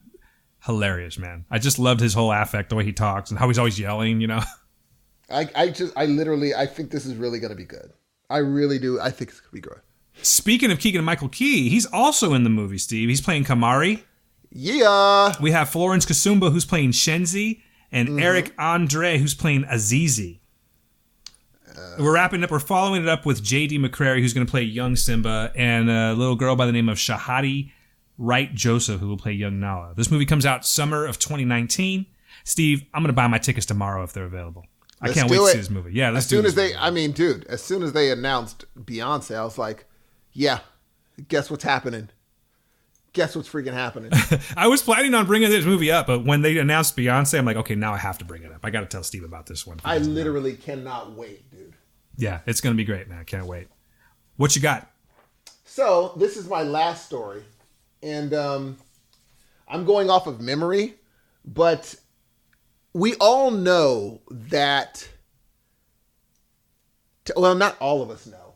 hilarious, man. I just loved his whole affect, the way he talks and how he's always yelling, you know. I think this is really going to be good. I really do. I think it's going to be good. Speaking of Keegan-Michael Key, he's also in the movie, Steve. He's playing Kamari. Yeah. We have Florence Kasumba, who's playing Shenzi, and Eric Andre, who's playing Azizi. We're following it up with J.D. McCrary, who's going to play young Simba, and a little girl by the name of Shahadi Wright Joseph, who will play young Nala. This movie comes out summer of 2019. Steve, I'm going to buy my tickets tomorrow if they're available. I can't wait to see this movie. Yeah, as soon as they announced Beyonce, I was like, yeah, guess what's happening? Guess what's freaking happening? I was planning on bringing this movie up, but when they announced Beyonce, I'm like, okay, now I have to bring it up. I got to tell Steve about this one. I literally cannot wait, dude. Yeah, it's going to be great, man. I can't wait. What you got? So this is my last story, and I'm going off of memory, but we all know that, well, not all of us know,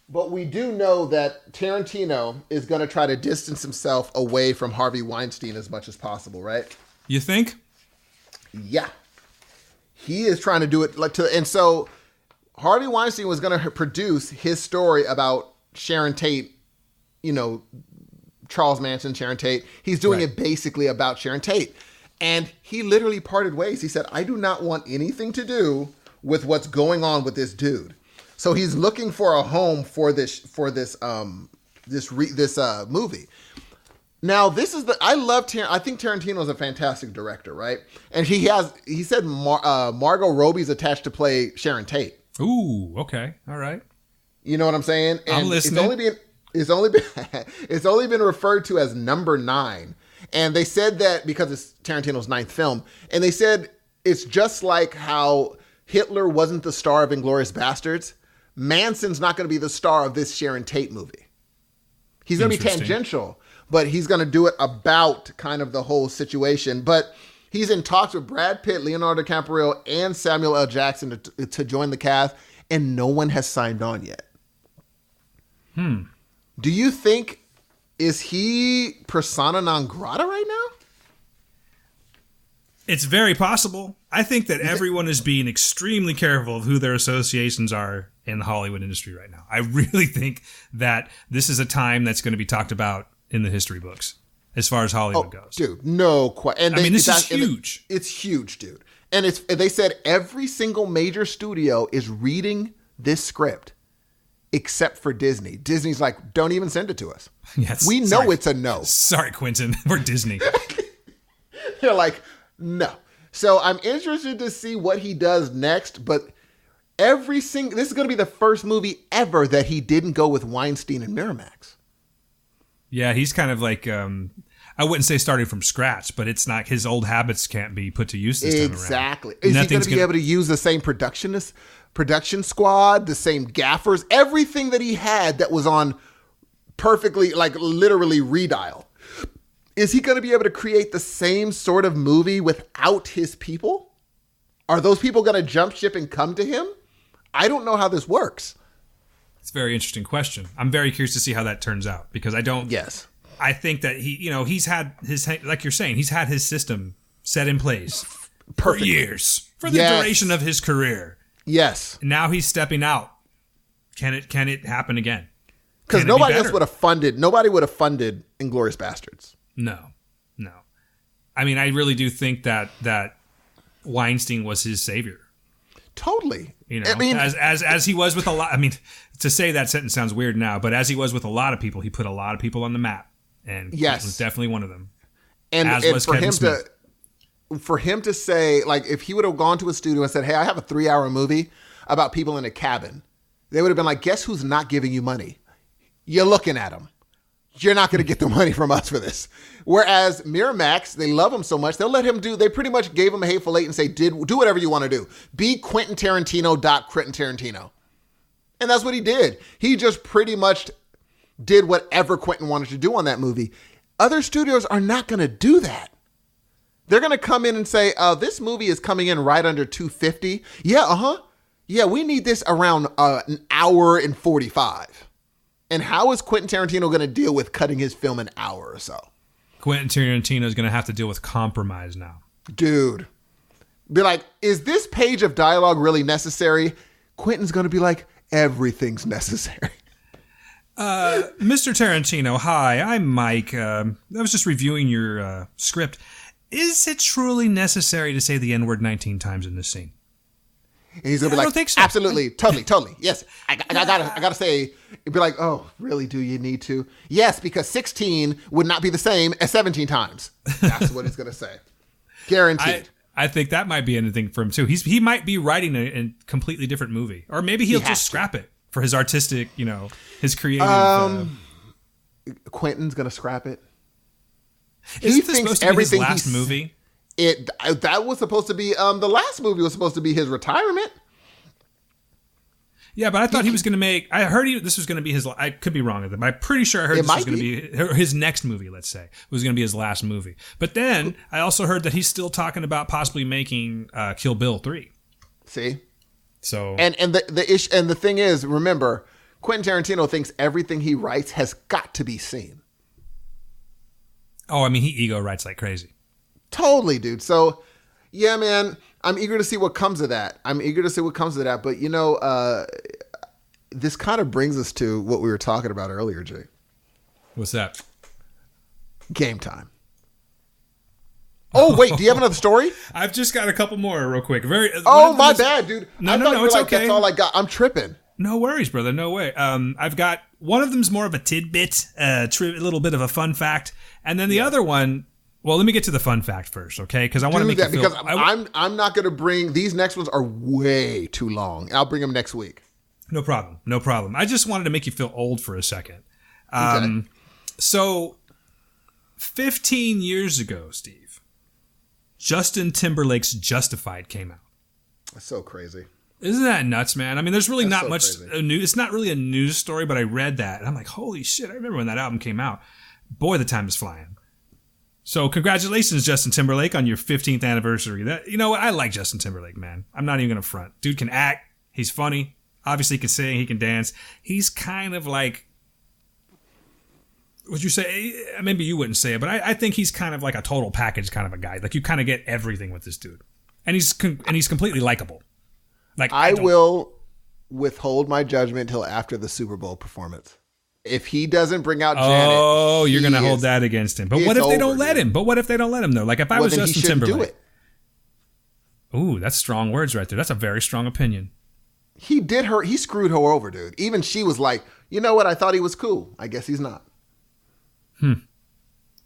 but we do know that Tarantino is going to try to distance himself away from Harvey Weinstein as much as possible, right? You think? Yeah. He is trying to do it and so Harvey Weinstein was going to produce his story about Sharon Tate, you know, Charles Manson, Sharon Tate. He's doing it basically about Sharon Tate. And he literally parted ways. He said, I do not want anything to do with what's going on with this dude. So he's looking for a home for this movie. Now, I think Tarantino is a fantastic director, right? And he said Margot Robbie's attached to play Sharon Tate. Ooh, okay. All right. You know what I'm saying? And I'm listening. It's only been referred to as number 9. And they said that because it's Tarantino's 9th film, and they said it's just like how Hitler wasn't the star of Inglourious Bastards. Manson's not going to be the star of this Sharon Tate movie. He's going to be tangential, but he's going to do it about kind of the whole situation. But he's in talks with Brad Pitt, Leonardo DiCaprio, and Samuel L. Jackson to join the cast, and no one has signed on yet. Do you think, is he persona non grata right now? It's very possible. I think that everyone is being extremely careful of who their associations are in the Hollywood industry right now. I really think that this is a time that's going to be talked about in the history books as far as Hollywood goes. Dude, no question. This is huge. It's huge, dude. And they said every single major studio is reading this script except for Disney. Disney's like, don't even send it to us. Yes, we know it's a no. Sorry, Quentin. We're Disney. They're like, no. So I'm interested to see what he does next, but this is going to be the first movie ever that he didn't go with Weinstein and Miramax. Yeah, he's kind of like, I wouldn't say starting from scratch, but it's not, his old habits can't be put to use this time around. Exactly. Is he going to be able to use the same production squad, the same gaffers, everything that he had that was on perfectly, like literally redial? Is he going to be able to create the same sort of movie without his people? Are those people going to jump ship and come to him? I don't know how this works. It's a very interesting question. I'm very curious to see how that turns out because I don't. Yes. I think that he's had his, like you're saying, he's had his system set in place for years, for the duration of his career. Yes. Now he's stepping out. Can it happen again? Because nobody would have funded Inglourious Bastards. No. I mean, I really do think that Weinstein was his savior. Totally. I mean, as he was with a lot. I mean, to say that sentence sounds weird now, but as he was with a lot of people, he put a lot of people on the map, and yes, was definitely one of them. And for him to say, like, if he would have gone to a studio and said, "Hey, I have a 3-hour movie about people in a cabin," they would have been like, "Guess who's not giving you money? You're looking at them. You're not going to get the money from us for this." Whereas Miramax, they love him so much, they'll let him they pretty much gave him a Hateful Eight and say, do whatever you want to do. Be Quentin Tarantino. And that's what he did. He just pretty much did whatever Quentin wanted to do on that movie. Other studios are not going to do that. They're going to come in and say, this movie is coming in right under 250. Yeah, Yeah, we need this around an hour and 45. And how is Quentin Tarantino going to deal with cutting his film an hour or so? Quentin Tarantino is going to have to deal with compromise now. Dude. Be like, is this page of dialogue really necessary? Quentin's going to be like, everything's necessary. Mr. Tarantino, hi, I'm Mike. I was just reviewing your script. Is it truly necessary to say the N-word 19 times in this scene? And he's gonna be like, I don't think so. Absolutely, totally. Yes, I gotta say, it'd be like, oh, really? Do you need to? Yes, because 16 would not be the same as 17 times. That's what it's gonna say, guaranteed. I think that might be anything for him too. He might be writing a completely different movie, or maybe he'll just scrap it for his artistic, his creative. Quentin's gonna scrap it. Isn't this supposed to be his last movie? That was supposed to be the last movie was supposed to be his retirement. Yeah, but I thought he was going to make. I heard this was going to be his. I could be wrong with it, but I'm pretty sure I heard this was going to be his next movie. Let's say was going to be his last movie. But then I also heard that he's still talking about possibly making Kill Bill 3. See, so and the issue and the thing is, remember, Quentin Tarantino thinks everything he writes has got to be seen. Oh, I mean, he ego writes like crazy. Totally, dude. So, yeah, man, I'm eager to see what comes of that. But, this kind of brings us to what we were talking about earlier, Jay. What's that? Game time. Oh, wait, do you have another story? I've just got a couple more real quick. My bad, dude. No, it's okay. That's all I got. I'm tripping. No worries, brother. No way. I've got one of them's more of a tidbit, a little bit of a fun fact, and then the other one. Well, let me get to the fun fact first, okay? Because I want to make that because I'm not going to bring these next ones are way too long. I'll bring them next week. No problem. I just wanted to make you feel old for a second. Okay. So, 15 years ago, Steve, Justin Timberlake's "Justified" came out. That's so crazy. Isn't that nuts, man? I mean, there's really not much news. It's not really a news story, but I read that and I'm like, holy shit! I remember when that album came out. Boy, the time is flying. So congratulations, Justin Timberlake, on your 15th anniversary. I like Justin Timberlake, man. I'm not even gonna front. Dude can act. He's funny. Obviously, he can sing. He can dance. He's kind of like, would you say? Maybe you wouldn't say it, but I think he's kind of like a total package kind of a guy. Like you kind of get everything with this dude, and he's completely likable. Like I will withhold my judgment till after the Super Bowl performance. If he doesn't bring out Janet, you're going to hold that against him. But what if they don't let him? But what if they don't let him though? Like if I was Justin Timberlake, ooh, that's strong words right there. That's a very strong opinion. He screwed her over, dude. Even she was like, you know what? I thought he was cool. I guess he's not.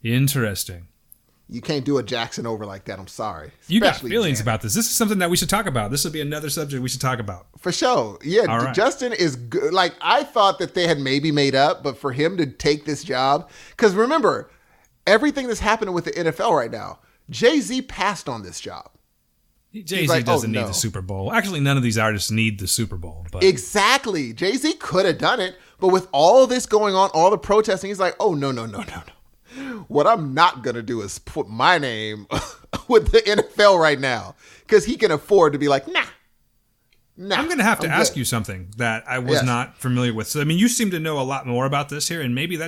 Interesting. You can't do a Jackson over like that. I'm sorry. You got feelings about this. This is something that we should talk about. This would be another subject we should talk about. For sure. Yeah, right. Justin is good. Like, I thought that they had maybe made up, but for him to take this job, because remember, everything that's happening with the NFL right now, Jay-Z passed on this job. Jay-Z doesn't need the Super Bowl. Actually, none of these artists need the Super Bowl. But exactly. Jay-Z could have done it, but with all this going on, all the protesting, he's like, oh, no. What I'm not going to do is put my name with the NFL right now, because he can afford to be like, nah. I'm going to have to ask you something that I was not familiar with. So, I mean, you seem to know a lot more about this here, and maybe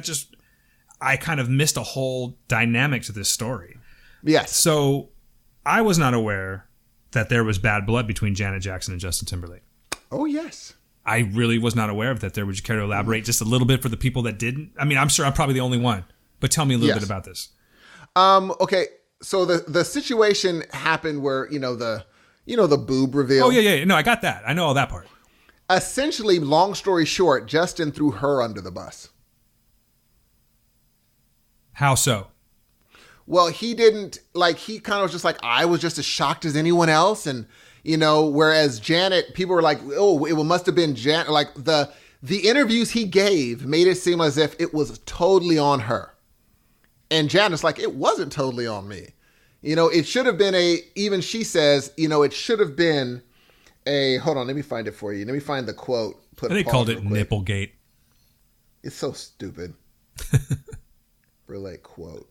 I kind of missed a whole dynamic to this story. Yes. So I was not aware that there was bad blood between Janet Jackson and Justin Timberlake. Oh, yes. I really was not aware of that. Would you care to elaborate just a little bit for the people that didn't? I mean, I'm sure I'm probably the only one. But tell me a little bit about this. Okay, so the situation happened where the boob reveal. Oh yeah. No, I got that. I know all that part. Essentially, long story short, Justin threw her under the bus. How so? Well, he didn't he kind of was just like, I was just as shocked as anyone else, and whereas Janet, people were like, oh, it must have been Janet. Like the interviews he gave made it seem as if it was totally on her. And Janet's like, it wasn't totally on me. It should have been even she says, it should have been hold on, let me find it for you. Let me find the quote. They called it Nipplegate. It's so stupid. Relate quote.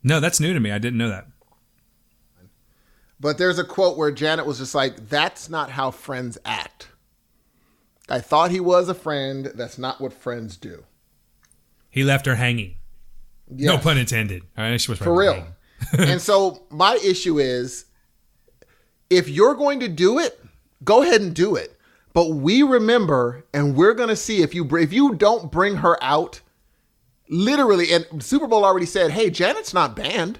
No, that's new to me. I didn't know that. But there's a quote where Janet was just like, that's not how friends act. I thought he was a friend. That's not what friends do. He left her hanging. Yes. No pun intended. All right, she was for real. And so my issue is, if you're going to do it, go ahead and do it. But we remember, and we're going to see if you don't bring her out, literally, and Super Bowl already said, hey, Janet's not banned.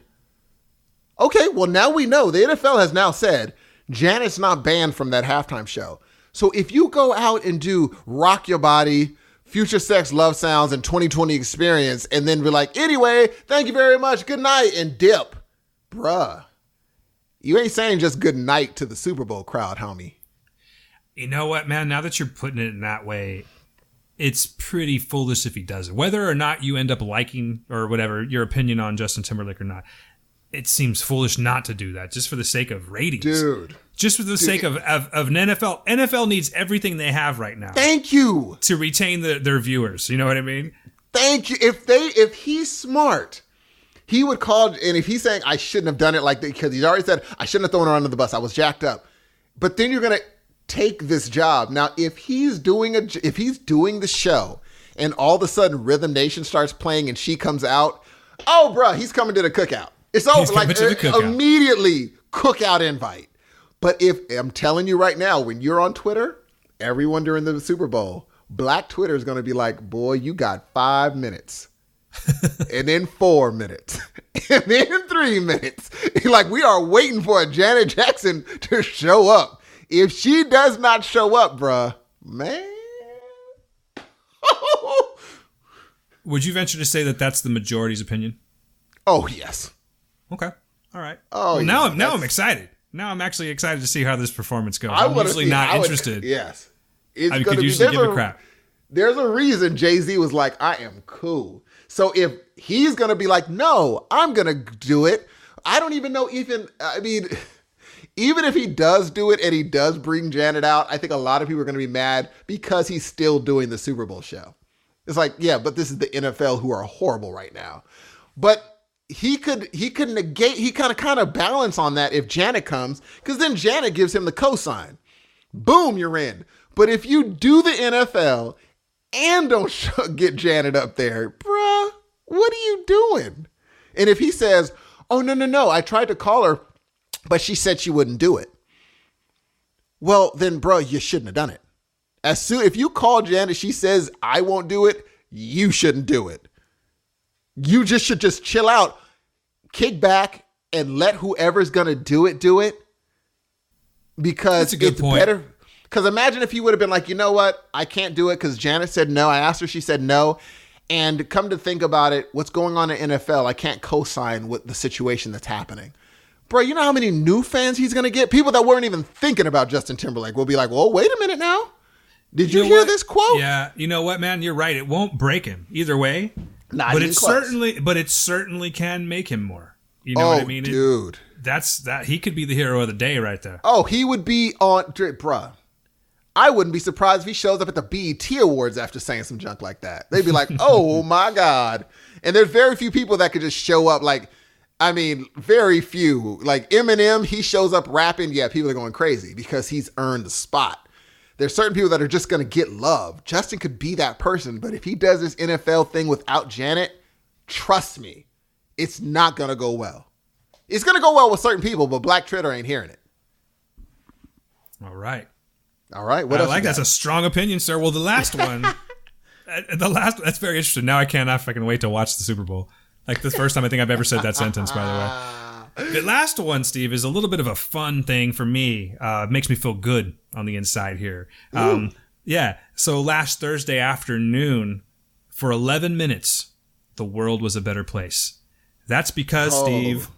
Okay, well, now we know. The NFL has now said Janet's not banned from that halftime show. So if you go out and do Rock Your Body, Future Sex Love Sounds, and 2020 Experience, and then be like, anyway, thank you very much, good night, and dip. Bruh, you ain't saying just good night to the Super Bowl crowd, homie. You know what, man? Now that you're putting it in that way, it's pretty foolish if he does it. Whether or not you end up liking or whatever, your opinion on Justin Timberlake or not, it seems foolish not to do that just for the sake of ratings. Dude. Just for the sake of an NFL. NFL needs everything they have right now. Thank you. To retain their viewers. You know what I mean? Thank you. If he's smart, he would call, and if he's saying, I shouldn't have done it like that, because he's already said, I shouldn't have thrown her under the bus. I was jacked up. But then you're going to take this job. Now, if he's doing the show and all of a sudden Rhythm Nation starts playing and she comes out, oh, bruh, he's coming to the cookout. It's over. Like immediately cookout invite. But if I'm telling you right now, when you're on Twitter, everyone during the Super Bowl, Black Twitter is going to be like, boy, you got 5 minutes. And then 4 minutes. And then 3 minutes. Like, we are waiting for a Janet Jackson to show up. If she does not show up, bruh, man. Would you venture to say that that's the majority's opinion? Oh, yes. Okay. All right. Oh, well, now I'm excited. Now I'm actually excited to see how this performance goes. I'm usually not interested. Yes. I could usually give a crap. There's a reason Jay-Z was like, I am cool. So if he's going to be like, no, I'm going to do it. I don't even know even if he does do it and he does bring Janet out, I think a lot of people are going to be mad because he's still doing the Super Bowl show. It's like, yeah, but this is the NFL who are horrible right now. But he could negate, he kind of balance on that if Janet comes, because then Janet gives him the cosign. Boom, you're in. But if you do the NFL and don't get Janet up there, bruh, what are you doing? And if he says, oh, no, I tried to call her, but she said she wouldn't do it. Well, then, bro, you shouldn't have done it. If you call Janet, she says, I won't do it, you shouldn't do it. You should just chill out, kick back, and let whoever's going to do it. Because it's better. Because imagine if you would have been like, you know what? I can't do it because Janet said no. I asked her, she said no. And come to think about it, what's going on in NFL, I can't co-sign with the situation that's happening. Bro, you know how many new fans he's going to get? People that weren't even thinking about Justin Timberlake will be like, well, wait a minute now. Did you hear this quote? Yeah, you know what, man? You're right. It won't break him either way. But it certainly can make him more. You know what I mean? Dude. He could be the hero of the day right there. Oh, he would be on, bruh. I wouldn't be surprised if he shows up at the BET Awards after saying some junk like that. They'd be like, oh my God. And there's very few people that could just show up very few. Like Eminem, he shows up rapping. Yeah, people are going crazy because he's earned the spot. There's certain people that are just going to get love. Justin could be that person, but if he does this NFL thing without Janet, trust me, it's not going to go well. It's going to go well with certain people, but Black Twitter ain't hearing it. All right. What else? That's a strong opinion, sir. Well, the last one, that's very interesting. Now I cannot fucking wait to watch the Super Bowl. Like the first time I think I've ever said that sentence, by the way. The last one, Steve, is a little bit of a fun thing for me. Makes me feel good on the inside here. Yeah. So last Thursday afternoon, for 11 minutes, the world was a better place. That's because, Steve,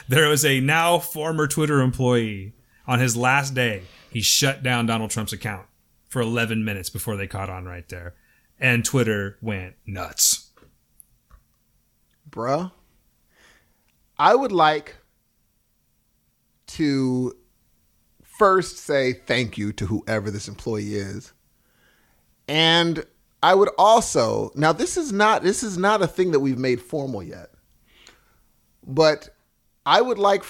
there was a now former Twitter employee on his last day. He shut down Donald Trump's account for 11 minutes before they caught on right there. And Twitter went nuts. Bruh, I would like to first say thank you to whoever this employee is. And I would also, now this is not a thing that we've made formal yet, but I would like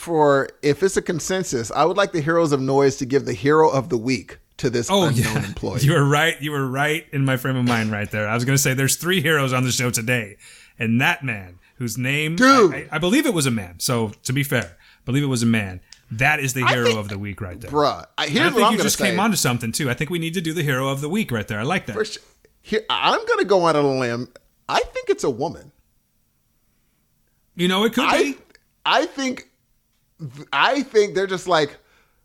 if it's a consensus, I would like the Heroes of Noise to give the Hero of the Week to this unknown employee. You were right. You were right in my frame of mind right there. I was going to say there's 3 heroes on the show today. And that man, whose name, I believe it was a man. So to be fair, I believe it was a man. That is the hero of the week right there. Bruh. Here's I think you just came onto something too. I think we need to do the hero of the week right there. I like that. I'm going to go out on a limb. I think it's a woman. You know, it could be. I think they're just like,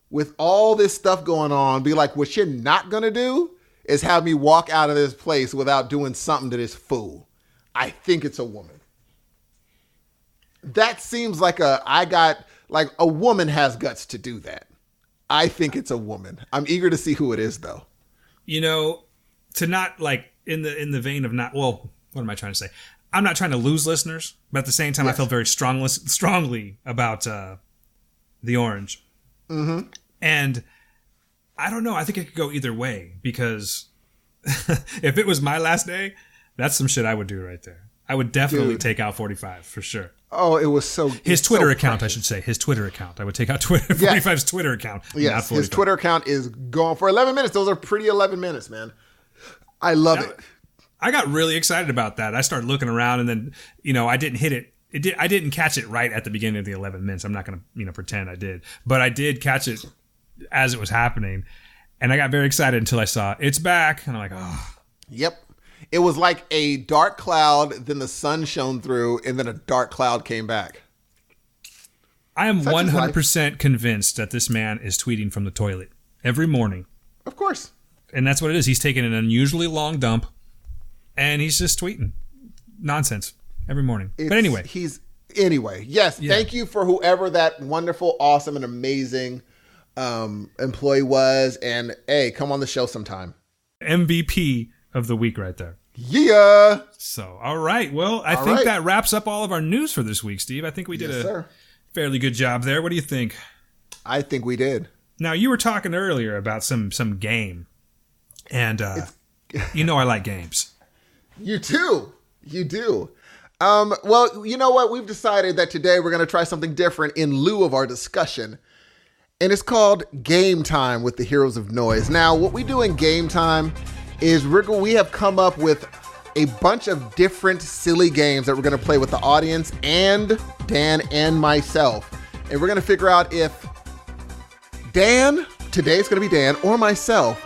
with all this stuff going on, be like, what you're not going to do is have me walk out of this place without doing something to this fool. I think it's a woman. That seems like a woman has guts to do that. I think it's a woman. I'm eager to see who it is, though. You know, to not like in the vein of not, well, what am I trying to say? I'm not trying to lose listeners, but at the same time, yes. I feel very strongly about the orange. Mm-hmm. And I don't know. I think it could go either way because if it was my last day, that's some shit I would do right there. I would definitely take out 45 for sure. Oh, it was so... His Twitter account, precious. I should say. His Twitter account. I would take out 45's Twitter account. Yes, his Twitter account is gone for 11 minutes. Those are pretty 11 minutes, man. I love it. I got really excited about that. I started looking around and then, I didn't hit it. I didn't catch it right at the beginning of the 11 minutes. I'm not going to, pretend I did. But I did catch it as it was happening. And I got very excited until I saw it's back. And I'm like, oh. Yep. It was like a dark cloud, then the sun shone through, and then a dark cloud came back. I am 100% convinced that this man is tweeting from the toilet every morning. Of course. And that's what it is. He's taking an unusually long dump, and he's just tweeting nonsense every morning. But anyway. Yes, yeah. Thank you for whoever that wonderful, awesome, and amazing employee was. And, hey, come on the show sometime. MVP of the week right there. Yeah. So, all right. Well, I think that wraps up all of our news for this week, Steve. I think we did a fairly good job there. What do you think? I think we did. Now, you were talking earlier about some game. And, I like games. You too. You do. Well, you know what? We've decided that today we're going to try something different in lieu of our discussion. And it's called Game Time with the Heroes of Noise. Now, what we do in Game Time is we have come up with a bunch of different silly games that we're going to play with the audience and Dan and myself. And we're going to figure out if Dan, today it's going to be Dan, or myself,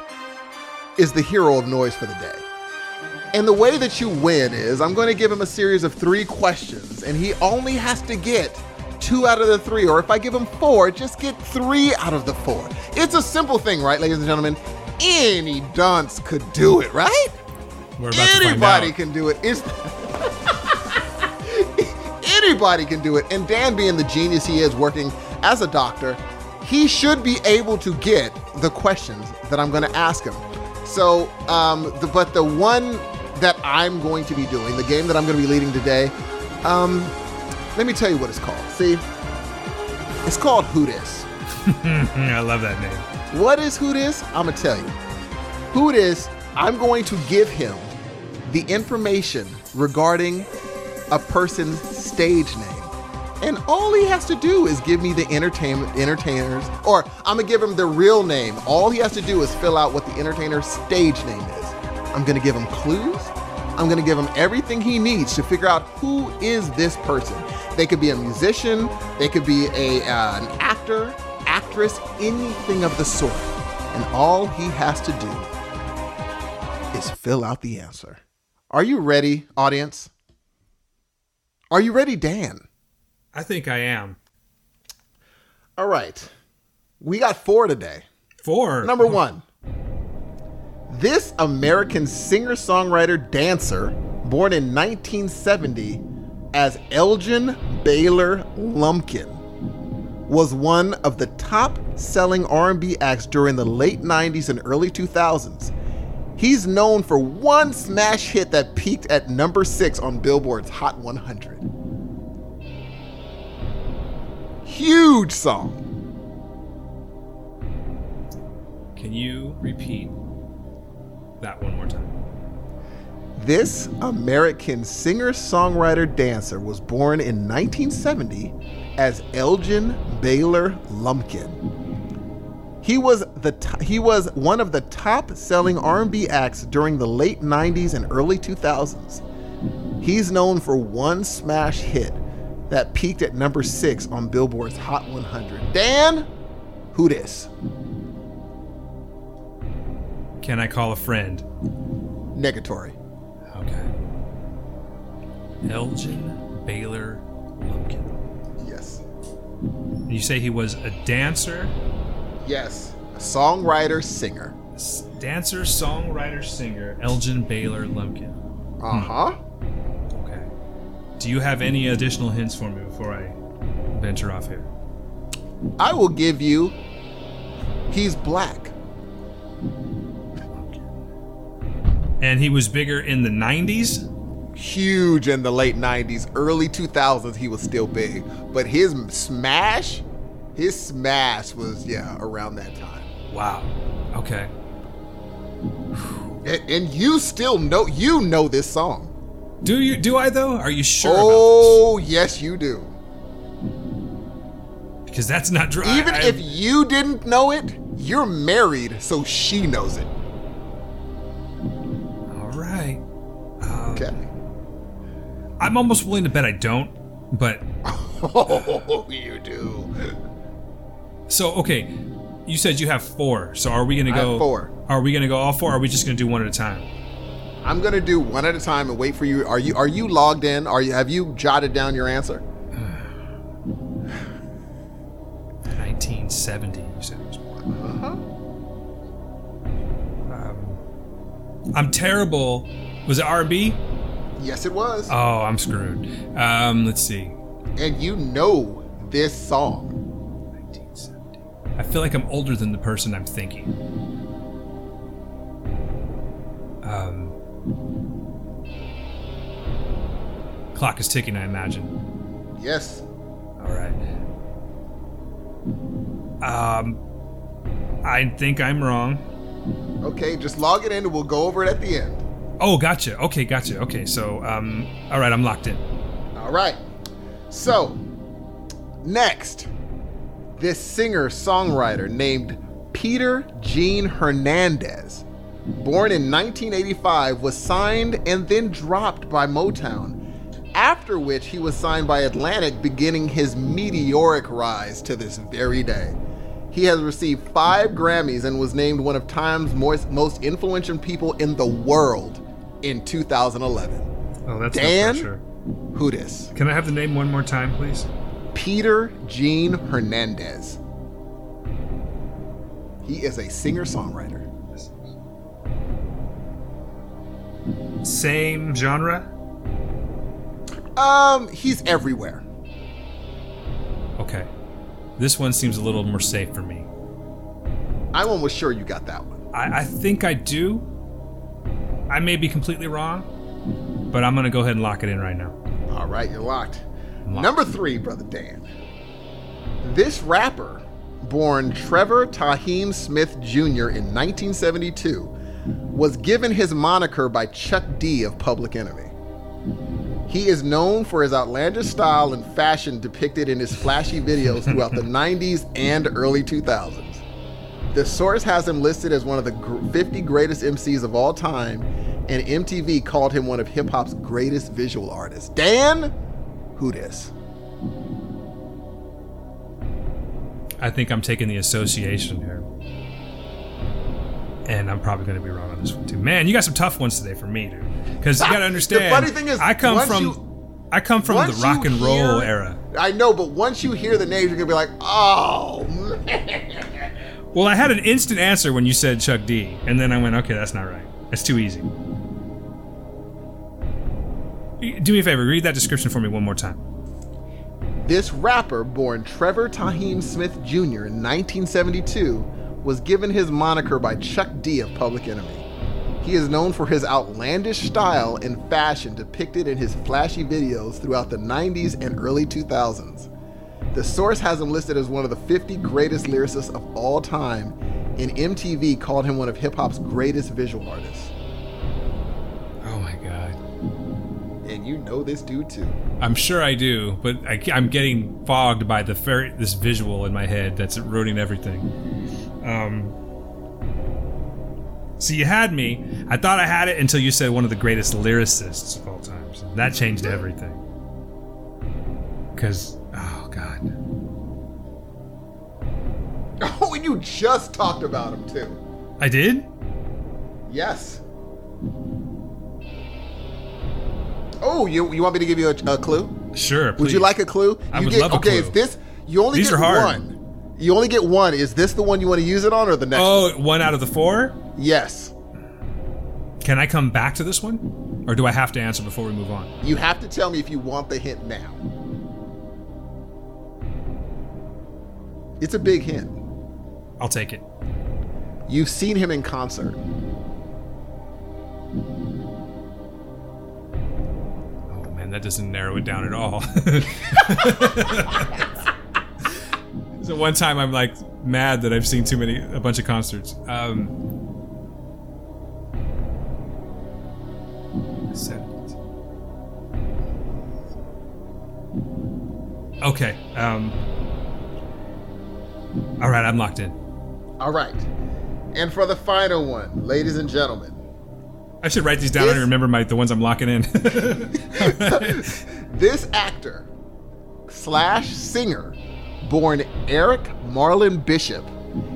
is the hero of noise for the day. And the way that you win is I'm going to give him a series of 3 questions, and he only has to get 2 out of the 3. Or if I give him 4, just get 3 out of the 4. It's a simple thing, right, ladies and gentlemen? Any dunce could do it, right? We're about Anybody can do it. Anybody can do it. And Dan, being the genius he is, working as a doctor, he should be able to get the questions that I'm going to ask him. So, but the one that I'm going to be doing, the game that I'm going to be leading today, let me tell you what it's called. See, it's called Who Dis. I love that name. What is Who Dis? I'm going to tell you. Who Dis, I'm going to give him the information regarding a person's stage name. And all he has to do is give me the entertainers, or I'm going to give him the real name. All he has to do is fill out what the entertainer's stage name is. I'm going to give him clues. I'm going to give him everything he needs to figure out who is this person. They could be a musician. They could be an actor, actress, anything of the sort. And all he has to do is fill out the answer. Are you ready, audience? Are you ready, Dan? I think I am. All right. We got 4 today. 4? Number 1. This American singer-songwriter dancer, born in 1970 as Elgin Baylor Lumpkin, was one of the top-selling R&B acts during the late 90s and early 2000s. He's known for one smash hit that peaked at number 6 on Billboard's Hot 100. Huge song. Can you repeat that one more time? This American singer-songwriter dancer was born in 1970 as Elgin Baylor Lumpkin. He was one of the top-selling R&B acts during the late 90s and early 2000s. He's known for one smash hit that peaked at number 6 on Billboard's Hot 100. Dan, who this? Can I call a friend? Negatory. Okay. Elgin Baylor Lumpkin. Yes. You say he was a dancer? Yes. A songwriter, singer. Dancer, songwriter, singer, Elgin Baylor Lumpkin. Uh-huh. Okay. Do you have any additional hints for me before I venture off here? I will give you, he's black. And he was bigger in the 90s? Huge in the late 90s. Early 2000s, he was still big. But his smash was, around that time. Wow. Okay. And you still know this song. Do I though? Are you sure about this? Yes, you do. Because that's not dry. Even if you didn't know it, you're married, so she knows it. All right. Okay. I'm almost willing to bet I don't, but... Oh, you do. So, okay, you said you have 4. So are we going to go... I have 4. Are we going to go all 4, or are we just going to do one at a time? I'm going to do one at a time and wait for you. Are you logged in? Have you jotted down your answer? 1970, you said it was born. Uh-huh. I'm terrible. Was it R&B? Yes, it was. Oh, I'm screwed. Let's see. And you know this song. 1970. I feel like I'm older than the person I'm thinking. Clock is ticking, I imagine. Yes. All right. I think I'm wrong. Okay, just log it in and we'll go over it at the end. Oh, gotcha. Okay, so, all right, I'm locked in. All right. So, next, this singer-songwriter named Peter Gene Hernandez, born in 1985, was signed and then dropped by Motown, after which he was signed by Atlantic, beginning his meteoric rise to this very day. He has received 5 Grammys and was named one of Time's most influential people in the world in 2011. Oh, that's Dan, no pressure. Who this? Can I have the name one more time, please? Peter Gene Hernandez. He is a singer-songwriter. Same genre? He's everywhere. Okay. This one seems a little more safe for me. I'm almost sure you got that one. I think I do. I may be completely wrong, but I'm going to go ahead and lock it in right now. All right, you're locked. Number 3, Brother Dan. This rapper, born Trevor Tahim Smith Jr. in 1972, was given his moniker by Chuck D of Public Enemy. He is known for his outlandish style and fashion depicted in his flashy videos throughout the 90s and early 2000s. The source has him listed as one of the 50 greatest MCs of all time, and MTV called him one of hip-hop's greatest visual artists. Dan, who this? I think I'm taking the association here. And I'm probably going to be wrong on this one too. Man, you got some tough ones today for me, dude. Because you got to understand, the funny thing is, I come from the rock and roll era. I know, but once you hear the names, you're going to be like, oh, man. Well, I had an instant answer when you said Chuck D. And then I went, okay, that's not right. That's too easy. Do me a favor, read that description for me one more time. This rapper, born Trevor Tahim Smith Jr. in 1972, was given his moniker by Chuck D of Public Enemy. He is known for his outlandish style and fashion depicted in his flashy videos throughout the 90s and early 2000s. The source has him listed as one of the 50 greatest lyricists of all time, and MTV called him one of hip-hop's greatest visual artists. Oh my God. you know this dude too. I'm sure I do, but I'm getting fogged by this visual in my head that's ruining everything. So you had me. I thought I had it until you said one of the greatest lyricists of all time. That changed everything. Because, oh, God. Oh, and you just talked about him, too. I did? Yes. Oh, you want me to give you a clue? Sure, please. Would you like a clue? I would love a clue. Okay, is this... You only These get are hard. one. You only get one. Is this the one you want to use it on or the next one? Oh, 1 out of the 4? Yes. Can I come back to this one? Or do I have to answer before we move on? You have to tell me if you want the hint now. It's a big hint. I'll take it. You've seen him in concert. Oh, man, that doesn't narrow it down at all. So one time I'm like mad that I've seen a bunch of concerts. Okay. All right, I'm locked in. All right. And for the final one, ladies and gentlemen. I should write these down and remember the ones I'm locking in. This actor / singer, born Eric Marlon Bishop,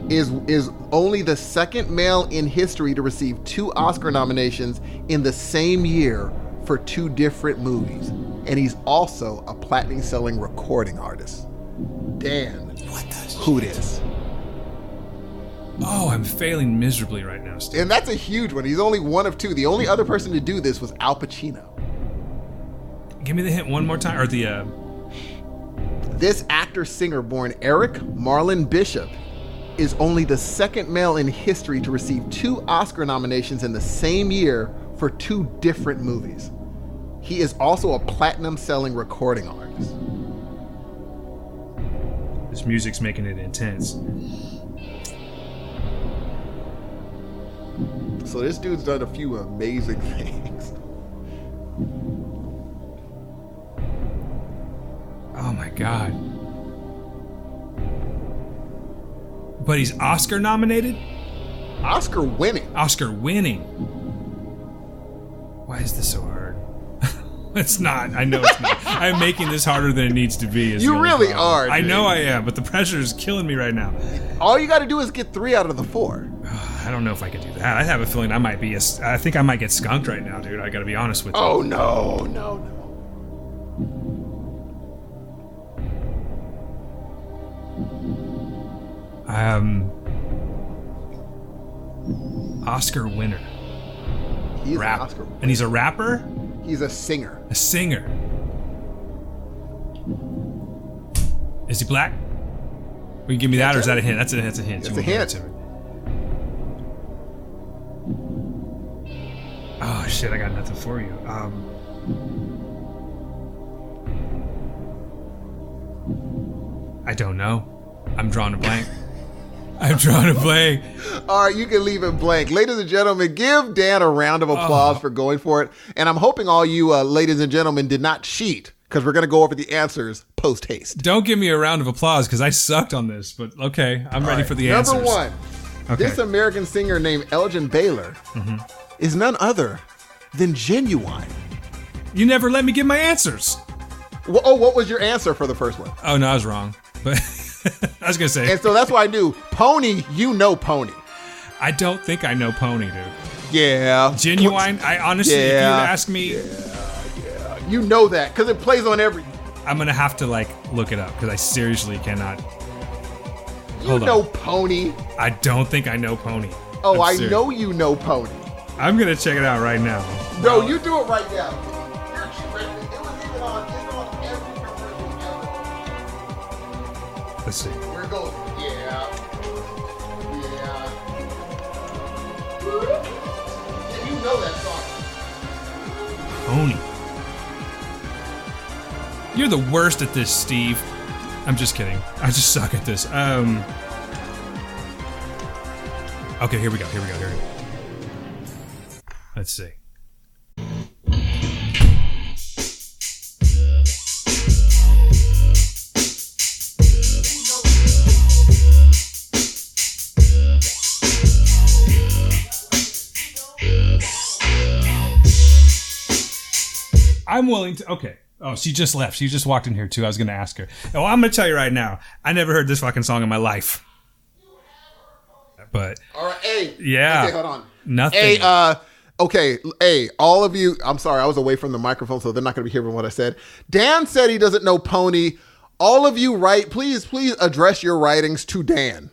is only the second male in history to receive 2 Oscar nominations in the same year for 2 different movies. And he's also a platinum-selling recording artist. Dan, who it is? Oh, I'm failing miserably right now, Steve. And that's a huge one. He's only one of 2. The only other person to do this was Al Pacino. Give me the hint one more time, or the... This actor-singer born Eric Marlon Bishop is only the second male in history to receive 2 Oscar nominations in the same year for 2 different movies. He is also a platinum-selling recording artist. This music's making it intense. So this dude's done a few amazing things. Oh my God. But he's Oscar nominated? Oscar winning. Oscar winning. Why is this so hard? It's not. I know it's not. I'm making this harder than it needs to be. You really are, dude. I know I am, but the pressure is killing me right now. All you got to do is get 3 out of the 4. I don't know if I could do that. I have a feeling I think I might get skunked right now, dude. I got to be honest with you. Oh, no. Oscar winner. He's an Oscar winner. And he's a rapper? He's a singer. A singer. Is he black? Will you give me that, or is that a hint? That's a hint. It's a hint. Oh shit! I got nothing for you. I don't know. I'm drawing a blank. All right, you can leave it blank. Ladies and gentlemen, give Dan a round of applause for going for it. And I'm hoping all you ladies and gentlemen did not cheat, because we're going to go over the answers post-haste. Don't give me a round of applause, because I sucked on this. But okay, I'm ready for the answers. Number 1, This American singer named Elgin Baylor is none other than Genuine. You never let me give my answers. What was your answer for the first one? Oh, no, I was wrong. But I was going to say. And so that's why I knew. Pony, you know Pony. I don't think I know Pony, dude. Yeah. Genuine? I honestly, if you were to ask me. Yeah. You know that, because it plays on every. I'm going to have to, look it up, because I seriously cannot. You know Pony. I don't think I know Pony. Oh, I know you know Pony. I'm going to check it out right now. No, you do it right now. It was even on every commercial ever. Let's see. Where it goes. Yeah. You know that song. Pony. You're the worst at this, Steve. I'm just kidding. I just suck at this. Okay, here we go. Let's see. I'm willing to. Okay. Oh, she just left. She just walked in here too. I was going to ask her. Oh, I'm going to tell you right now. I never heard this fucking song in my life. But all right, hey. Yeah. Okay, hold on. Nothing. Hey, okay, hey, all of you. I'm sorry, I was away from the microphone, so they're not going to be hearing what I said. Dan said he doesn't know Pony. All of you write. Please address your writings to Dan.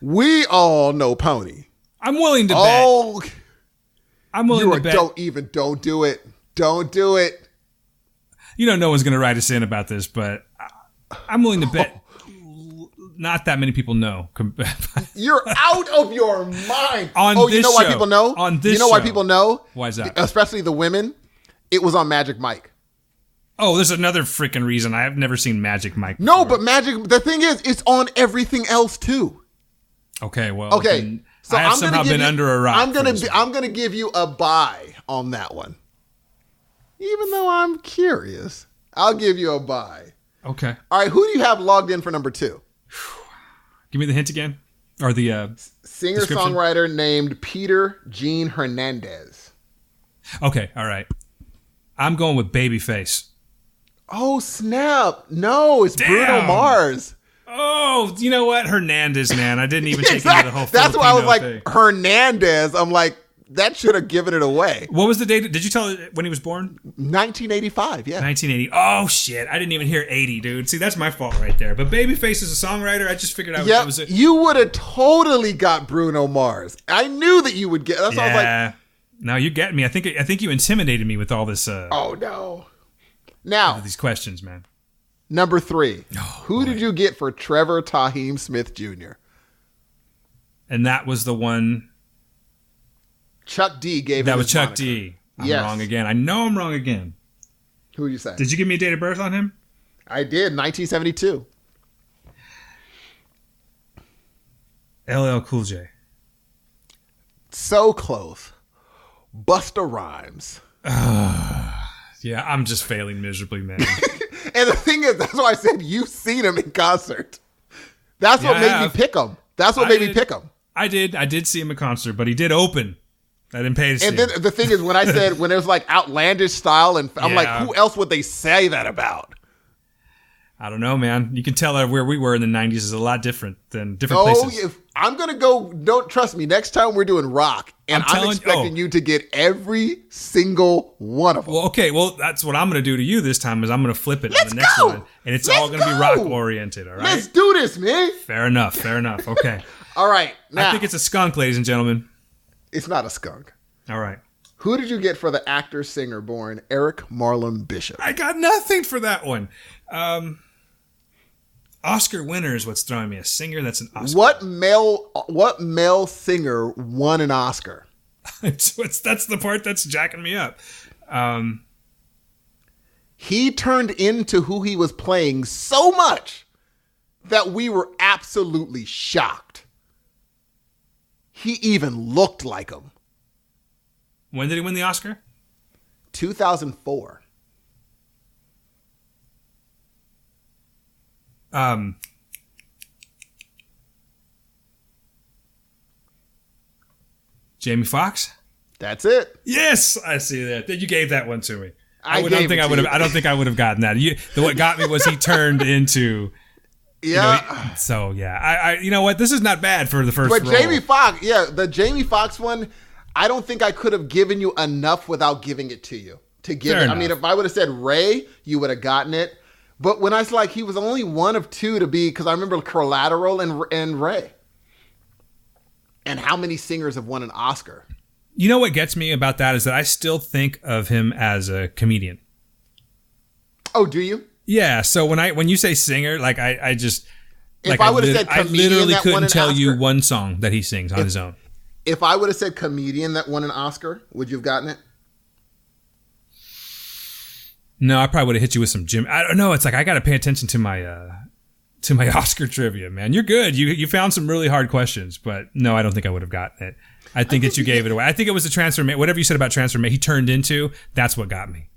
We all know Pony. I'm willing to bet. I'm willing to bet. Don't do it. Don't do it. You know, no one's going to write us in about this, but I'm willing to bet not that many people know. You're out of your mind. You know why people know? On this You know why people know? Why is that? Especially the women. It was on Magic Mike. Oh, there's another freaking reason. I have never seen Magic Mike before. No, but the thing is, it's on everything else too. Okay, well, okay. So I have somehow been under a rock. I'm gonna give you a buy on that one. Even though I'm curious, I'll give you a buy. Okay. All right. Who do you have logged in for number 2? Give me the hint again, or the singer-songwriter named Peter Gene Hernandez. Okay. All right. I'm going with Babyface. Oh snap! No, it's Damn. Bruno Mars. Oh, you know what? Hernandez, man. I didn't even take into the whole That's why I was like, thing. Hernandez. I'm like, that should have given it away. What was the date? Did you tell it when he was born? 1985, yeah. 1980. Oh, shit. I didn't even hear 80, dude. See, that's my fault right there. But Babyface is a songwriter. I just figured out that was it. You would have totally got Bruno Mars. I knew that you would get. That's why I was like, now you get me. I think you intimidated me with all this. Oh, no. Now. These questions, man. Number 3. Oh, Who did you get for Trevor Taheem Smith Jr.? And that was the one. Chuck D gave that him was his Chuck moniker. D. I'm wrong again. I know I'm wrong again. Who did you say? Did you give me a date of birth on him? I did, 1972. LL Cool J. So close. Busta Rhymes. Yeah, I'm just failing miserably, man. And the thing is, that's why I said you've seen him in concert. That's what made me pick him. That's what made me pick him. I did see him in concert, but he did open. I didn't pay to see him. And then the thing is, when it was like outlandish style, and I'm like, who else would they say that about? I don't know, man. You can tell that where we were in the 90s is a lot different than different places. I'm going to go, don't trust me, next time we're doing rock, and I'm expecting you to get every single one of them. Well, okay, that's what I'm going to do to you this time is I'm going to flip it on the next one, and it's all going to be rock-oriented, all right? Let's do this, man. Fair enough, okay. All right, now. I think it's a skunk, ladies and gentlemen. It's not a skunk. All right. Who did you get for the actor-singer born Eric Marlon Bishop? I got nothing for that one. Oscar winner is what's throwing me. A singer that's an Oscar. What male singer won an Oscar? That's the part that's jacking me up. He turned into who he was playing so much that we were absolutely shocked. He even looked like him. When did he win the Oscar? 2004. Jamie Foxx? That's it. Yes, I see that. You gave that one to me. I don't think I would have gotten that. What got me was he turned into. Yeah. I you know what? This is not bad for the first. But role. Jamie Foxx, the Jamie Foxx one, I don't think I could have given you enough without giving it to you to give Fair it. enough. I mean, if I would have said Ray, you would have gotten it. But when I was like, he was only one of two to be, because I remember Collateral and Ray. And how many singers have won an Oscar? You know what gets me about that is that I still think of him as a comedian. Oh, do you? Yeah. So when you say singer, like I just, if I would have said comedian, I literally couldn't tell you one song that he sings on his own. If I would have said comedian that won an Oscar, would you have gotten it? No, I probably would have hit you with some Jim. I don't know. It's like I got to pay attention to my Oscar trivia, man. You're good. You found some really hard questions, but no, I don't think I would have gotten it. I think that you gave it away. I think it was the transformation. Whatever you said about transformation, he turned into. That's what got me.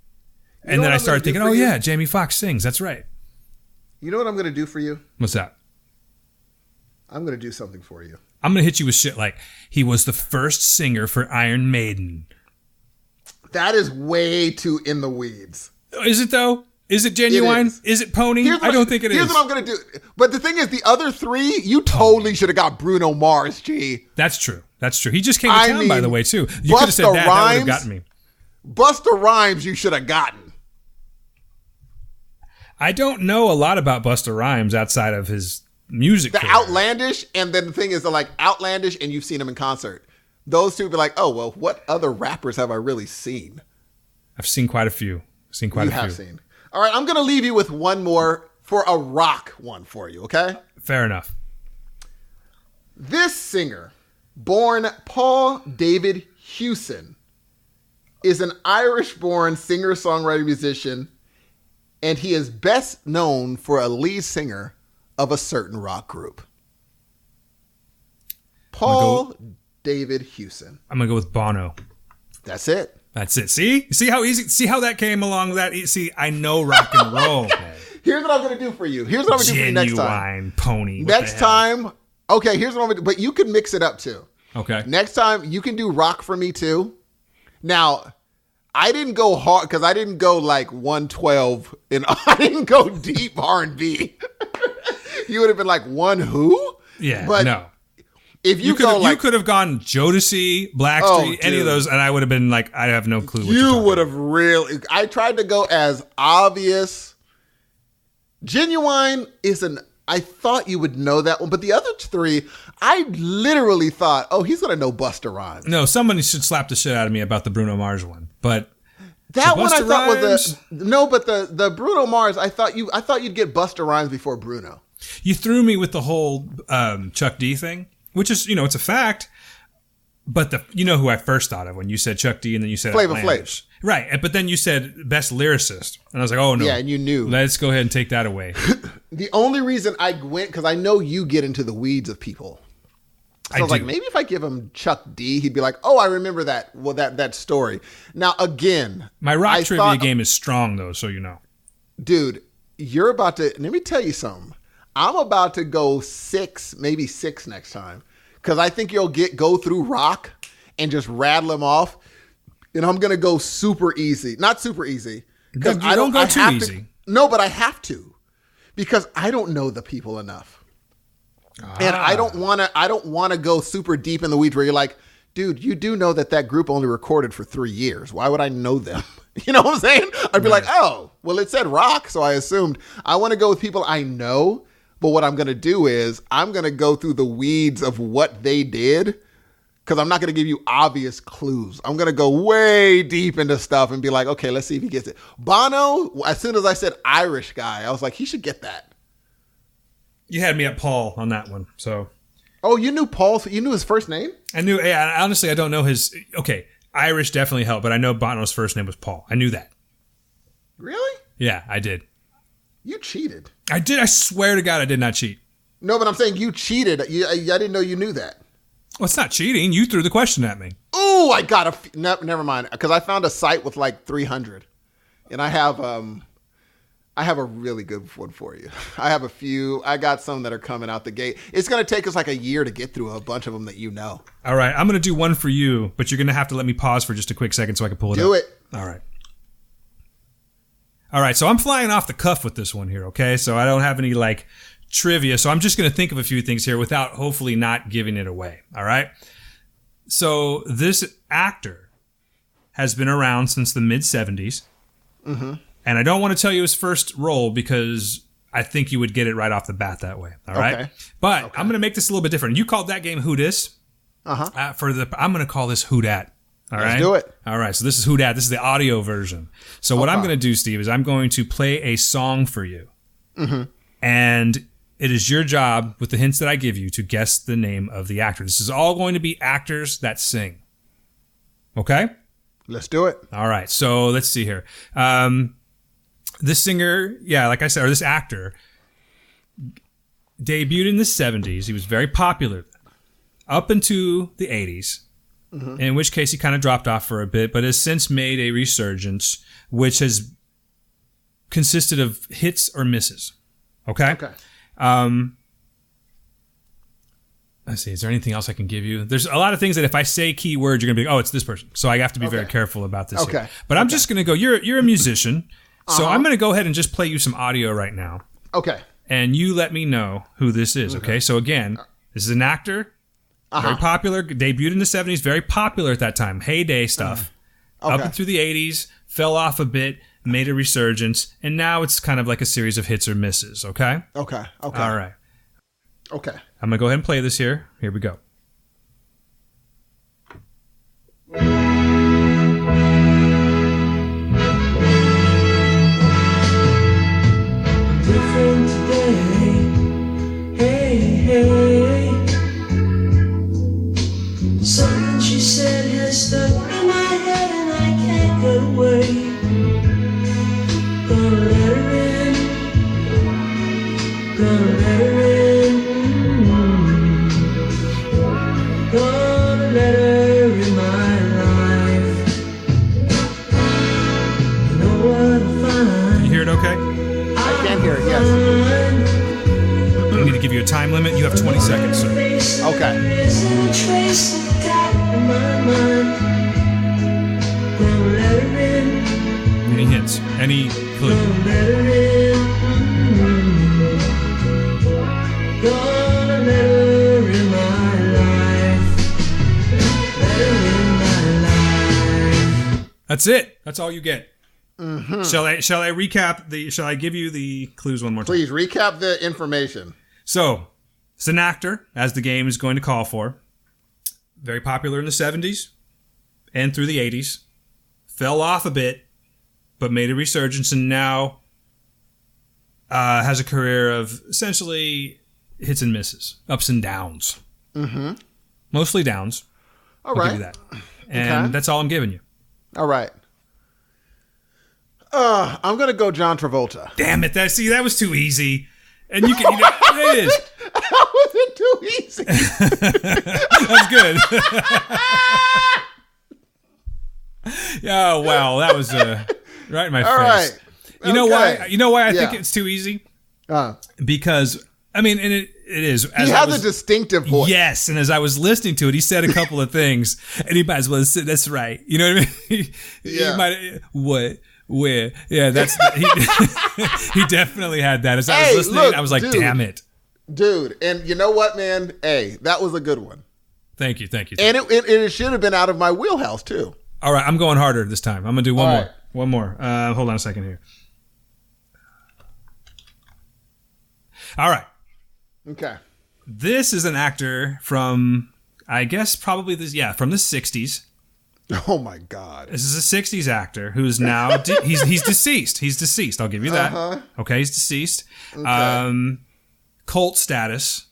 And then I started thinking, oh yeah, Jamie Foxx sings. That's right. You know what I'm going to do for you? What's that? I'm going to do something for you. I'm going to hit you with shit like he was the first singer for Iron Maiden. That is way too in the weeds. Is it though? Is it Genuine? Is it Pony? I don't think it is. Here's what I'm going to do. But the thing is, the other three, you totally should have got Bruno Mars, G. That's true. He just came to town, by the way, too. You could have said that. That would have gotten me. Busta Rhymes, you should have gotten. I don't know a lot about Busta Rhymes outside of his music. The Outlandish, and then the thing is, they're like Outlandish, and you've seen him in concert. Those two would be like, oh, well, what other rappers have I really seen? I've seen quite a few. You have seen. All right, I'm going to leave you with one more for a rock one for you, okay? Fair enough. This singer, born Paul David Hewson, is an Irish-born singer-songwriter musician, and he is best known for a lead singer of a certain rock group. Paul David Hewson. I'm going to go with Bono. That's it. See how easy? See how that came along? I know rock and roll. Here's what I'm going to do for you. Here's what I'm going to do for you next time. Genuine Pony. Next time. Okay, here's what I'm going to do. But you can mix it up too. Okay. Next time, you can do rock for me too. Now, I didn't go hard because I didn't go like 112 and I didn't go deep R&B. You would have been like, one who? Yeah, but no. If you could have gone Jodeci, Blackstreet, any of those, and I would have been like, I have no clue. You would have really. I tried to go as obvious. Genuine I thought you would know that one, but the other three, I literally thought, oh, he's gonna know Busta Rhymes. No, somebody should slap the shit out of me about the Bruno Mars one, but that one I thought was but the Bruno Mars, I thought you'd get Busta Rhymes before Bruno. You threw me with the whole Chuck D thing. Which is, it's a fact, but who I first thought of when you said Chuck D and then you said Flavor Flav. Right, but then you said best lyricist. And I was like, oh no. Yeah, and you knew. Let's go ahead and take that away. The only reason I went, because I know you get into the weeds of people. So I was like, maybe if I give him Chuck D, he'd be like, oh, I remember that. Well, that story. Now, again. My rock trivia game is strong, though, so you know. Dude, you're about to, let me tell you something. I'm about to go 6, maybe 6 next time. Because I think you'll go through rock and just rattle them off. And I'm going to go super easy. Not super easy. Because I don't go too easy. No, but I have to. Because I don't know the people enough. And I don't want to go super deep in the weeds where you're like, dude, you do know that group only recorded for 3 years. Why would I know them? You know what I'm saying? I'd be like, oh, well, it said rock. So I assumed. I want to go with people I know. But what I'm going to do is I'm going to go through the weeds of what they did because I'm not going to give you obvious clues. I'm going to go way deep into stuff and be like, okay, let's see if he gets it. Bono, as soon as I said Irish guy, I was like, he should get that. You had me at Paul on that one. So. Oh, you knew Paul? You knew his first name? I knew. Yeah, honestly, I don't know his. Okay, Irish definitely helped, but I know Bono's first name was Paul. I knew that. Really? Yeah, I did. You cheated. I did. I swear to God, I did not cheat. No, but I'm saying you cheated. I didn't know you knew that. Well, it's not cheating. You threw the question at me. Oh, I got never mind. Because I found a site with like 300, and I have a really good one for you. I have a few. I got some that are coming out the gate. It's going to take us like a year to get through a bunch of them that you know. All right, I'm going to do one for you, but you're going to have to let me pause for just a quick second so I can pull it up. Do it. All right, so I'm flying off the cuff with this one here, okay? So I don't have any, trivia, so I'm just going to think of a few things here without hopefully not giving it away, all right? So this actor has been around since the mid-'70s, and I don't want to tell you his first role because I think you would get it right off the bat that way, all right? Okay. But I'm going to make this a little bit different. You called that game Who Dis. I'm going to call this Who Dat. All right. Let's do it. All right. So this is Who Dat. This is the audio version. So what I'm going to do, Steve, is I'm going to play a song for you. And it is your job, with the hints that I give you, to guess the name of the actor. This is all going to be actors that sing. Okay? Let's do it. All right. So let's see here. This singer, like I said, or this actor, debuted in the 70s. He was very popular up into the 80s. In which case he kind of dropped off for a bit, but has since made a resurgence, which has consisted of hits or misses. Okay. Let's see. Is there anything else I can give you? There's a lot of things that if I say keywords, you're going to be like, oh, it's this person. So I have to be very careful about this. Okay. Here. But I'm just going to go, you're a musician. So I'm going to go ahead and just play you some audio right now. Okay. And you let me know who this is, okay? So again, this is an actor, very popular, debuted in the 70s, very popular at that time. Heyday stuff. Up and through the 80s, fell off a bit, made a resurgence, and now it's kind of like a series of hits or misses, okay? Okay. All right. Okay. I'm going to go ahead and play this here. Here we go. Different today. Hey. Something she said has stuck in my head and I can't get away. Gonna let her in. Gonna let her in. Gonna let her in my life. You know what I find? Can you hear it okay? I can hear it, yes. I need to give you a time limit. You have 20 seconds, sir. Okay. Any hints? Any clue? That's it. That's all you get. Mm-hmm. Shall I recap shall I give you the clues one more time? Please recap the information. So, it's an actor, as the game is going to call for. Very popular in the 70s and through the 80s. Fell off a bit, but made a resurgence, and now has a career of essentially hits and misses, ups and downs. Mm-hmm. Mostly downs. All right. I'll give you that. And that's all I'm giving you. All right. I'm going to go John Travolta. Damn it. That was too easy. And it is. That wasn't too easy. That's good. Oh, wow. That was right in my face. All right. You know why? You know why I think it's too easy? Because, I mean, and it is. He has a distinctive voice. Yes. And as I was listening to it, he said a couple of things. And he might as well have said, that's right. You know what I mean? What? Where? Yeah, that's he definitely had that. As I was listening, I was like, damn it. Dude, and you know what, man? Hey, that was a good one. Thank you. And it should have been out of my wheelhouse, too. All right, I'm going harder this time. I'm going to do one more. Right. One more. Hold on a second here. All right. Okay. This is an actor from, I guess, probably from the 60s. Oh, my God. This is a 60s actor who's now, he's deceased. He's deceased. I'll give you that. Uh-huh. Okay, he's deceased. Okay. Cult status.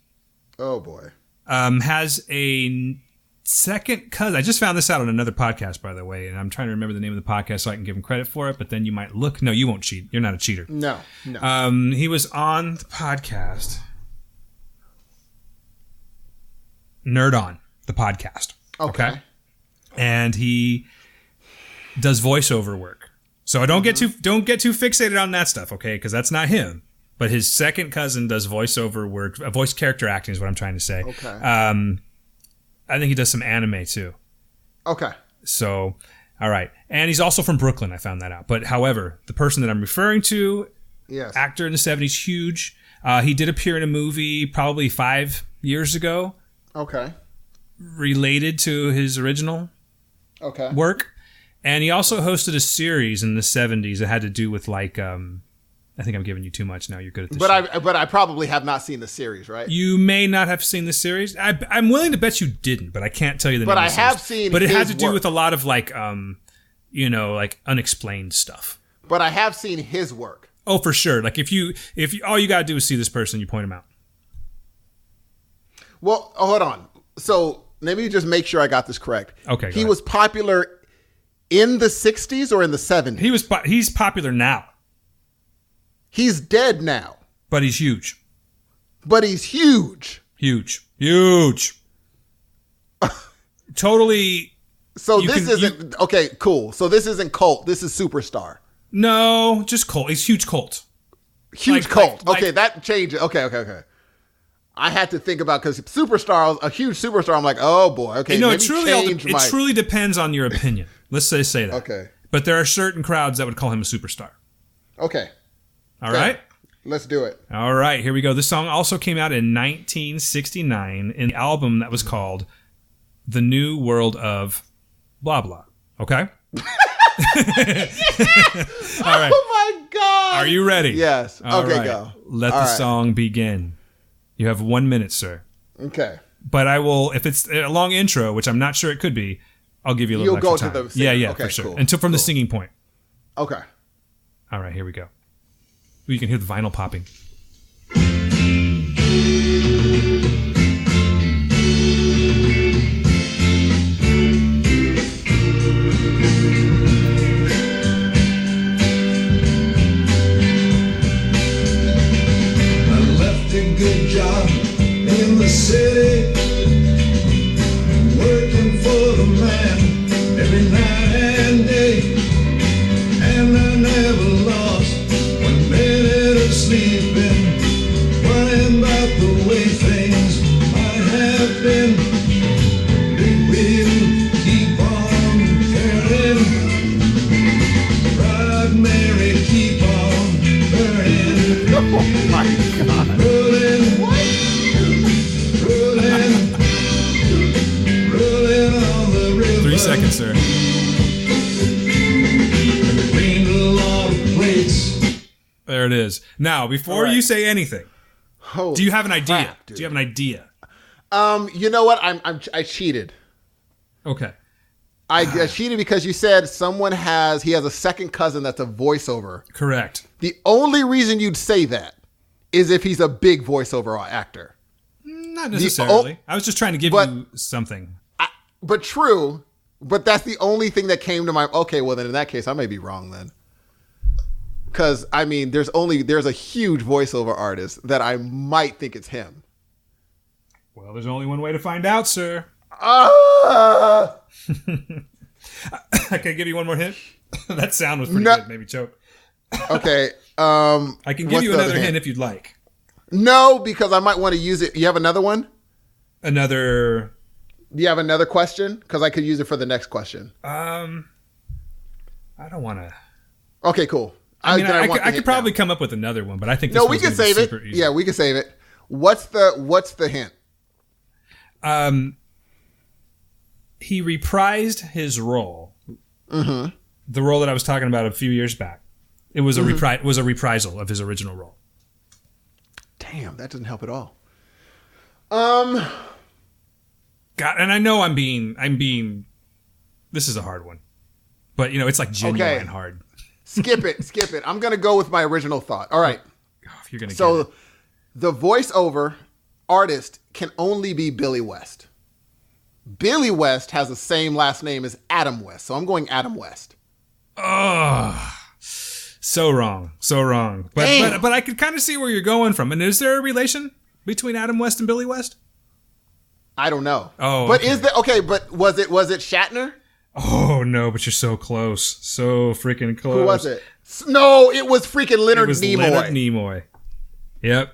Oh, boy. Has a second cousin. I just found this out on another podcast, by the way, and I'm trying to remember the name of the podcast so I can give him credit for it, but then you might look. No, you won't cheat. You're not a cheater. No. He was on the podcast Nerd On, the podcast. Okay. And he does voiceover work. So don't get too fixated on that stuff, okay? Because that's not him. But his second cousin does voiceover work. Voice character acting is what I'm trying to say. Okay. I think he does some anime too. Okay. So, all right. And he's also from Brooklyn. I found that out. But however, the person that I'm referring to, actor in the 70s, huge. He did appear in a movie probably 5 years ago. Okay. Related to his original work. And he also hosted a series in the 70s that had to do with like, I think I'm giving you too much now. You're good at this. But I probably have not seen the series, right? You may not have seen the series. I'm willing to bet you didn't, but I can't tell you the name of the series. But I have seen. But it had to do with a lot of like, like unexplained stuff. But I have seen his work. Oh, for sure. Like if you all you gotta do is see this person, you point him out. Well, hold on. So let me just make sure I got this correct. Okay. He was popular in the 60s or in the 70s? He's popular now. He's dead now. But he's huge. But he's huge. Huge. Totally. So isn't... Okay, cool. So this isn't cult. This is superstar. No, just cult. It's huge cult. Huge cult. Okay, that changes. Okay. I had to think about, because superstars, a huge superstar, I'm like, oh boy, okay. You know, it truly depends on your opinion. Let's say that. Okay. But there are certain crowds that would call him a superstar. Okay. All right. Let's do it. All right, here we go. This song also came out in 1969 in the album that was called The New World of Blah Blah. Okay? All right. Oh my God. Are you ready? Yes. All okay, right. go. Let the song begin. You have 1 minute, sir. Okay. But I will, if it's a long intro, which I'm not sure it could be, I'll give you a little extra time. You'll go to the singer. Yeah, okay, for sure. Cool. Until from the singing point. Okay. All right, here we go. You can hear the vinyl popping. Good job in the city, working for the man every night and day, and I never lost 1 minute of sleeping, worrying about the way things might have been. Big wheel keep on turning, Rod Mary keep on burning. Oh my God. Rolling on the river. 3 seconds, sir. Cleaned a lot of plates. There it is. Now, before you say anything, do you have an idea? Crap, do you have an idea? You know what? I cheated. Okay. I cheated because you said he has a second cousin that's a voiceover. Correct. The only reason you'd say that is if he's a big voiceover actor. Not necessarily. I was just trying to give you something. But true. But that's the only thing that came to my... Okay, well then in that case, I may be wrong then. Because, I mean, there's a huge voiceover artist that I might think it's him. Well, there's only one way to find out, sir. I Can I give you one more hint? That sound was pretty good. Maybe choke. Okay. I can give you another hint if you'd like. No, because I might want to use it. You have another one? Do you have another question? Because I could use it for the next question. I don't want to. Okay, cool. I could probably come up with another one, but I think we can save it. Easy. Yeah, we can save it. What's the hint? He reprised his role. Mm-hmm. The role that I was talking about a few years back. It was a reprisal of his original role. Damn, that doesn't help at all. God, and I know I'm being. This is a hard one, but it's like genuine hard. Skip it. I'm gonna go with my original thought. All right. If you're gonna the voiceover artist can only be Billy West. Billy West has the same last name as Adam West, so I'm going Adam West. Oh, so wrong. But I could kind of see where you're going from. And is there a relation between Adam West and Billy West? I don't know. Oh, but is there? Okay, but was it Shatner? Oh no, but you're so close, so freaking close. Who was it? No, it was freaking Leonard Nimoy. Leonard Nimoy. Yep,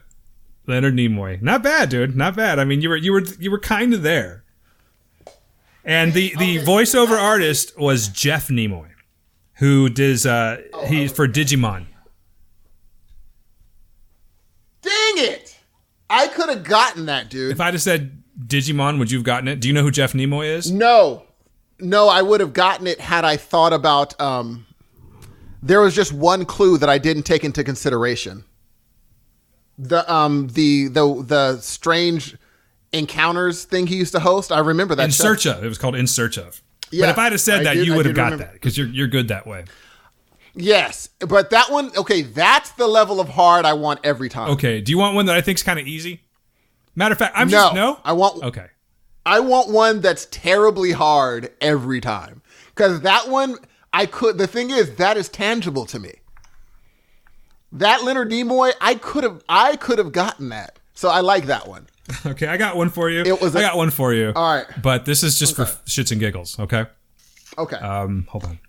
Leonard Nimoy. Not bad, dude. Not bad. I mean, you were kind of there. And the voiceover artist was Jeff Nimoy, who does he's for Digimon. Dang it! I could have gotten that, dude. If I'd have said Digimon, would you have gotten it? Do you know who Jeff Nimoy is? No, I would have gotten it had I thought about. There was just one clue that I didn't take into consideration. The strange encounters thing he used to host. I remember that. In Search Of. It was called In Search Of. Yeah, but if I'd have said that, you would have got that because you're good that way. Yes, but that one, okay, that's the level of hard I want every time. Okay, do you want one that I think's kind of easy? Matter of fact, no. I want one that's terribly hard every time. Because that one, the thing is, that is tangible to me. That Leonard Nimoy, I could have gotten that. So I like that one. Okay, I got one for you. I got one for you. All right. But this is just for shits and giggles, okay? Okay. Hold on.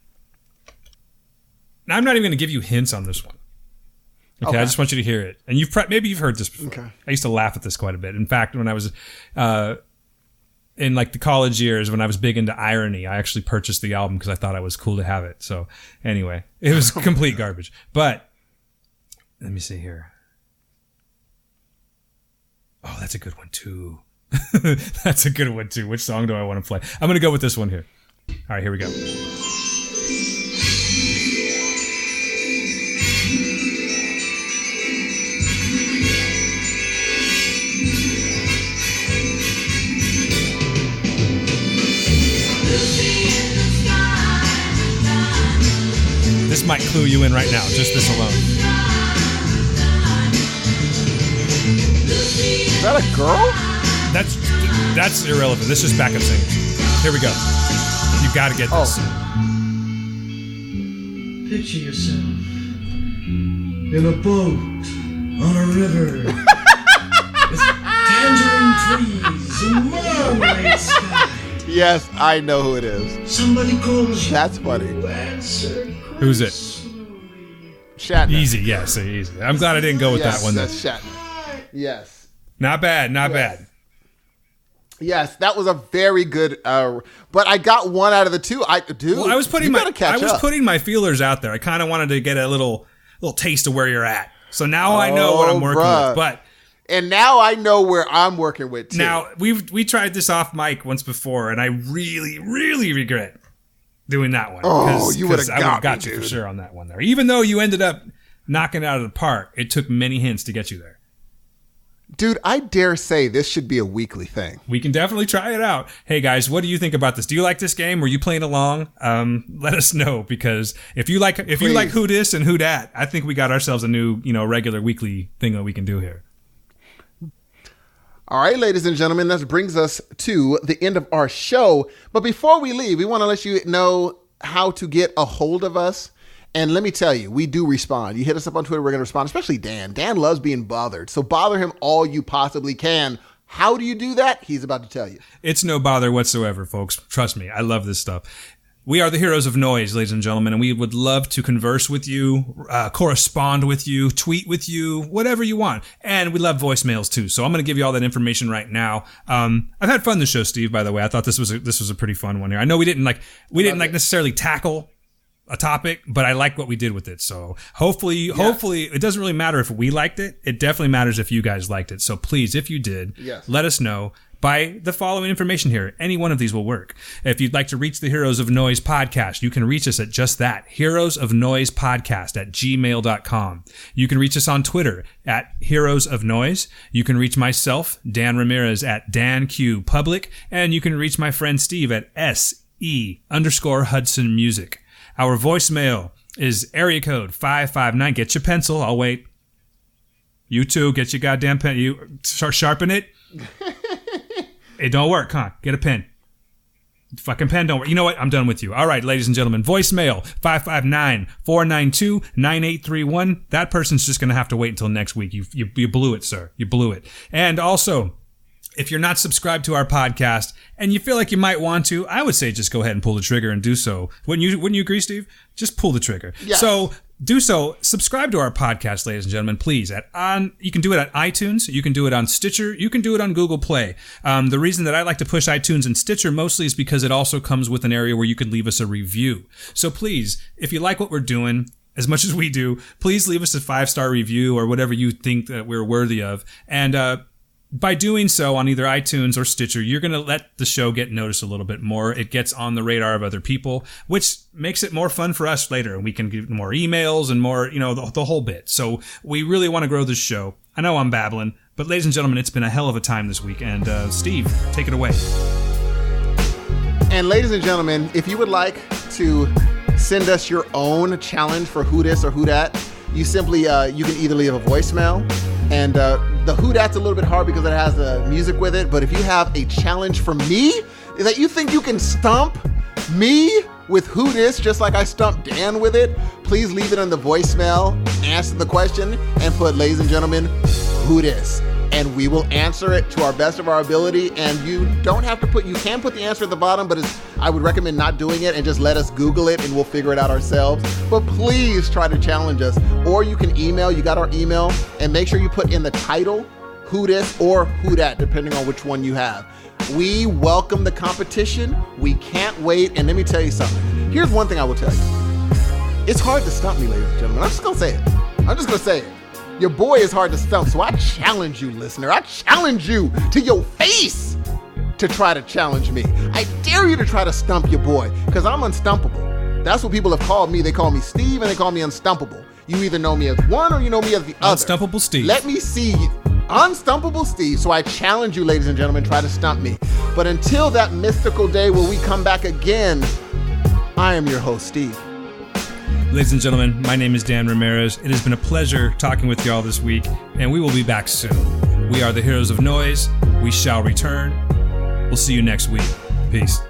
Now, I'm not even going to give you hints on this one. Okay, I just want you to hear it. And maybe you've heard this before. Okay. I used to laugh at this quite a bit. In fact, when I was in like the college years, when I was big into irony, I actually purchased the album because I thought it was cool to have it. So anyway, it was complete garbage. But let me see here. Oh, that's a good one too. That's a good one too. Which song do I want to play? I'm going to go with this one here. All right, here we go. This might clue you in right now, just this alone. Is that a girl? That's irrelevant. This is backup singers. Here we go. You got to get this. Picture yourself in a boat on a river with tangerine trees and marmalade sky. Yes, I know who it is. Somebody calls you. That's funny. Who's it? Shatner. Easy, yes, easy. I'm glad I didn't go with that one. That's Shatner. Yes. Not bad, not bad. Yes, that was a very good. But I got one out of the two. I was putting my feelers out there. I kind of wanted to get a little taste of where you're at. So now I know what I'm working with. And now I know where I'm working with too. Now we tried this off mic once before, and I really, really regret doing that one. Oh, you would have got you for sure on that one there. Even though you ended up knocking it out of the park, it took many hints to get you there. Dude, I dare say this should be a weekly thing. We can definitely try it out. Hey guys, what do you think about this? Do you like this game? Were you playing along? Let us know, because if you like Who Dis and Who Dat, I think we got ourselves a new, regular weekly thing that we can do here. All right, ladies and gentlemen, that brings us to the end of our show. But before we leave, we want to let you know how to get a hold of us. And let me tell you, we do respond. You hit us up on Twitter, we're going to respond, especially Dan. Dan loves being bothered. So bother him all you possibly can. How do you do that? He's about to tell you. It's no bother whatsoever, folks. Trust me. I love this stuff. We are the Heroes of Noise, ladies and gentlemen, and we would love to converse with you, correspond with you, tweet with you, whatever you want. And we love voicemails too. So I'm going to give you all that information right now. I've had fun this show, Steve, by the way. I thought this was a pretty fun one here. I know we didn't necessarily tackle a topic, but I like what we did with it. So hopefully it doesn't really matter if we liked it. It definitely matters if you guys liked it. So please, if you did, let us know by the following information here. Any one of these will work. If you'd like to reach the Heroes of Noise podcast, you can reach us at just that, Heroes of Noise podcast at gmail.com. You can reach us on Twitter at Heroes of Noise. You can reach myself, Dan Ramirez, at DanQ Public, and you can reach my friend Steve at SE_Hudson Music. Our voicemail is area code 559. Get your pencil. I'll wait. You too. Get your goddamn pen. You sharpen it. It don't work, huh? Get a pen. Fucking pen don't work. You know what? I'm done with you. All right, ladies and gentlemen. Voicemail 559-492-9831. That person's just going to have to wait until next week. You blew it, sir. You blew it. And also, if you're not subscribed to our podcast and you feel like you might want to, I would say just go ahead and pull the trigger and do so. Wouldn't you agree, Steve? Just pull the trigger. Yes. So do so. Subscribe to our podcast, ladies and gentlemen, please. You can do it at iTunes. You can do it on Stitcher. You can do it on Google Play. The reason that I like to push iTunes and Stitcher mostly is because it also comes with an area where you can leave us a review. So please, if you like what we're doing, as much as we do, please leave us a 5-star review or whatever you think that we're worthy of. And, by doing so on either iTunes or Stitcher, you're going to let the show get noticed a little bit more. It gets on the radar of other people, which makes it more fun for us later. And we can get more emails and more, the whole bit. So we really want to grow this show. I know I'm babbling, but ladies and gentlemen, it's been a hell of a time this week. And Steve, take it away. And ladies and gentlemen, if you would like to send us your own challenge for Who Dis or Who Dat, you simply, you can either leave a voicemail. And the Who Dat's a little bit hard because it has the music with it. But if you have a challenge for me that you think you can stump me with Who Dis, just like I stumped Dan with it, please leave it on the voicemail, answer the question, and put, ladies and gentlemen, Who Dis. and we will answer it to our best of our ability. And you don't have to you can put the answer at the bottom, but I would recommend not doing it and just let us Google it and we'll figure it out ourselves. But please try to challenge us. Or you can email, you got our email, and make sure you put in the title, who this or who that, depending on which one you have. We welcome the competition. We can't wait. And let me tell you something. Here's one thing I will tell you. It's hard to stump me, ladies and gentlemen. I'm just going to say it. I'm just going to say it. Your boy is hard to stump, so I challenge you, listener. I challenge you to your face to try to challenge me. I dare you to try to stump your boy, because I'm unstumpable. That's what people have called me. They call me Steve, and they call me unstumpable. You either know me as one or you know me as the other. Unstumpable Steve. Let me see you. Unstumpable Steve. So I challenge you, ladies and gentlemen, try to stump me. But until that mystical day where we come back again, I am your host, Steve. Ladies and gentlemen, my name is Dan Ramirez. It has been a pleasure talking with y'all this week, and we will be back soon. We are the Heroes of Noise. We shall return. We'll see you next week. Peace.